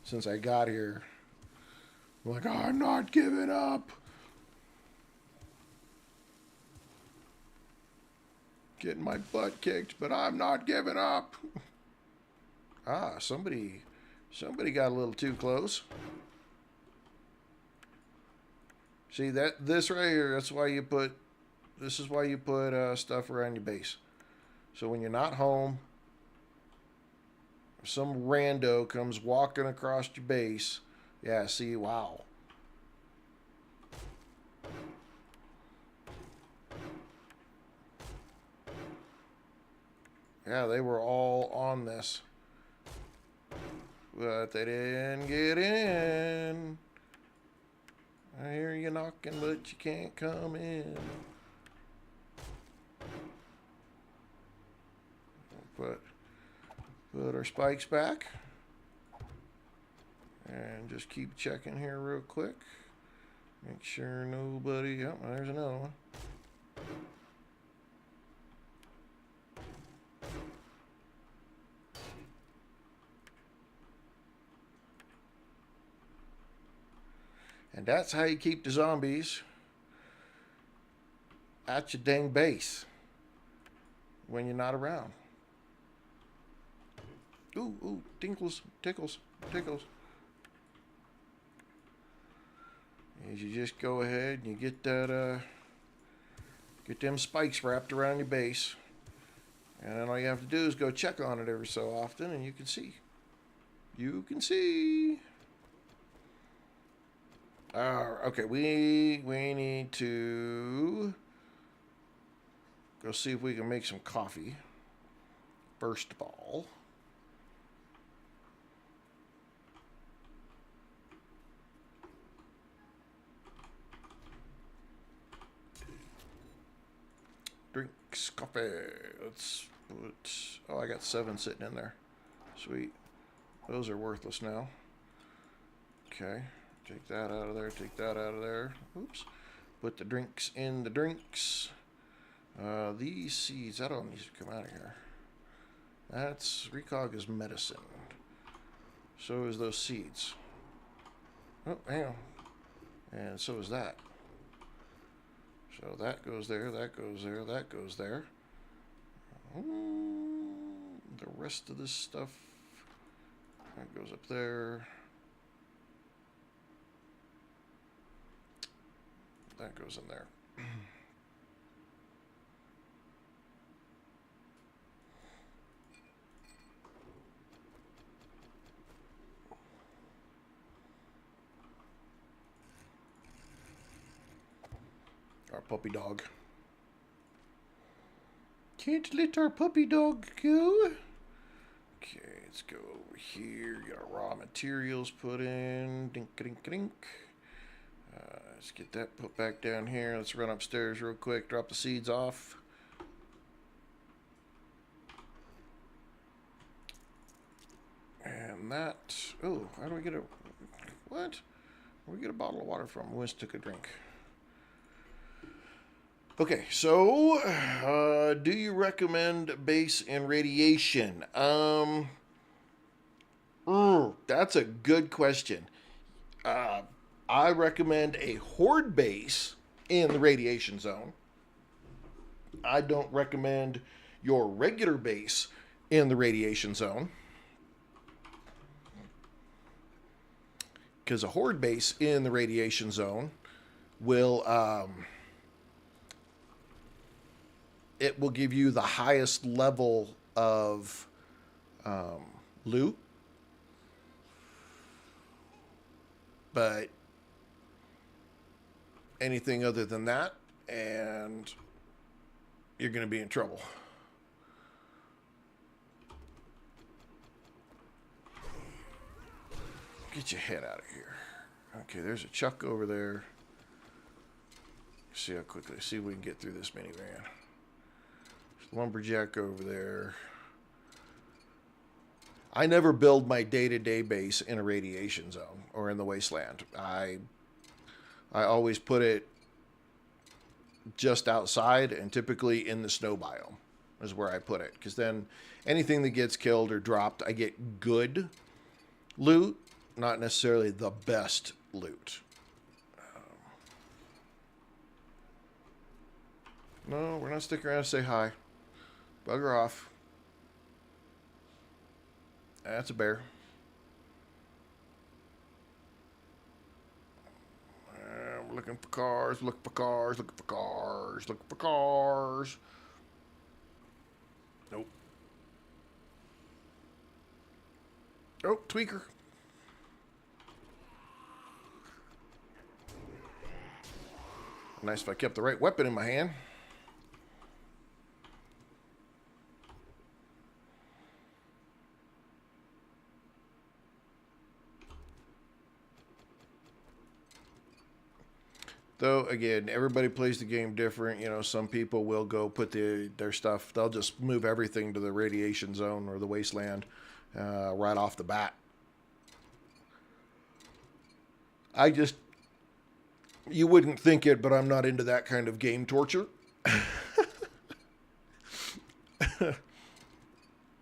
since I got here. I'm like, I'm not giving up. Getting my butt kicked, but I'm not giving up. Ah, somebody got a little too close. See this right here, that's why you put, this is why you put stuff around your base. So when you're not home, if some rando comes walking across your base, yeah, see, wow. Yeah, they were all on this. But they didn't get in. I hear you knocking, but you can't come in. Put our spikes back. And just keep checking here real quick. Make sure nobody... Oh, there's another one. And that's how you keep the zombies at your dang base when you're not around. Ooh, ooh, tinkles, tickles, tickles. Is you just go ahead and you get that, get them spikes wrapped around your base. And then all you have to do is go check on it every so often and you can see. You can see. Okay, we need to go see if we can make some coffee. First of all. Drinks, coffee. Let's put... Oh, I got 7 sitting in there. Sweet. Those are worthless now. Okay. Take that out of there. Take that out of there. Oops. Put the drinks in the drinks. These seeds, I don't need to come out of here. That's... Recog is medicine. So is those seeds. Oh, hang on. And so is that. So that goes there, that goes there, that goes there. The rest of this stuff, that goes up there. That goes in there. Our puppy dog. Can't let our puppy dog go. Okay, let's go over here. Get our raw materials put in. Dink, dink, dink. Let's get that put back down here. Let's run upstairs real quick. Drop the seeds off. And that. Oh, how do we get a... What? Where do we get a bottle of water from? We just took a drink. Okay, so do you recommend base and radiation? That's a good question. I recommend a horde base in the radiation zone. I don't recommend your regular base in the radiation zone. Because a horde base in the radiation zone will... it will give you the highest level of loot. But anything other than that, and you're going to be in trouble. Get your head out of here. Okay, there's a Chuck over there. See how quickly, see if we can get through this minivan. Lumberjack over there. I never build my day-to-day base in a radiation zone or in the wasteland. I always put it just outside and typically in the snow biome is where I put it. Because then anything that gets killed or dropped, I get good loot, not necessarily the best loot. No, we're not sticking around to say hi. Bugger off. That's a bear. We're looking for cars, looking for cars, looking for cars, looking for cars. Nope. Oh, tweaker. Nice if I kept the right weapon in my hand. Though, again, everybody plays the game different. You know, some people will go put their stuff, they'll just move everything to the radiation zone or the wasteland right off the bat. You wouldn't think it, but I'm not into that kind of game torture.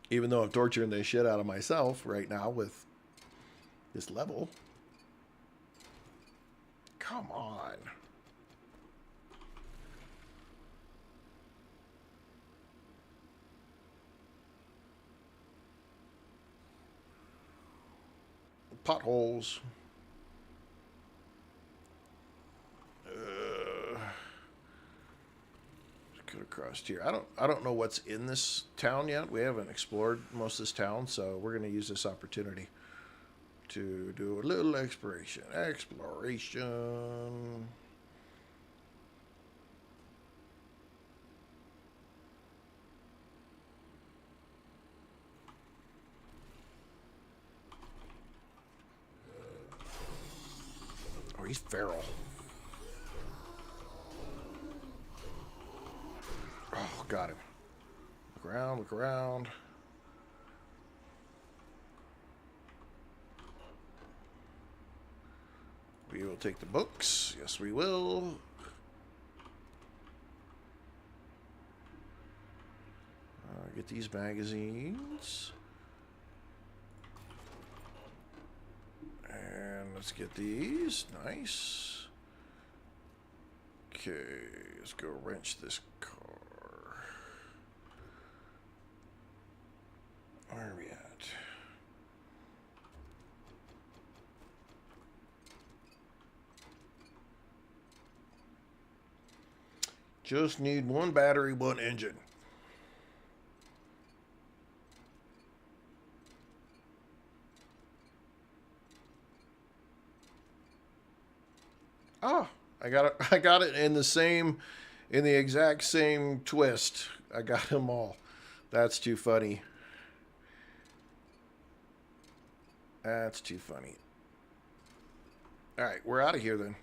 Even though I'm torturing the shit out of myself right now with this level. Come on. Potholes. Could have crossed here. I don't know what's in this town yet. We haven't explored most of this town, so we're going to use this opportunity to do a little exploration. Exploration. Oh, he's feral. Oh, got him. Look around, look around. We will take the books. Yes, we will. Get these magazines. And let's get these. Nice. Okay, let's go wrench this car. Where are we at? Just need one battery, one engine. Oh, I got it. I got it in the exact same twist. I got them all. That's too funny. That's too funny. All right, we're out of here then.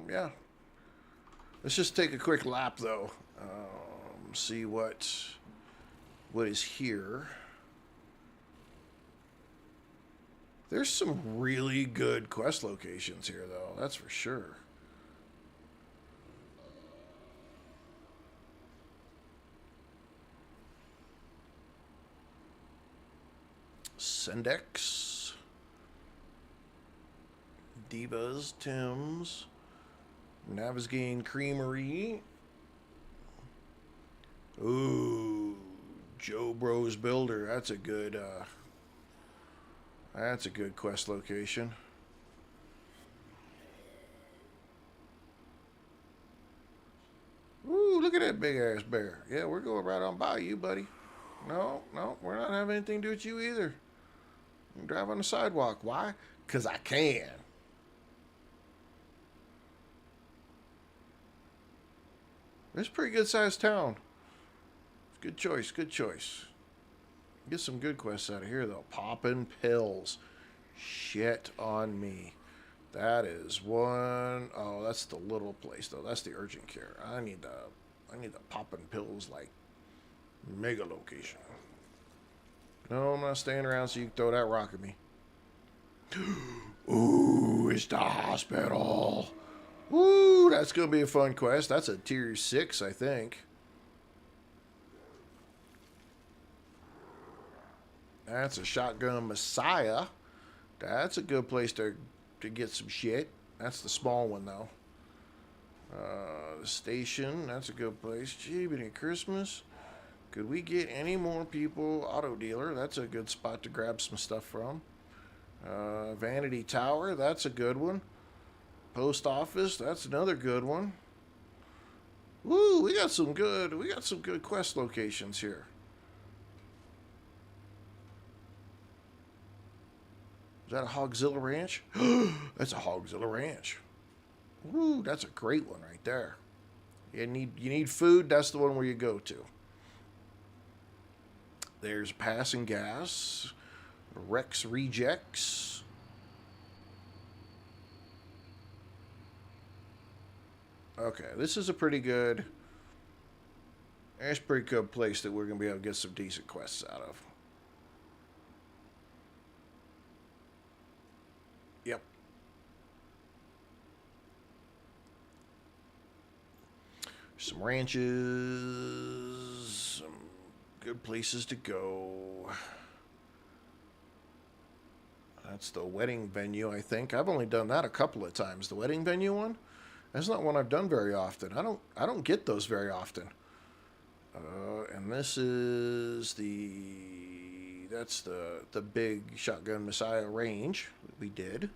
Yeah. Let's just take a quick lap though. See what is here. There's some really good quest locations here though. That's for sure. Sendex. Divas, Tim's. Navisgain Creamery. Ooh, Joe Bros Builder. That's a good quest location. Ooh, look at that big ass bear. Yeah, we're going right on by you, buddy. No, we're not having anything to do with you either. You can drive on the sidewalk. Why? Because I can. It's a pretty good sized town. Good choice, good choice. Get some good quests out of here though. Poppin' pills. Shit on me. That is one. Oh, that's the little place though. That's the urgent care. I need the poppin' pills like mega location. No, I'm not staying around so you can throw that rock at me. Ooh, it's the hospital. Woo, that's going to be a fun quest. That's a tier 6, I think. That's a shotgun messiah. That's a good place to get some shit. That's the small one, though. The station, that's a good place. Gee, but at Christmas, could we get any more people? Auto dealer, that's a good spot to grab some stuff from. Vanity Tower, that's a good one. Post office, that's another good one. Woo, we got some good quest locations here. Is that a Hogzilla Ranch? That's a Hogzilla Ranch. Woo, that's a great one right there. You need food, that's the one where you go to. There's Passing Gas, Rex Rejects. Okay, this is a pretty good. It's a pretty good place that we're gonna be able to get some decent quests out of. Yep. Some ranches, some good places to go. That's the wedding venue, I think. I've only done that a couple of times. The wedding venue one? That's not one I've done very often. I don't get those very often. And this is that's the big Shotgun Messiah range that we did.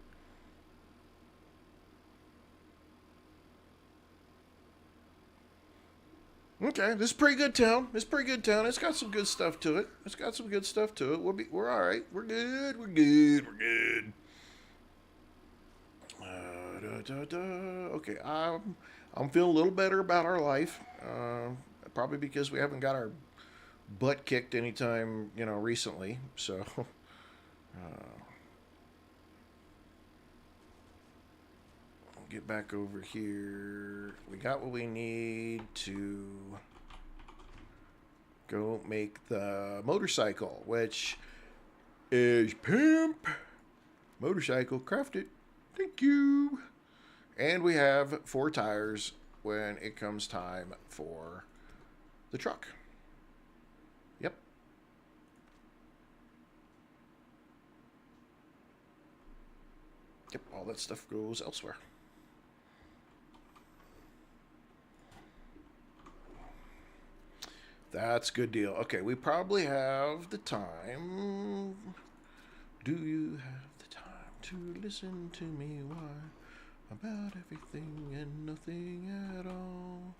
Okay, this is pretty good town. It's pretty good town. It's got some good stuff to it. It's got some good stuff to it. We're all right. We're good. We're good. We're good. Okay, I'm feeling a little better about our life. Probably because we haven't got our butt kicked anytime recently. So I'll get back over here. We got what we need to go make the motorcycle, which is pimp motorcycle crafted. Thank you. And we have 4 tires when it comes time for the truck. Yep. Yep, all that stuff goes elsewhere. That's a good deal. Okay, we probably have the time. Do you have the time to listen to me? Why? About everything and nothing at all.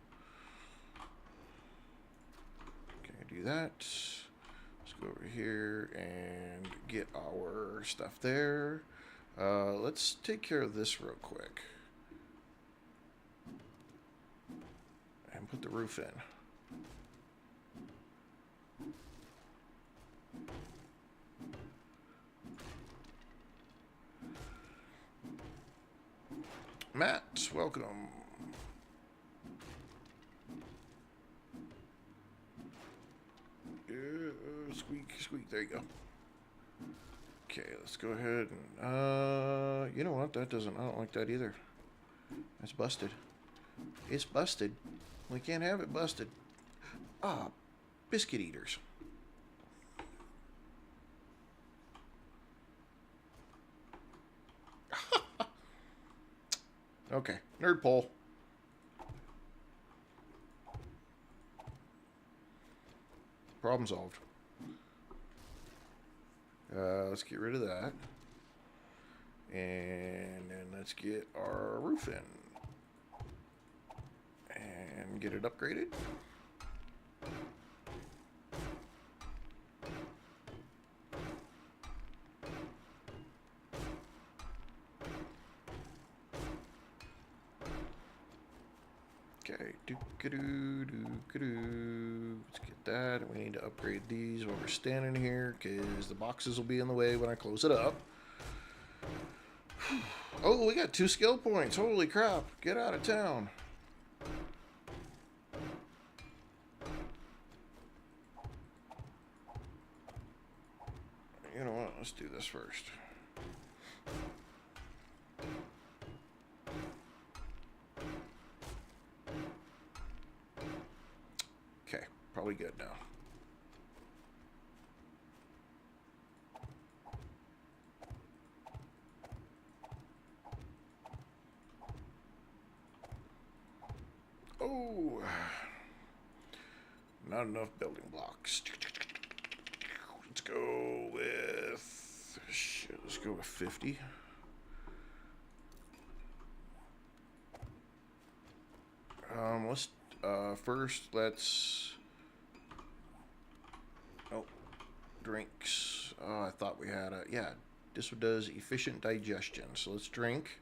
Okay, do that. Let's go over here and get our stuff there. Let's take care of this real quick. And put the roof in. Matt, welcome. Squeak, squeak. There you go. Okay, let's go ahead and you know what? I don't like that either. That's busted. It's busted. We can't have it busted. Biscuit eaters. Okay, nerd poll. Problem solved. Let's get rid of that. And then let's get our roof in. And get it upgraded. Okay, let's get that. We need to upgrade these while we're standing here because the boxes will be in the way when I close it up. Oh, we got 2 skill points. Holy crap. Get out of town. You know what? Let's do this first. Okay, probably good now. Oh, not enough building blocks. Let's go with shit. Let's go with 50. Let's first let's drinks. Oh, I thought we had this one does efficient digestion. So let's drink,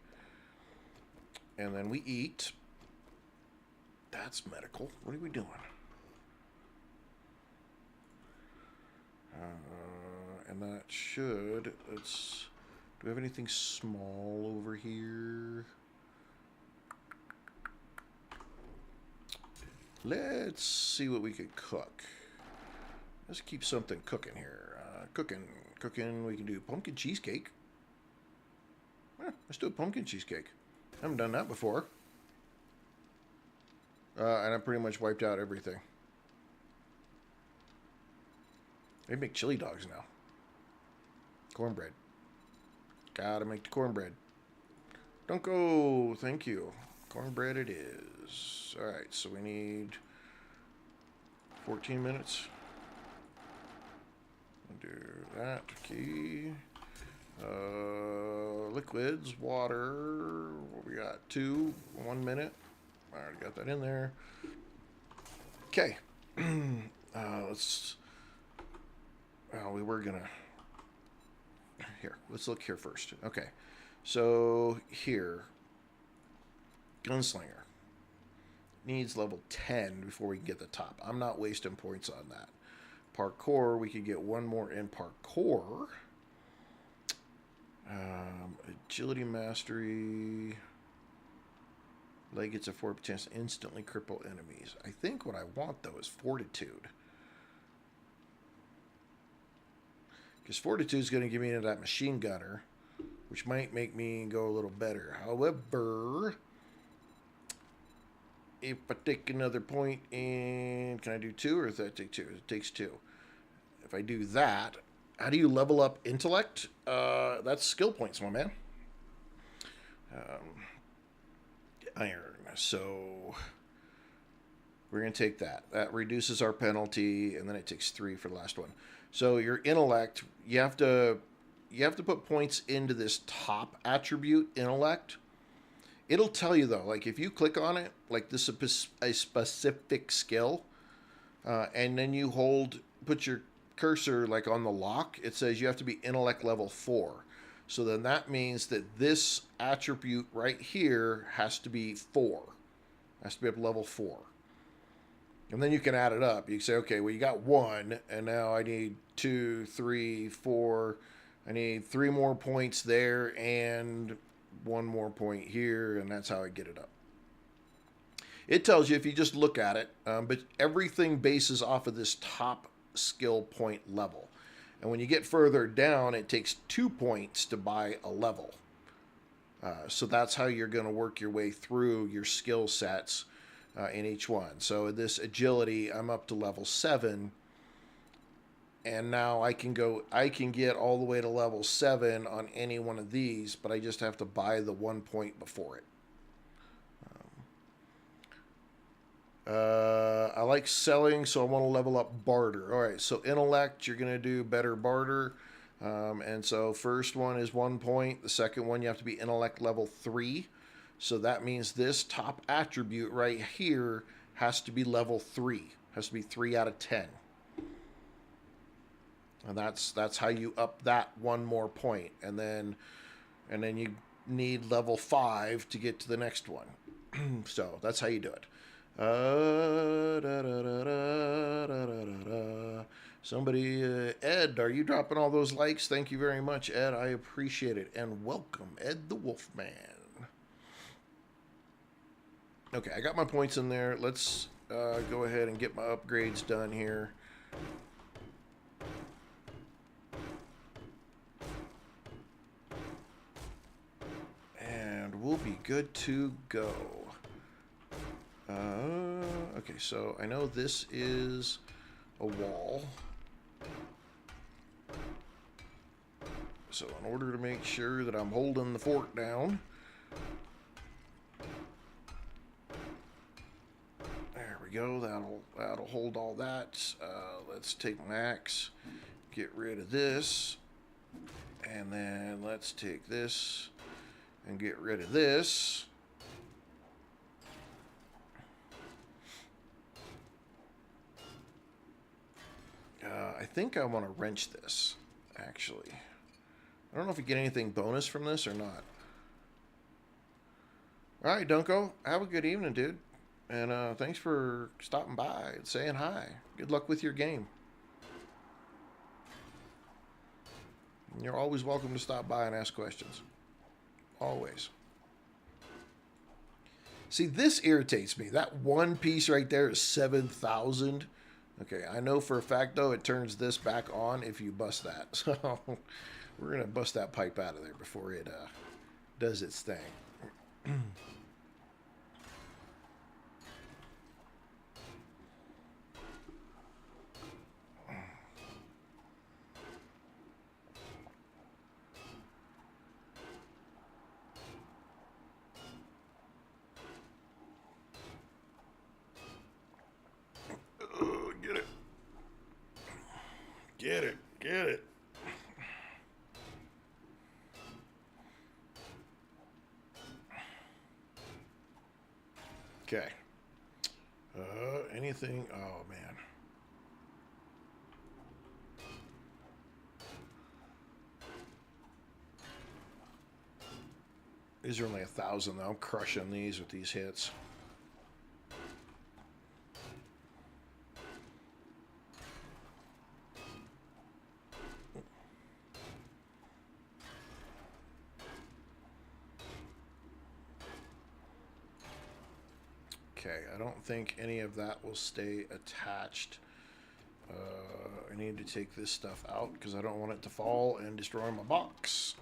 and then we eat. That's medical. What are we doing? And that should. Do we have anything small over here? Let's see what we could cook. Let's keep something cooking here. Cooking. We can do pumpkin cheesecake. Let's do a pumpkin cheesecake. I haven't done that before. And I pretty much wiped out everything. They make chili dogs now. Cornbread. Gotta make the cornbread. Don't go. Thank you. Cornbread it is. Alright, so we need 14 minutes. Do that. Key. Liquids, water. What we got? 2, 1 minute. I already got that in there. Okay. Let's. Well, we were gonna. Here, let's look here first. Okay. So here, Gunslinger needs level 10 before we can get the top. I'm not wasting points on that. Parkour, we could get one more in parkour. Agility mastery. Leg gets a 4 chance to instantly cripple enemies. I think what I want though is fortitude. Because fortitude is going to give me into that machine gunner, which might make me go a little better. However, if I take another point in, can I do 2 or does that take 2? It takes 2. If I do that, how do you level up intellect? That's skill points, my man. Iron. So we're going to take that. That reduces our penalty, and then it takes 3 for the last one. So your intellect, you have to put points into this top attribute, intellect. It'll tell you though, like if you click on it, like this is a specific skill, and then you put your cursor like on the lock, it says you have to be intellect level 4. So then that means that this attribute right here has to be 4. Has to be up level 4. And then you can add it up. You can say, okay, well, you got 1, and now I need 2, 3, 4. I need 3 more points there and 1 more point here, and that's how I get it up. It tells you if you just look at it, but everything bases off of this top skill point level. And when you get further down, it takes 2 points to buy a level. So that's how you're going to work your way through your skill sets in each one. So this agility, I'm up to level 7. And now I can get all the way to level 7 on any one of these, but I just have to buy the 1 point before it. I like selling, so I want to level up barter. All right, so intellect, you're going to do better barter. And so first one is 1 point. The second one, you have to be intellect level 3. So that means this top attribute right here has to be level 3. Has to be 3 out of 10. And that's how you up that 1 more point. And then you need level 5 to get to the next one. So that's how you do it. Somebody, Ed, are you dropping all those likes? Thank you very much, Ed. I appreciate it. And welcome, Ed the Wolfman. Okay, I got my points in there. Let's go ahead and get my upgrades done here. And we'll be good to go. Okay, so I know this is a wall. So in order to make sure that I'm holding the fort down, there we go. That'll hold all that. Let's take my axe, get rid of this, and then let's take this and get rid of this. I think I want to wrench this, actually. I don't know if we get anything bonus from this or not. All right, Dunko. Have a good evening, dude. And thanks for stopping by and saying hi. Good luck with your game. You're always welcome to stop by and ask questions. Always. See, this irritates me. That one piece right there is 7,000. Okay, I know for a fact, though, it turns this back on if you bust that. So we're going to bust that pipe out of there before it does its thing. thing... Oh, man. These are only 1,000, though. I'm crushing these with these hits. Okay, I don't think any of that will stay attached. I need to take this stuff out because I don't want it to fall and destroy my box.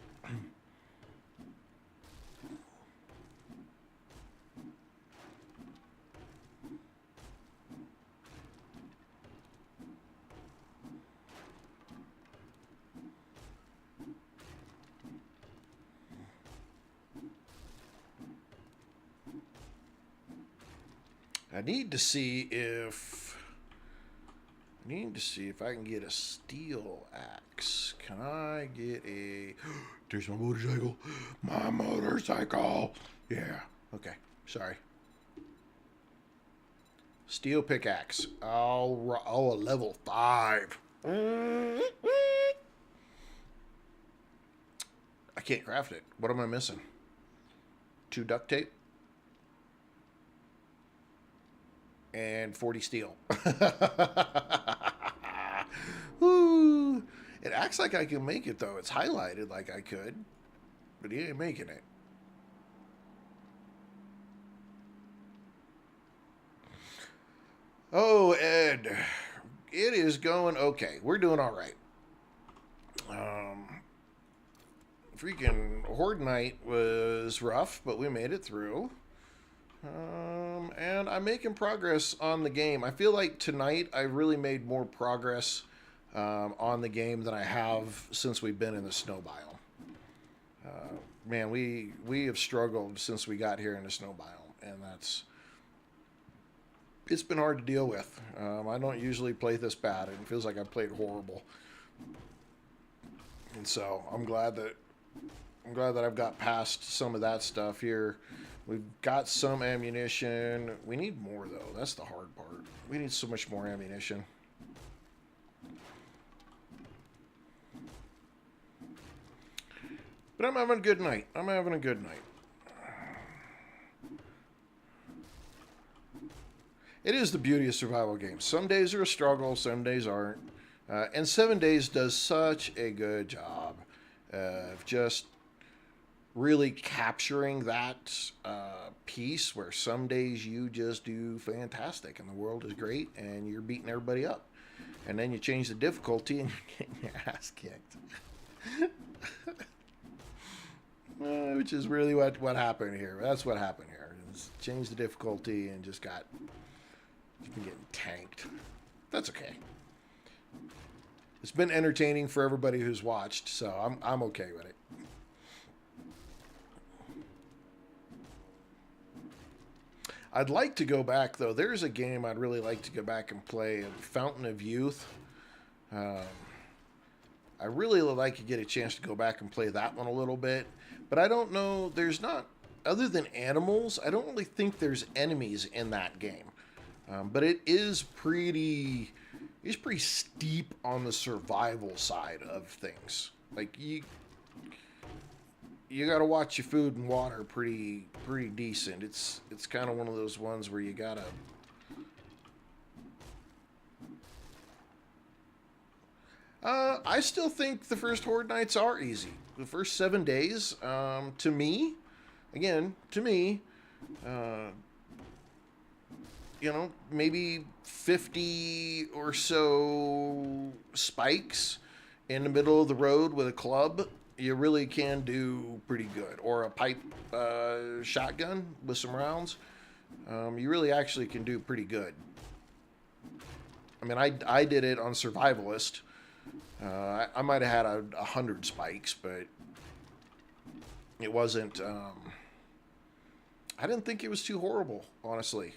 I need to see if I can get a steel axe. Can I get a... There's my motorcycle. My motorcycle. Yeah. Okay. Sorry. Steel pickaxe. Oh, a level 5. I can't craft it. What am I missing? 2 duct tape. And 40 steel. Woo. It acts like I can make it, though. It's highlighted like I could. But he ain't making it. Oh, Ed. It is going okay. We're doing all right. Freaking Horde Night was rough, but we made it through. And I'm making progress on the game. I feel like tonight I really made more progress on the game than I have since we've been in the snow biome. Man, we have struggled since we got here in the snow biome, and it's been hard to deal with. I don't usually play this bad, and it feels like I played horrible. And so I'm glad that I've got past some of that stuff here. We've got some ammunition. We need more, though. That's the hard part. We need so much more ammunition. But I'm having a good night. I'm having a good night. It is the beauty of survival games. Some days are a struggle, some days aren't. And 7 Days does such a good job of just really capturing that piece where some days you just do fantastic and the world is great and you're beating everybody up. And then you change the difficulty and you're getting your ass kicked. Which is really what happened here. That's what happened here. Change the difficulty and just been getting tanked. That's okay. It's been entertaining for everybody who's watched, so I'm okay with it. I'd like to go back, though. There's a game I'd really like to go back and play, Fountain of Youth. I really would like to get a chance to go back and play that one a little bit. But I don't know, there's not, other than animals, I don't really think there's enemies in that game. But it is pretty steep on the survival side of things. Like, you got to watch your food and water pretty decent. It's kind of one of those ones where you got to... I still think the first Horde Nights are easy. The first 7 days, to me, maybe 50 or so spikes in the middle of the road with a club, you really can do pretty good. Or a pipe shotgun with some rounds, you really actually can do pretty good. I mean, I did it on Survivalist. I might have had 100 spikes, but it wasn't... I didn't think it was too horrible, honestly.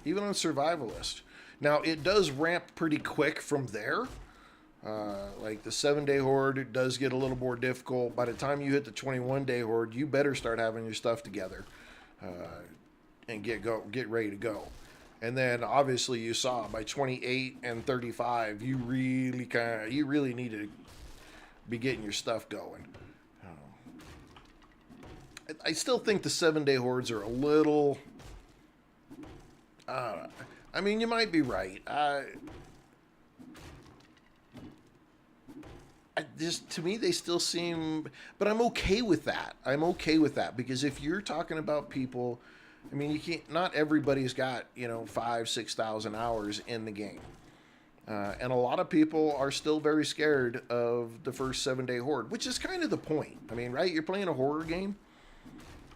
Even on Survivalist. Now, it does ramp pretty quick from there. Like the 7-day horde, it does get a little more difficult. By the time you hit the 21-day horde, you better start having your stuff together and get ready to go. And then obviously you saw by 28 and 35, you really need to be getting your stuff going. I still think the 7-day hordes are a little. I mean, you might be right. Just to me, they still seem, but I'm okay with that. I'm okay with that because if you're talking about people, I mean, you can't. Not everybody's got 5,000-6,000 hours in the game, and a lot of people are still very scared of the first 7-day horde, which is kind of the point. I mean, right? You're playing a horror game.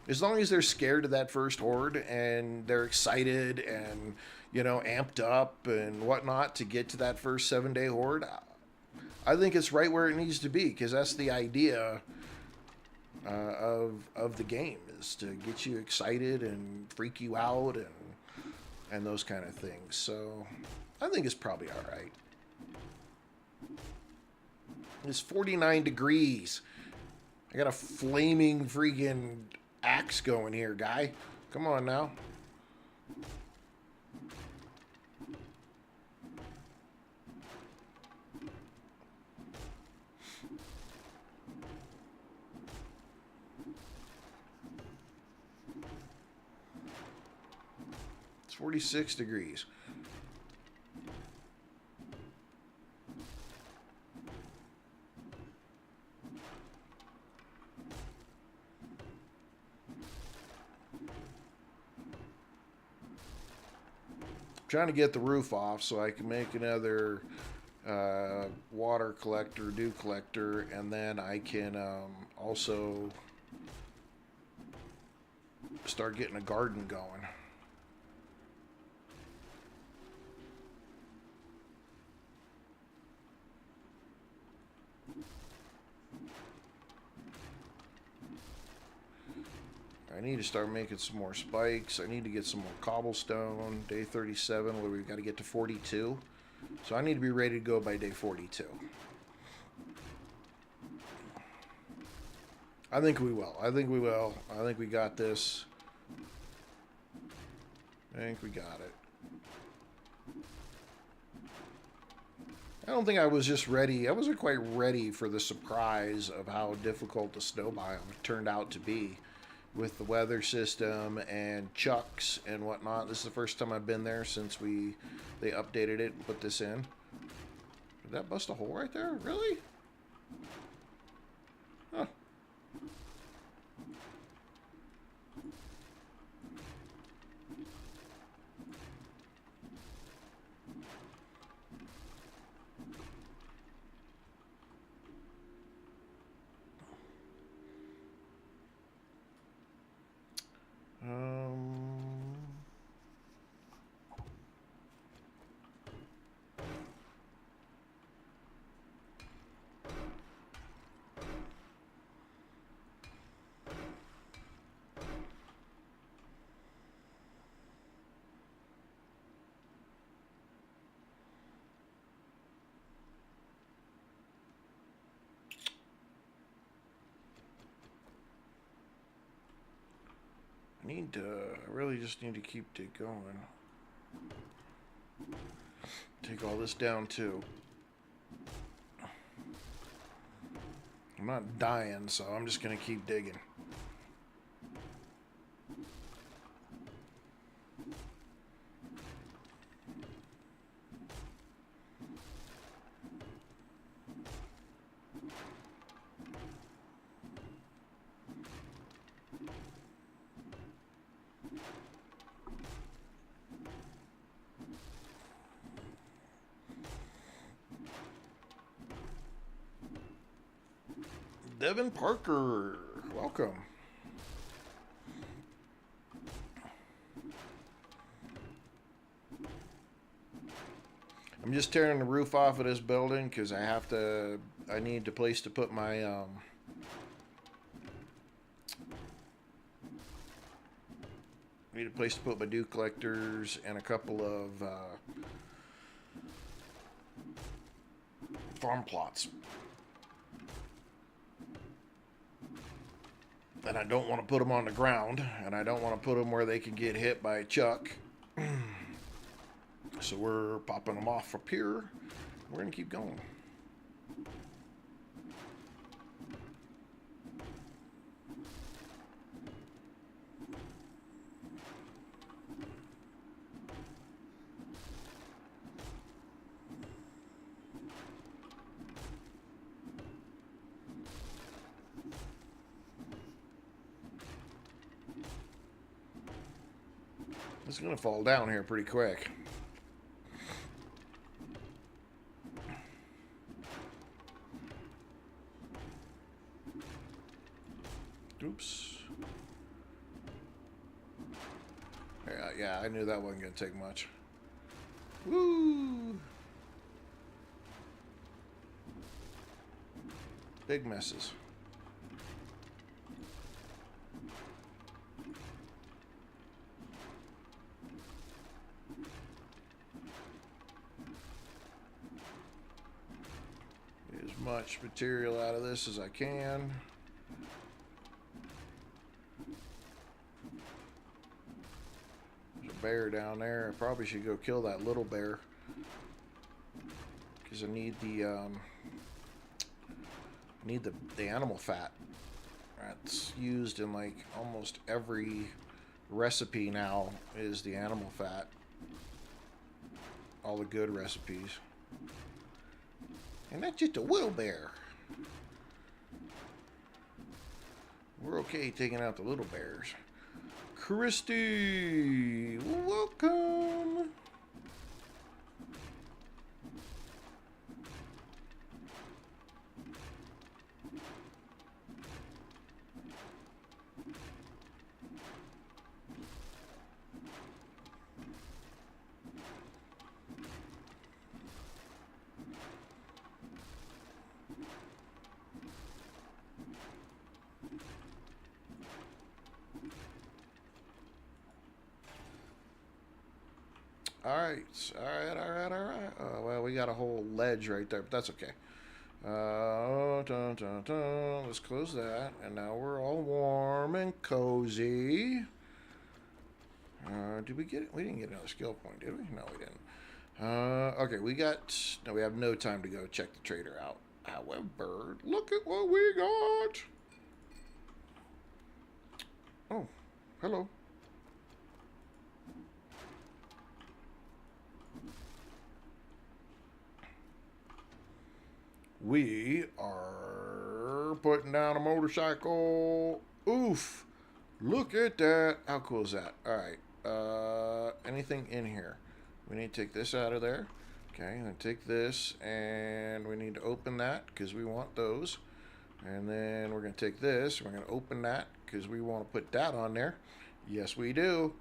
As long as they're scared of that first horde and they're excited and amped up and whatnot to get to that first 7-day horde, I think it's right where it needs to be because that's the idea of the game is to get you excited and freak you out and those kind of things. So I think it's probably all right. It's 49 degrees. I got a flaming freaking axe going here, guy. Come on now. It's 46 degrees. Trying to get the roof off so I can make another water collector, dew collector, and then I can also start getting a garden going. I need to start making some more spikes. I need to get some more cobblestone. Day 37, where we've got to get to 42. So I need to be ready to go by day 42. I think we will. I think we will. I think we got this. I think we got it. I don't think I was just ready. I wasn't quite ready for the surprise of how difficult the snow biome turned out to be with the weather system and chucks and whatnot. This is the first time I've been there since they updated it and put this in. Did that bust a hole right there? Really? Huh. I really just need to keep it going. Take all this down too. I'm not dying, so I'm just gonna keep digging. Devin Parker, welcome. I'm just tearing the roof off of this building because I need a place to put my need a place to put my dew collectors and a couple of farm plots. And I don't want to put them on the ground, and I don't want to put them where they can get hit by a chuck. So we're popping them off up here. We're going to keep going. It's going to fall down here pretty quick. Oops. Yeah, I knew that wasn't going to take much. Woo! Big messes. Get as much material out of this as I can. There's a bear down there. I probably should go kill that little bear. Because I need the animal fat. That's used in like almost every recipe now is the animal fat. All the good recipes. And that's just a little bear. We're okay taking out the little bears. Christy, welcome. Alright. Well, we got a whole ledge right there, but that's okay. Let's close that, and now we're all warm and cozy. Did we get it? We didn't get another skill point, did we? No, we didn't. Okay, we have no time to go check the trader out. However, look at what we got. Oh, hello. We are putting down a motorcycle. Oof. Look at that. How cool is that? Alright. Anything in here? We need to take this out of there. Okay, then take this, and we need to open that, because we want those. And then we're going to take this, we're going to open that, because we want to put that on there. Yes, we do.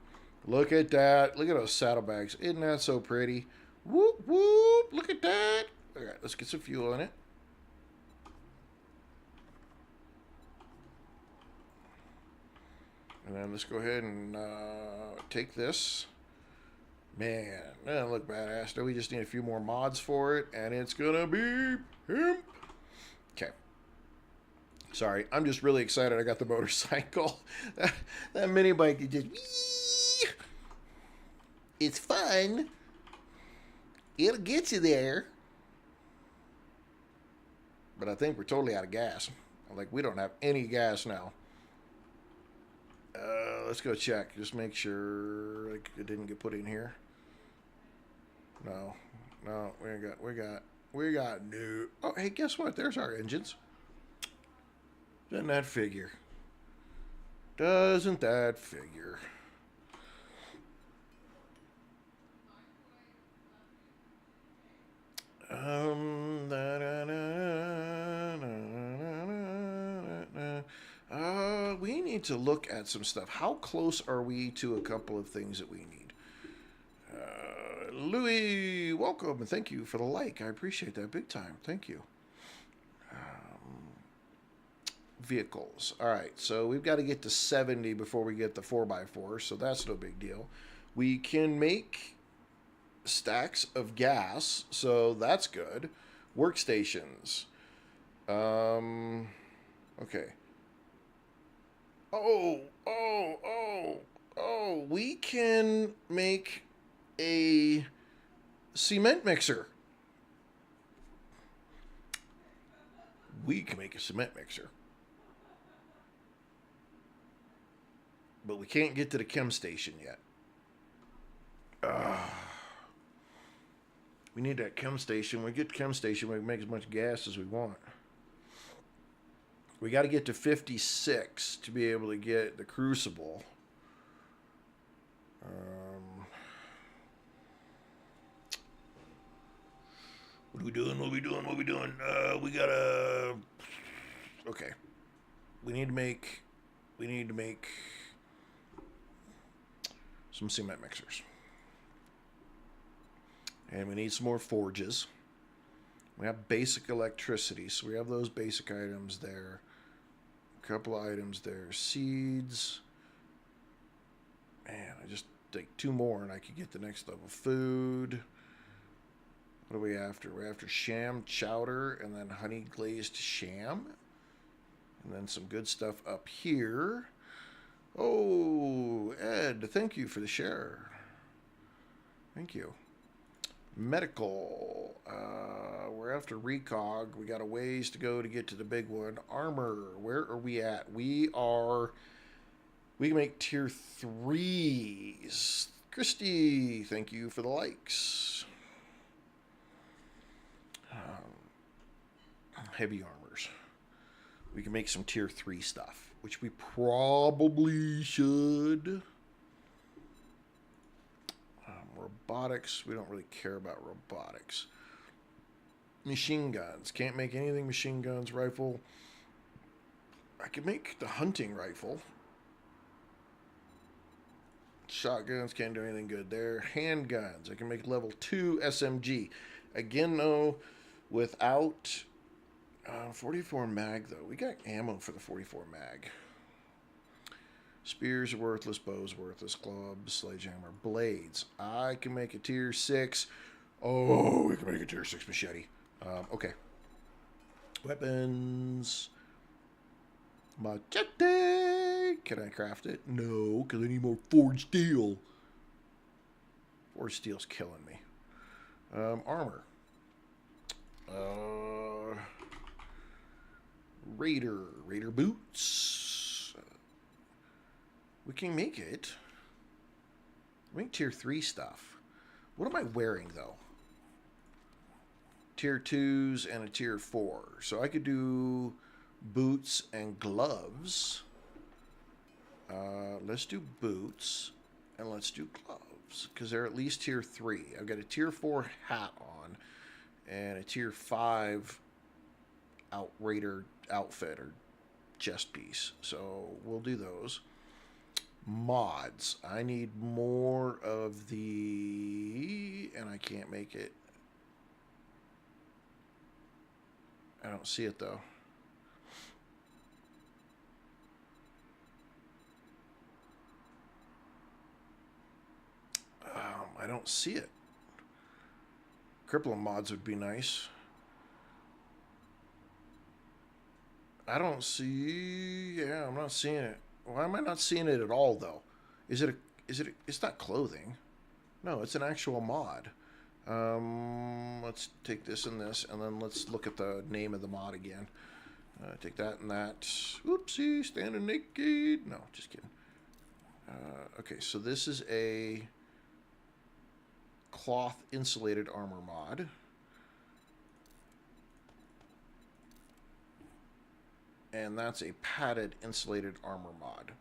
Look at that. Look at those saddlebags. Isn't that so pretty? Whoop, whoop. Look at that. Alright, let's get some fuel in it. And then let's go ahead and take this. Man, that doesn't look badass. Now we just need a few more mods for it, and it's gonna be pimp. Okay. Sorry, I'm just really excited I got the motorcycle. that mini bike is just... Wee! It's fun. It'll get you there. But I think we're totally out of gas. Like, we don't have any gas now. Let's go check. Just make sure like, it didn't get put in here. No, we got new. Oh, hey, guess what? There's our engines. Doesn't that figure? Doesn't that figure? We need to look at some stuff. How close are we to a couple of things that we need? Louis, welcome, and thank you for the like. I appreciate that big time. Thank you. Vehicles. All right, so we've got to get to 70 before we get the 4x4, so that's no big deal. We can make stacks of gas, so that's good. Workstations. Okay. Oh, we can make a Cement mixer. We can make a cement mixer. But we can't get to the chem station yet. We need that chem station. When we get to chem station, we can make as much gas as we want. We got to get to 56 to be able to get the crucible. What are we doing? What are we doing? What are we doing? We gotta. Okay. We need to make some cement mixers. And we need some more forges. We have basic electricity, so we have those basic items there. A couple of items there. Seeds. Man, I just take 2 more and I could get the next level. Food. What are we after? We're after sham chowder and then honey glazed sham. And then some good stuff up here. Oh, Ed, thank you for the share. Thank you. Medical. We're after recog. We got a ways to go to get to the big one. Armor. Where are we at? We can make tier 3s. Christy, thank you for the likes. Heavy armors. We can make some tier 3 stuff, which we probably should. Robotics. We don't really care about robotics. Machine guns. Can't make anything machine guns. Rifle. I could make the hunting rifle. Shotguns. Can't do anything good there. Handguns. I can make level 2 SMG. Again, though, without 44 mag, though. We got ammo for the 44 mag. Spears are worthless, bows worthless, clubs, sledgehammer, blades. I can make a tier 6. Oh, we can make a tier 6 machete. Okay. Weapons. Machete. Can I craft it? No, because I need more forged steel. Forged steel's killing me. Armor. Raider boots. We can make it. Make tier 3 stuff. What am I wearing, though? Tier 2s and a tier 4. So I could do boots and gloves. Let's do boots and let's do gloves because they're at least tier 3. I've got a tier 4 hat on and a tier 5 Raider outfit or chest piece. So we'll do those. Mods. I need more of the... and I can't make it. I don't see it, though. I don't see it. Crippling mods would be nice. I don't see... yeah, I'm not seeing it. Why am I not seeing it at all, though? It's not clothing. No, it's an actual mod. Let's take this and this, and then let's look at the name of the mod again. Take that and that. Oopsie, standing naked. No, just kidding. Okay, so this is a cloth insulated armor mod. And that's a padded insulated armor mod.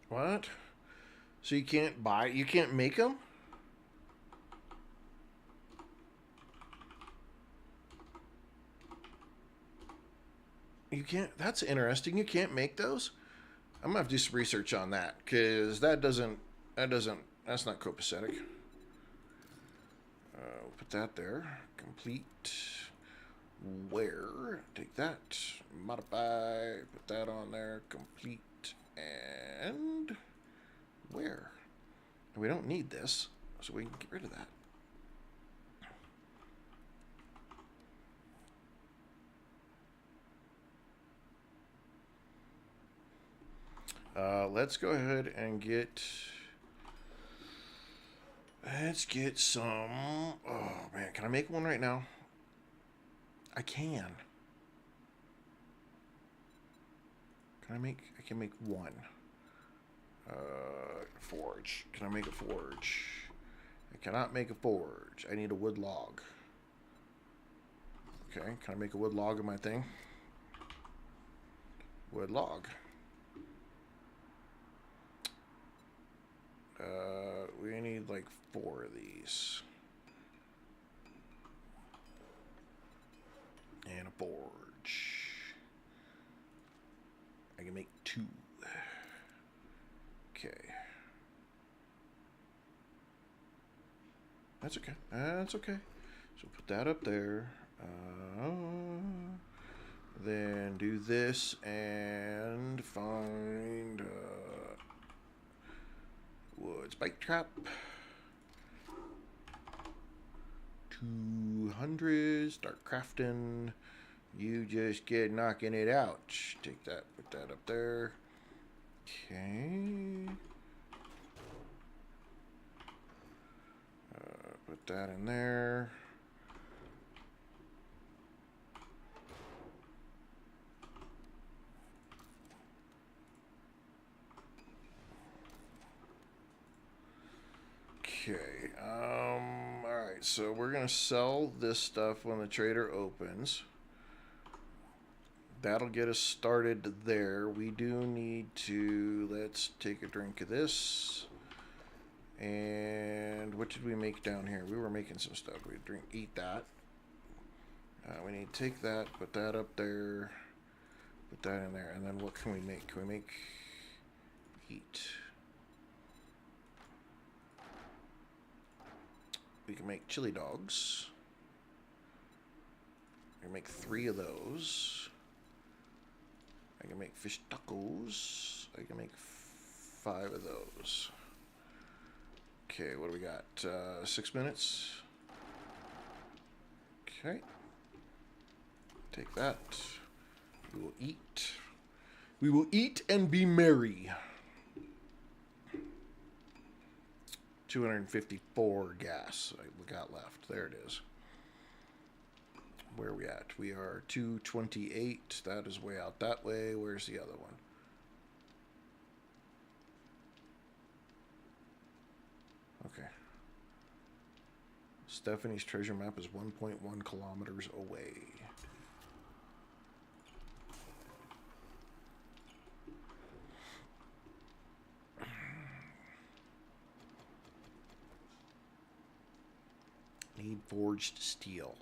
What? So you can't make them? You can't, that's interesting. You can't make those? I'm gonna have to do some research on that, because that's not copacetic. We'll put that there. Complete. Where? Take that. Modify. Put that on there. Complete. And where? We don't need this, so we can get rid of that. Let's go ahead and get... Let's get some... Oh, man. Can I make one right now? I can. I can make one. Forge. Can I make a forge? I cannot make a forge. I need a wood log. Okay, can I make a wood log of my thing? Wood log. We need like 4 of these. And a forge. I can make 2. Okay. That's okay. That's okay. So put that up there. Then do this and find wood spike trap. 200. Start crafting. You just get knocking it out. Take that. Put that up there. Okay. Put that in there. Okay. Alright, so we're gonna sell this stuff when the trader opens. That'll get us started there. We do need to... Let's take a drink of this. And what did we make down here? We were making some stuff. We eat that. We need to take that, put that up there, put that in there, and then what can we make? Can we make eat? We can make chili dogs. I can make 3 of those. I can make fish tacos. I can make 5 of those. Okay, what do we got? 6 minutes. Okay. Take that. We will eat. We will eat and be merry. 254 gas I got left. There it is. Where are we at? We are 228. That is way out that way. Where's the other one? Okay. Stephanie's treasure map is 1.1 kilometers away. Need forged steel.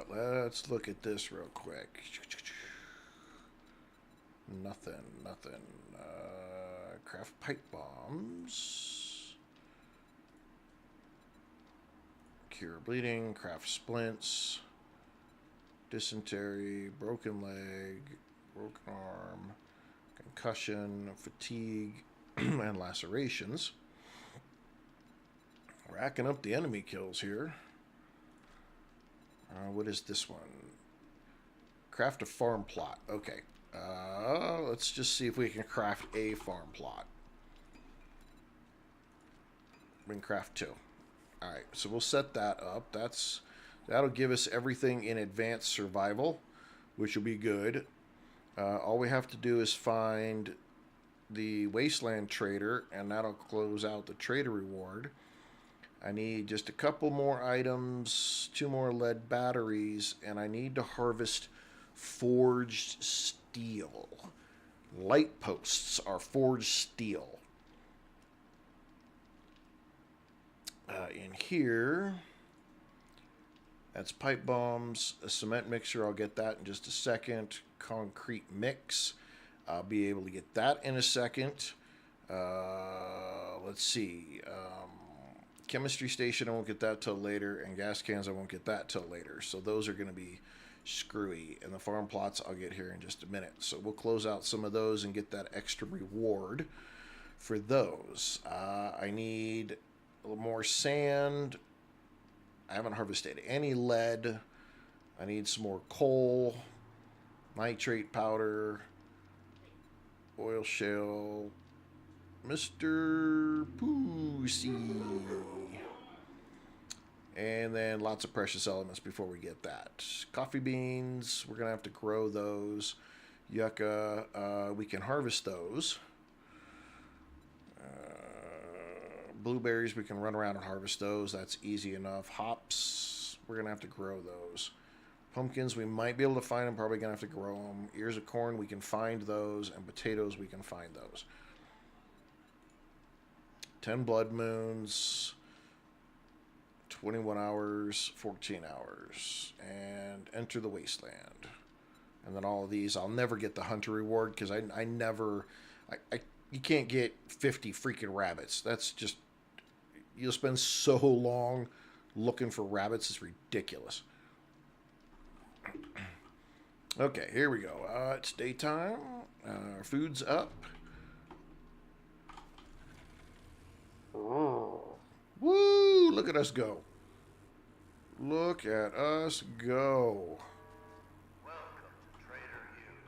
Let's look at this real quick. Nothing. Craft pipe bombs. Cure bleeding. Craft splints. Dysentery. Broken leg. Broken arm. Concussion. Fatigue. And lacerations. Racking up the enemy kills here. What is this one? Craft a farm plot. Okay. Let's just see if we can craft a farm plot. We can craft 2. Alright, so we'll set that up. That'll give us everything in advanced survival, which will be good. All we have to do is find the wasteland trader, and that'll close out the trader reward. I need just a couple more items, 2 more lead batteries, and I need to harvest forged steel. Light posts are forged steel. In here, that's pipe bombs, a cement mixer, I'll get that in just a second. Concrete mix, I'll be able to get that in a second. Let's see, chemistry station, I won't get that till later, and gas cans, I won't get that till later. So those are going to be screwy, and the farm plots I'll get here in just a minute. So we'll close out some of those and get that extra reward for those. I need a little more sand. I haven't harvested any lead. I need some more coal, nitrate powder, oil shale, Mr. Pussy. And then lots of precious elements before we get that. Coffee beans, we're going to have to grow those. Yucca, we can harvest those. Blueberries, we can run around and harvest those. That's easy enough. Hops, we're going to have to grow those. Pumpkins, we might be able to find them. Probably going to have to grow them. Ears of corn, we can find those. And potatoes, we can find those. 10 blood moons. 21 hours, 14 hours. And enter the wasteland. And then all of these, I'll never get the hunter reward because I never... you can't get 50 freaking rabbits. That's just... You'll spend so long looking for rabbits. It's ridiculous. Okay, here we go. It's daytime. Food's up. Woo! Look at us go. Look at us go. Welcome to Trader Hughes.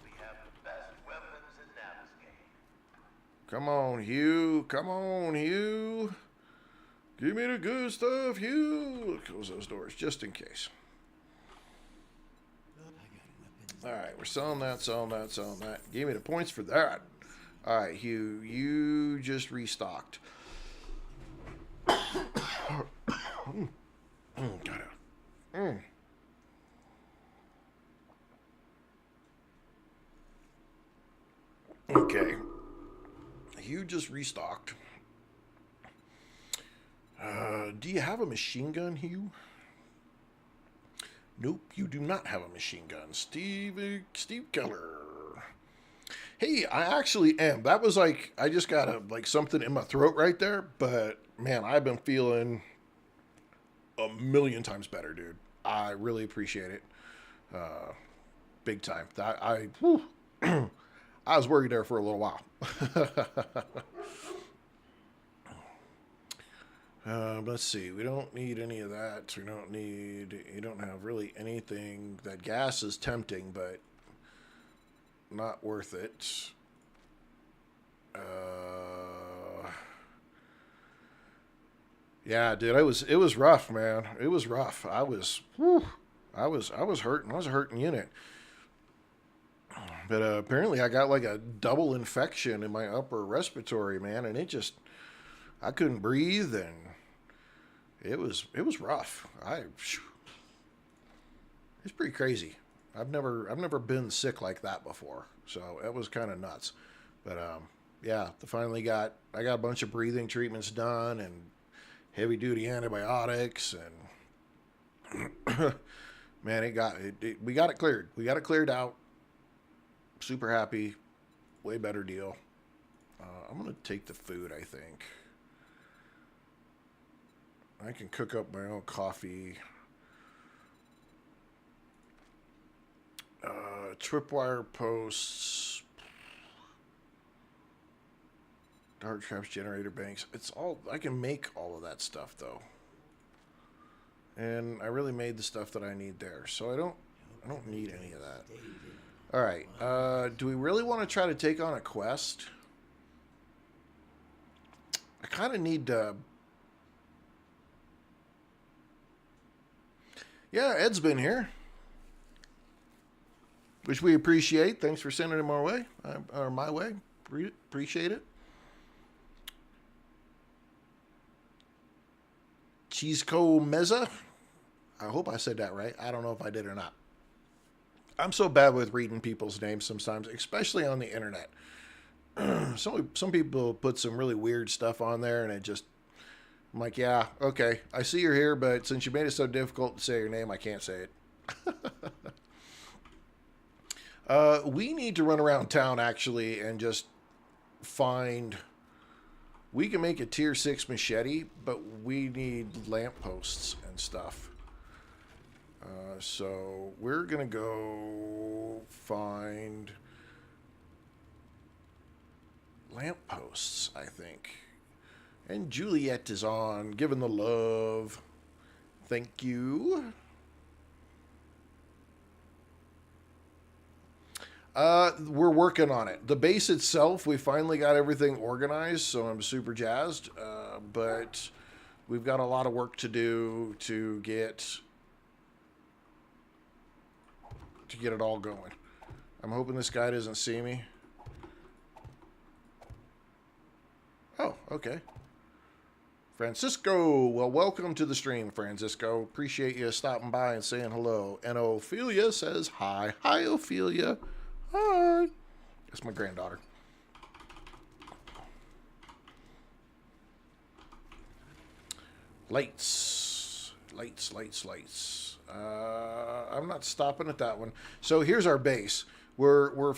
We have the best weapons in Navisgate. Come on, Hugh. Come on, Hugh. Give me the good stuff, Hugh. Close those doors just in case. Alright, we're selling that, selling that, selling that. Give me the points for that. Alright, Hugh, you just restocked. Got it. Okay. Hugh just restocked. Do you have a machine gun, Hugh? Nope, you do not have a machine gun. Steve Keller. Hey, I actually am. That was like, I just got like something in my throat right there. But, man, I've been feeling a million times better, dude. I really appreciate it. Big time. I was worried there for a little while. Let's see. We don't need any of that. You don't have really anything. That gas is tempting, but not worth it. Yeah, dude, it was rough, man. It was rough. I was hurting. I was a hurting unit. But apparently I got like a double infection in my upper respiratory, man, and I couldn't breathe, and it was rough. It's pretty crazy. I've never been sick like that before, so it was kind of nuts. But yeah, I got a bunch of breathing treatments done and heavy duty antibiotics, and man, we got it cleared. We got it cleared out. Super happy. Way better deal. I'm gonna take the food, I think. I can cook up my own coffee. Tripwire posts. Dart traps, generator banks. It's all, I can make all of that stuff though. And I really made the stuff that I need there. So I don't need any of that. Alright. Do we really want to try to take on a quest? I kind of need to... Yeah, Ed's been here. Which we appreciate. Thanks for sending him our way. Or my way. Appreciate it. Cheeseco Meza. I hope I said that right. I don't know if I did or not. I'm so bad with reading people's names sometimes, especially on the internet. Some people put some really weird stuff on there, and I'm like, yeah, okay, I see you're here, but since you made it so difficult to say your name, I can't say it. We need to run around town, actually, and just find... We can make a tier 6 machete, but we need lampposts and stuff. So we're going to go find lampposts, I think. And Juliet is on, giving the love. Thank you. We're working on it. The base itself, we finally got everything organized, so I'm super jazzed. But we've got a lot of work to do to get it all going. I'm hoping this guy doesn't see me. Oh, okay. Francisco, well, welcome to the stream, Francisco. Appreciate you stopping by and saying hello. And Ophelia says hi. Hi, Ophelia. Hi. That's my granddaughter. Lights. I'm not stopping at that one. So here's our base. We're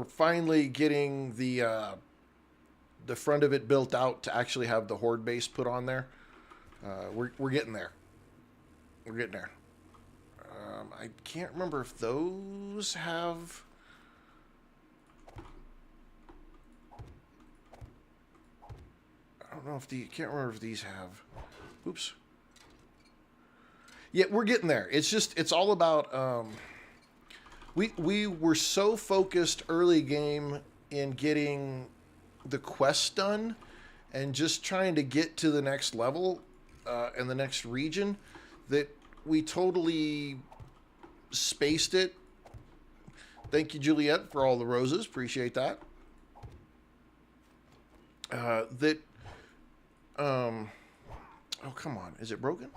finally getting the front of it built out to actually have the horde base put on there. We're getting there. We're getting there. I can't remember if those have. I don't know if can't remember if these have. Oops. Yeah, we're getting there. It's all about. We were so focused early game in getting the quest done and just trying to get to the next level and the next region that we totally spaced it. Thank you, Juliet, for all the roses. Appreciate that. Oh, come on. Is it broken?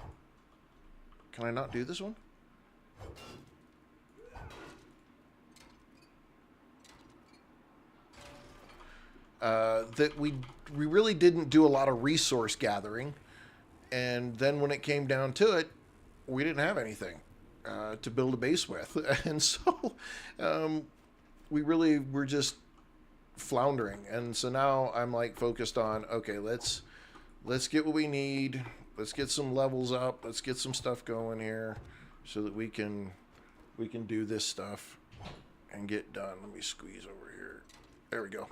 Can I not do this one? That we really didn't do a lot of resource gathering, and then when it came down to it, we didn't have anything to build a base with, and so we really were just floundering. And so now I'm like focused on, okay, let's get what we need, let's get some levels up, let's get some stuff going here, so that we can do this stuff and get done. Let me squeeze over here. There we go.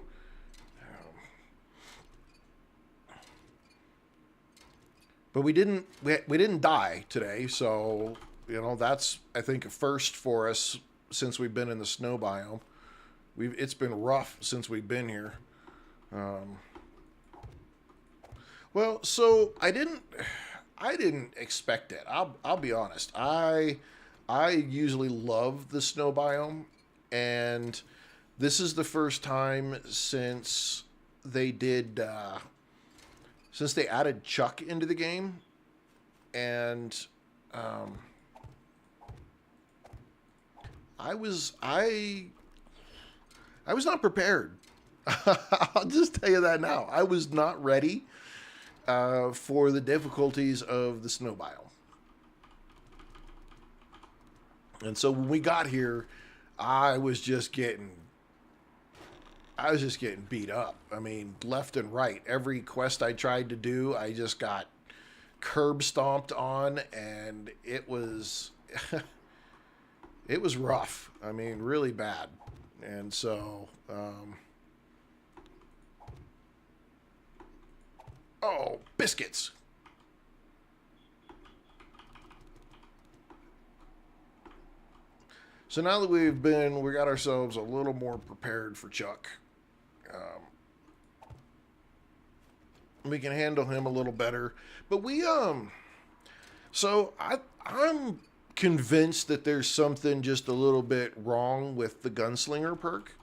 But we didn't die today, so that's, I think, a first for us since we've been in the snow biome. It's been rough since we've been here. Well, so I didn't expect it. I'll be honest. I usually love the snow biome, and this is the first time since they did. Since they added Chuck into the game, and I was not prepared. I'll just tell you that now. I was not ready for the difficulties of the snow biome. And so when we got here, I was just getting beat up. I mean, left and right. Every quest I tried to do, I just got curb stomped on, and it was it was rough. I mean, really bad. And so oh, biscuits. So now that we got ourselves a little more prepared for Chuck. We can handle him a little better, but so I'm convinced that there's something just a little bit wrong with the Gunslinger perk,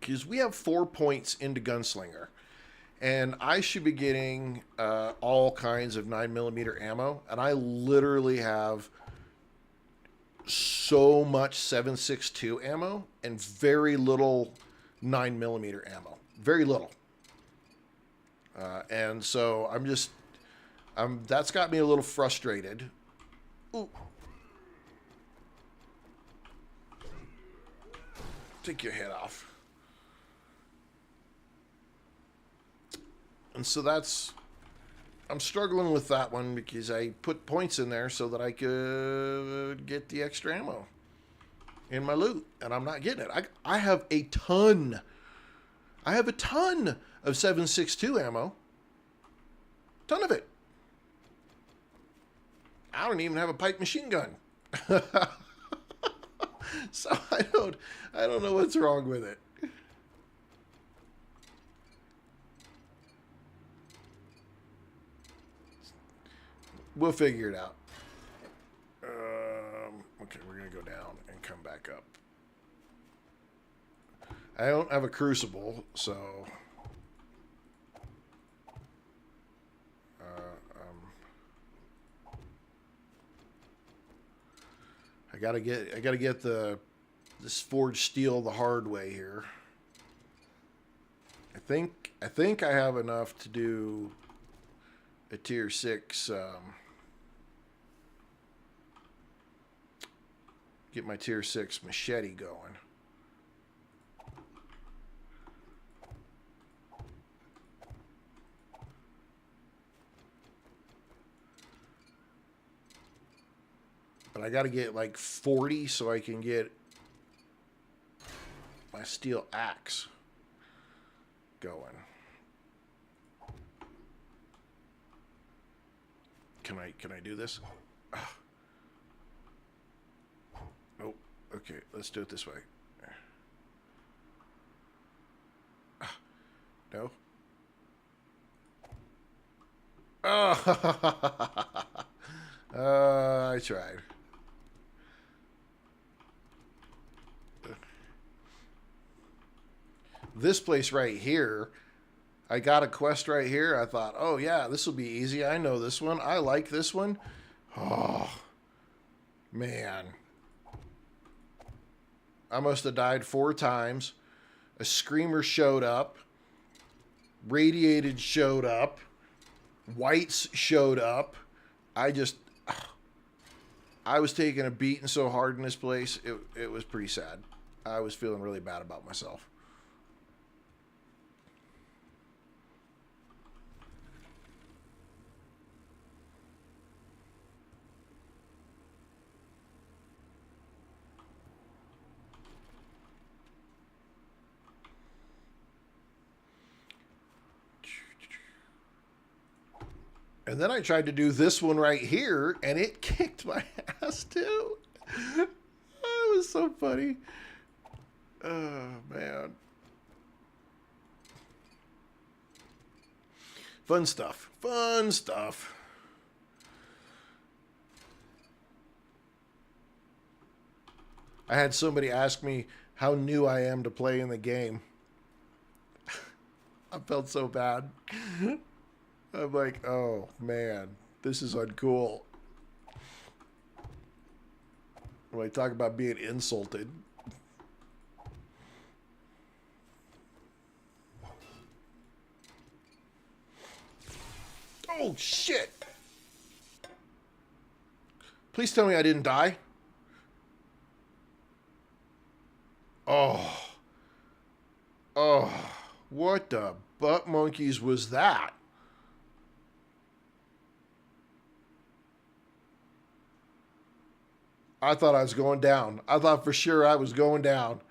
because we have 4 points into Gunslinger, and I should be getting all kinds of 9mm ammo, and I literally have so much 7.62 ammo and very little 9mm ammo. Very little. And so that's got me a little frustrated. Ooh. Take your head off. And so I'm struggling with that one, because I put points in there so that I could get the extra ammo in my loot, and I'm not getting it. I have a ton. I have a ton of 7.62 ammo. Ton of it. I don't even have a pipe machine gun. So I don't know what's wrong with it. We'll figure it out. Okay, we're gonna go down and come back up. I don't have a crucible, so I gotta get this forged steel the hard way here. I think I have enough to do a tier 6. Get my tier 6 machete going. But I got to get like 40 so I can get my steel axe going. Can I do this? Nope. Okay, let's do it this way. No. Oh, I tried. This place right here, I got a quest right here. I thought, oh yeah, this will be easy. I know this one. I like this one. Oh, man. I must have died 4 times. A screamer showed up. Radiated showed up. Whites showed up. I was taking a beating so hard in this place. It was pretty sad. I was feeling really bad about myself. And then I tried to do this one right here, and it kicked my ass too. Oh, it was so funny. Oh, man. Fun stuff. Fun stuff. I had somebody ask me how new I am to play in the game. I felt so bad. I'm like, oh, man, this is uncool. When I talk about being insulted. Oh, shit. Please tell me I didn't die. Oh. Oh. What the butt monkeys was that? I thought I was going down. I thought for sure I was going down.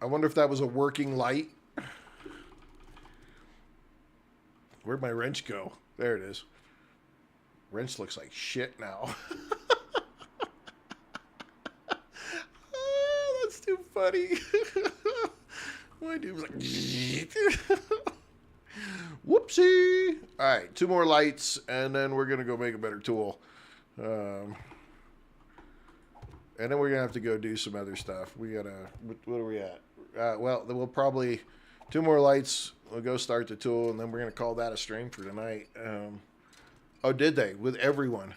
I wonder if that was a working light. Where'd my wrench go? There it is. Wrench looks like shit now. Oh, that's too funny. My dude was like... Whoopsie. All right, 2 more lights, and then we're going to go make a better tool. And then we're going to have to go do some other stuff. We got to... What are we at? Well, we'll probably... 2 more lights. We'll go start the tool, and then we're going to call that a stream for tonight. Oh, did they? With everyone.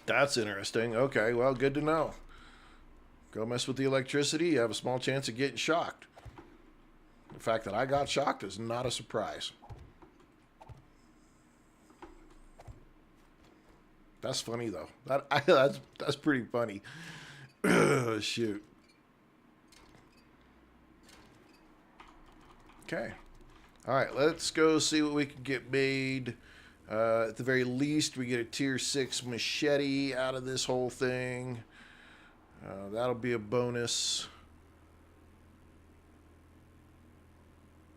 That's interesting. Okay, well, good to know. Go mess with the electricity, you have a small chance of getting shocked. The fact that I got shocked is not a surprise. That's funny, though. That's pretty funny. Shoot. Okay. All right, let's go see what we can get made. At the very least, we get a tier 6 machete out of this whole thing. That'll be a bonus.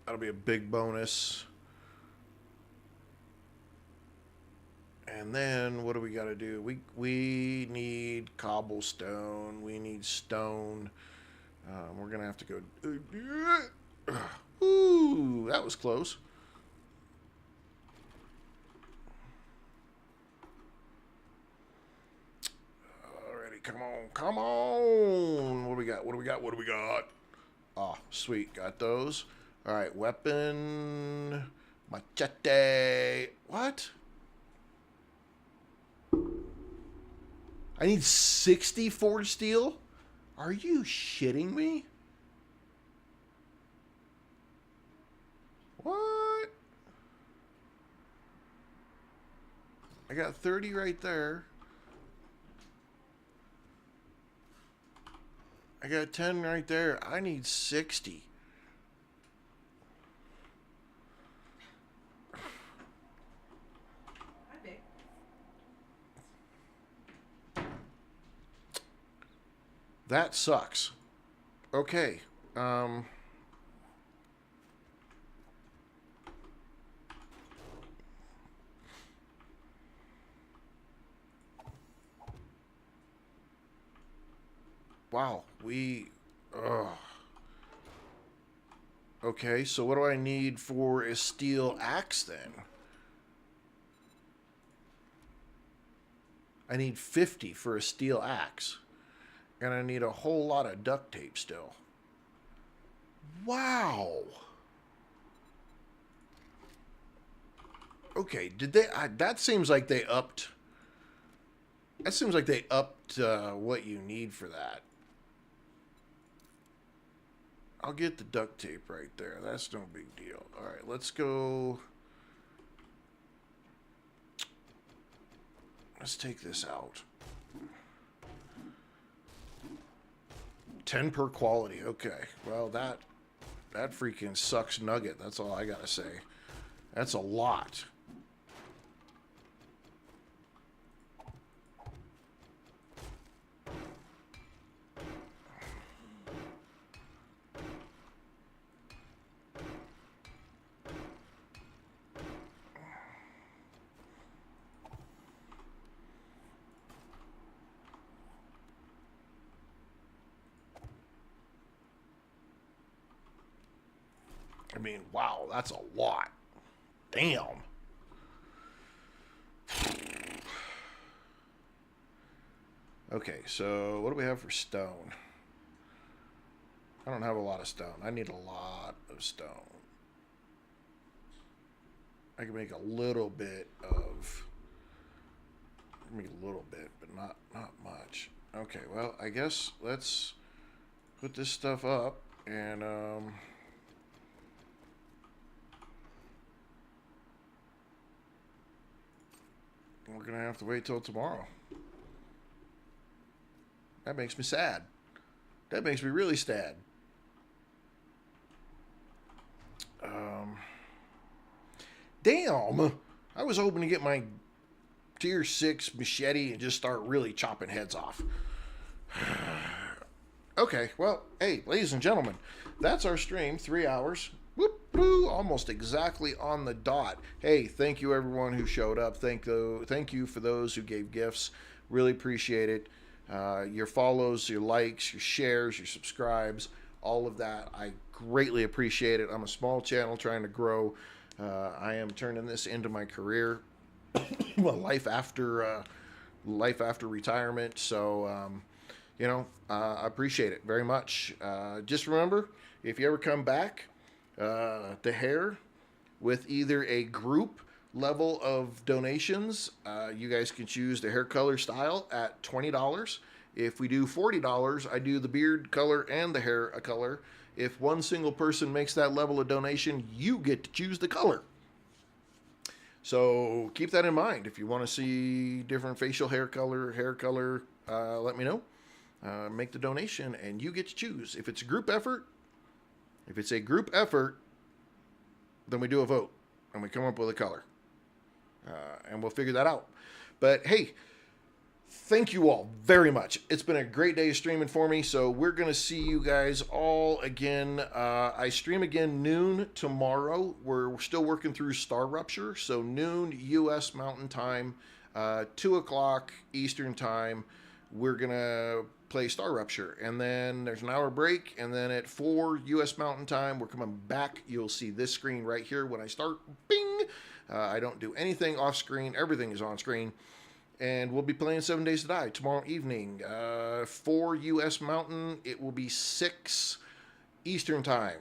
That'll be a big bonus. And then what do we got to do? We need cobblestone. We need stone. We're gonna have to go. Ooh, that was close. Alrighty, come on, come on. What do we got? What do we got? What do we got? Oh, sweet, got those. All right, weapon, machete. What? I need 60 forged steel? Are you shitting me? What? I got 30 right there. I got 10 right there. I need 60. That sucks. Okay. Wow. Okay, so what do I need for a steel axe then? I need 50 for a steel axe. And I need a whole lot of duct tape still. Wow. Okay, did they... that seems like they upped... That seems like they upped what you need for that. I'll get the duct tape right there. That's no big deal. All right, let's go... Let's take this out. 10 per quality. Okay. Well, that freaking sucks nugget. That's all I gotta say. That's a lot. I mean, wow, that's a lot. Damn. Okay, so what do we have for stone? I don't have a lot of stone. I need a lot of stone. I can make a little bit of... Make a little bit, but not much. Okay, well, I guess let's put this stuff up and... we're gonna have to wait till tomorrow. That makes me sad. That makes me really sad. Damn! I was hoping to get my tier 6 machete and just start really chopping heads off. Okay, well, hey, ladies and gentlemen, that's our stream. 3 hours. Whoop-hoo, almost exactly on the dot. Hey, thank you everyone who showed up. Thank you for those who gave gifts. Really appreciate it. Your follows, your likes, your shares, your subscribes, all of that. I greatly appreciate it. I'm a small channel trying to grow. I am turning this into my career, life after retirement. So, I appreciate it very much. Just remember, if you ever come back, the hair with either a group level of donations, you guys can choose the hair color style at $20. If we do $40, I do the beard color and the hair color. If one single person makes that level of donation, you get to choose the color. So keep that in mind. If you want to see different facial hair color, let me know. Make the donation and you get to choose. If it's a group effort, then we do a vote and we come up with a color. And we'll figure that out. But hey, thank you all very much. It's been a great day of streaming for me. So we're going to see you guys all again. I stream again noon tomorrow. We're still working through Star Rupture. So noon U.S. Mountain Time. 2 o'clock Eastern time, we're going to play Star Rupture. And then there's an hour break. And then at 4 U.S. Mountain Time, we're coming back. You'll see this screen right here when I start. Bing! I don't do anything off screen. Everything is on screen. And we'll be playing 7 Days to Die tomorrow evening. 4 U.S. Mountain, it will be 6 Eastern Time.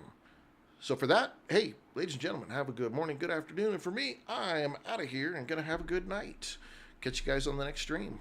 So for that, hey, ladies and gentlemen, have a good morning, good afternoon. And for me, I am out of here and going to have a good night. Catch you guys on the next stream.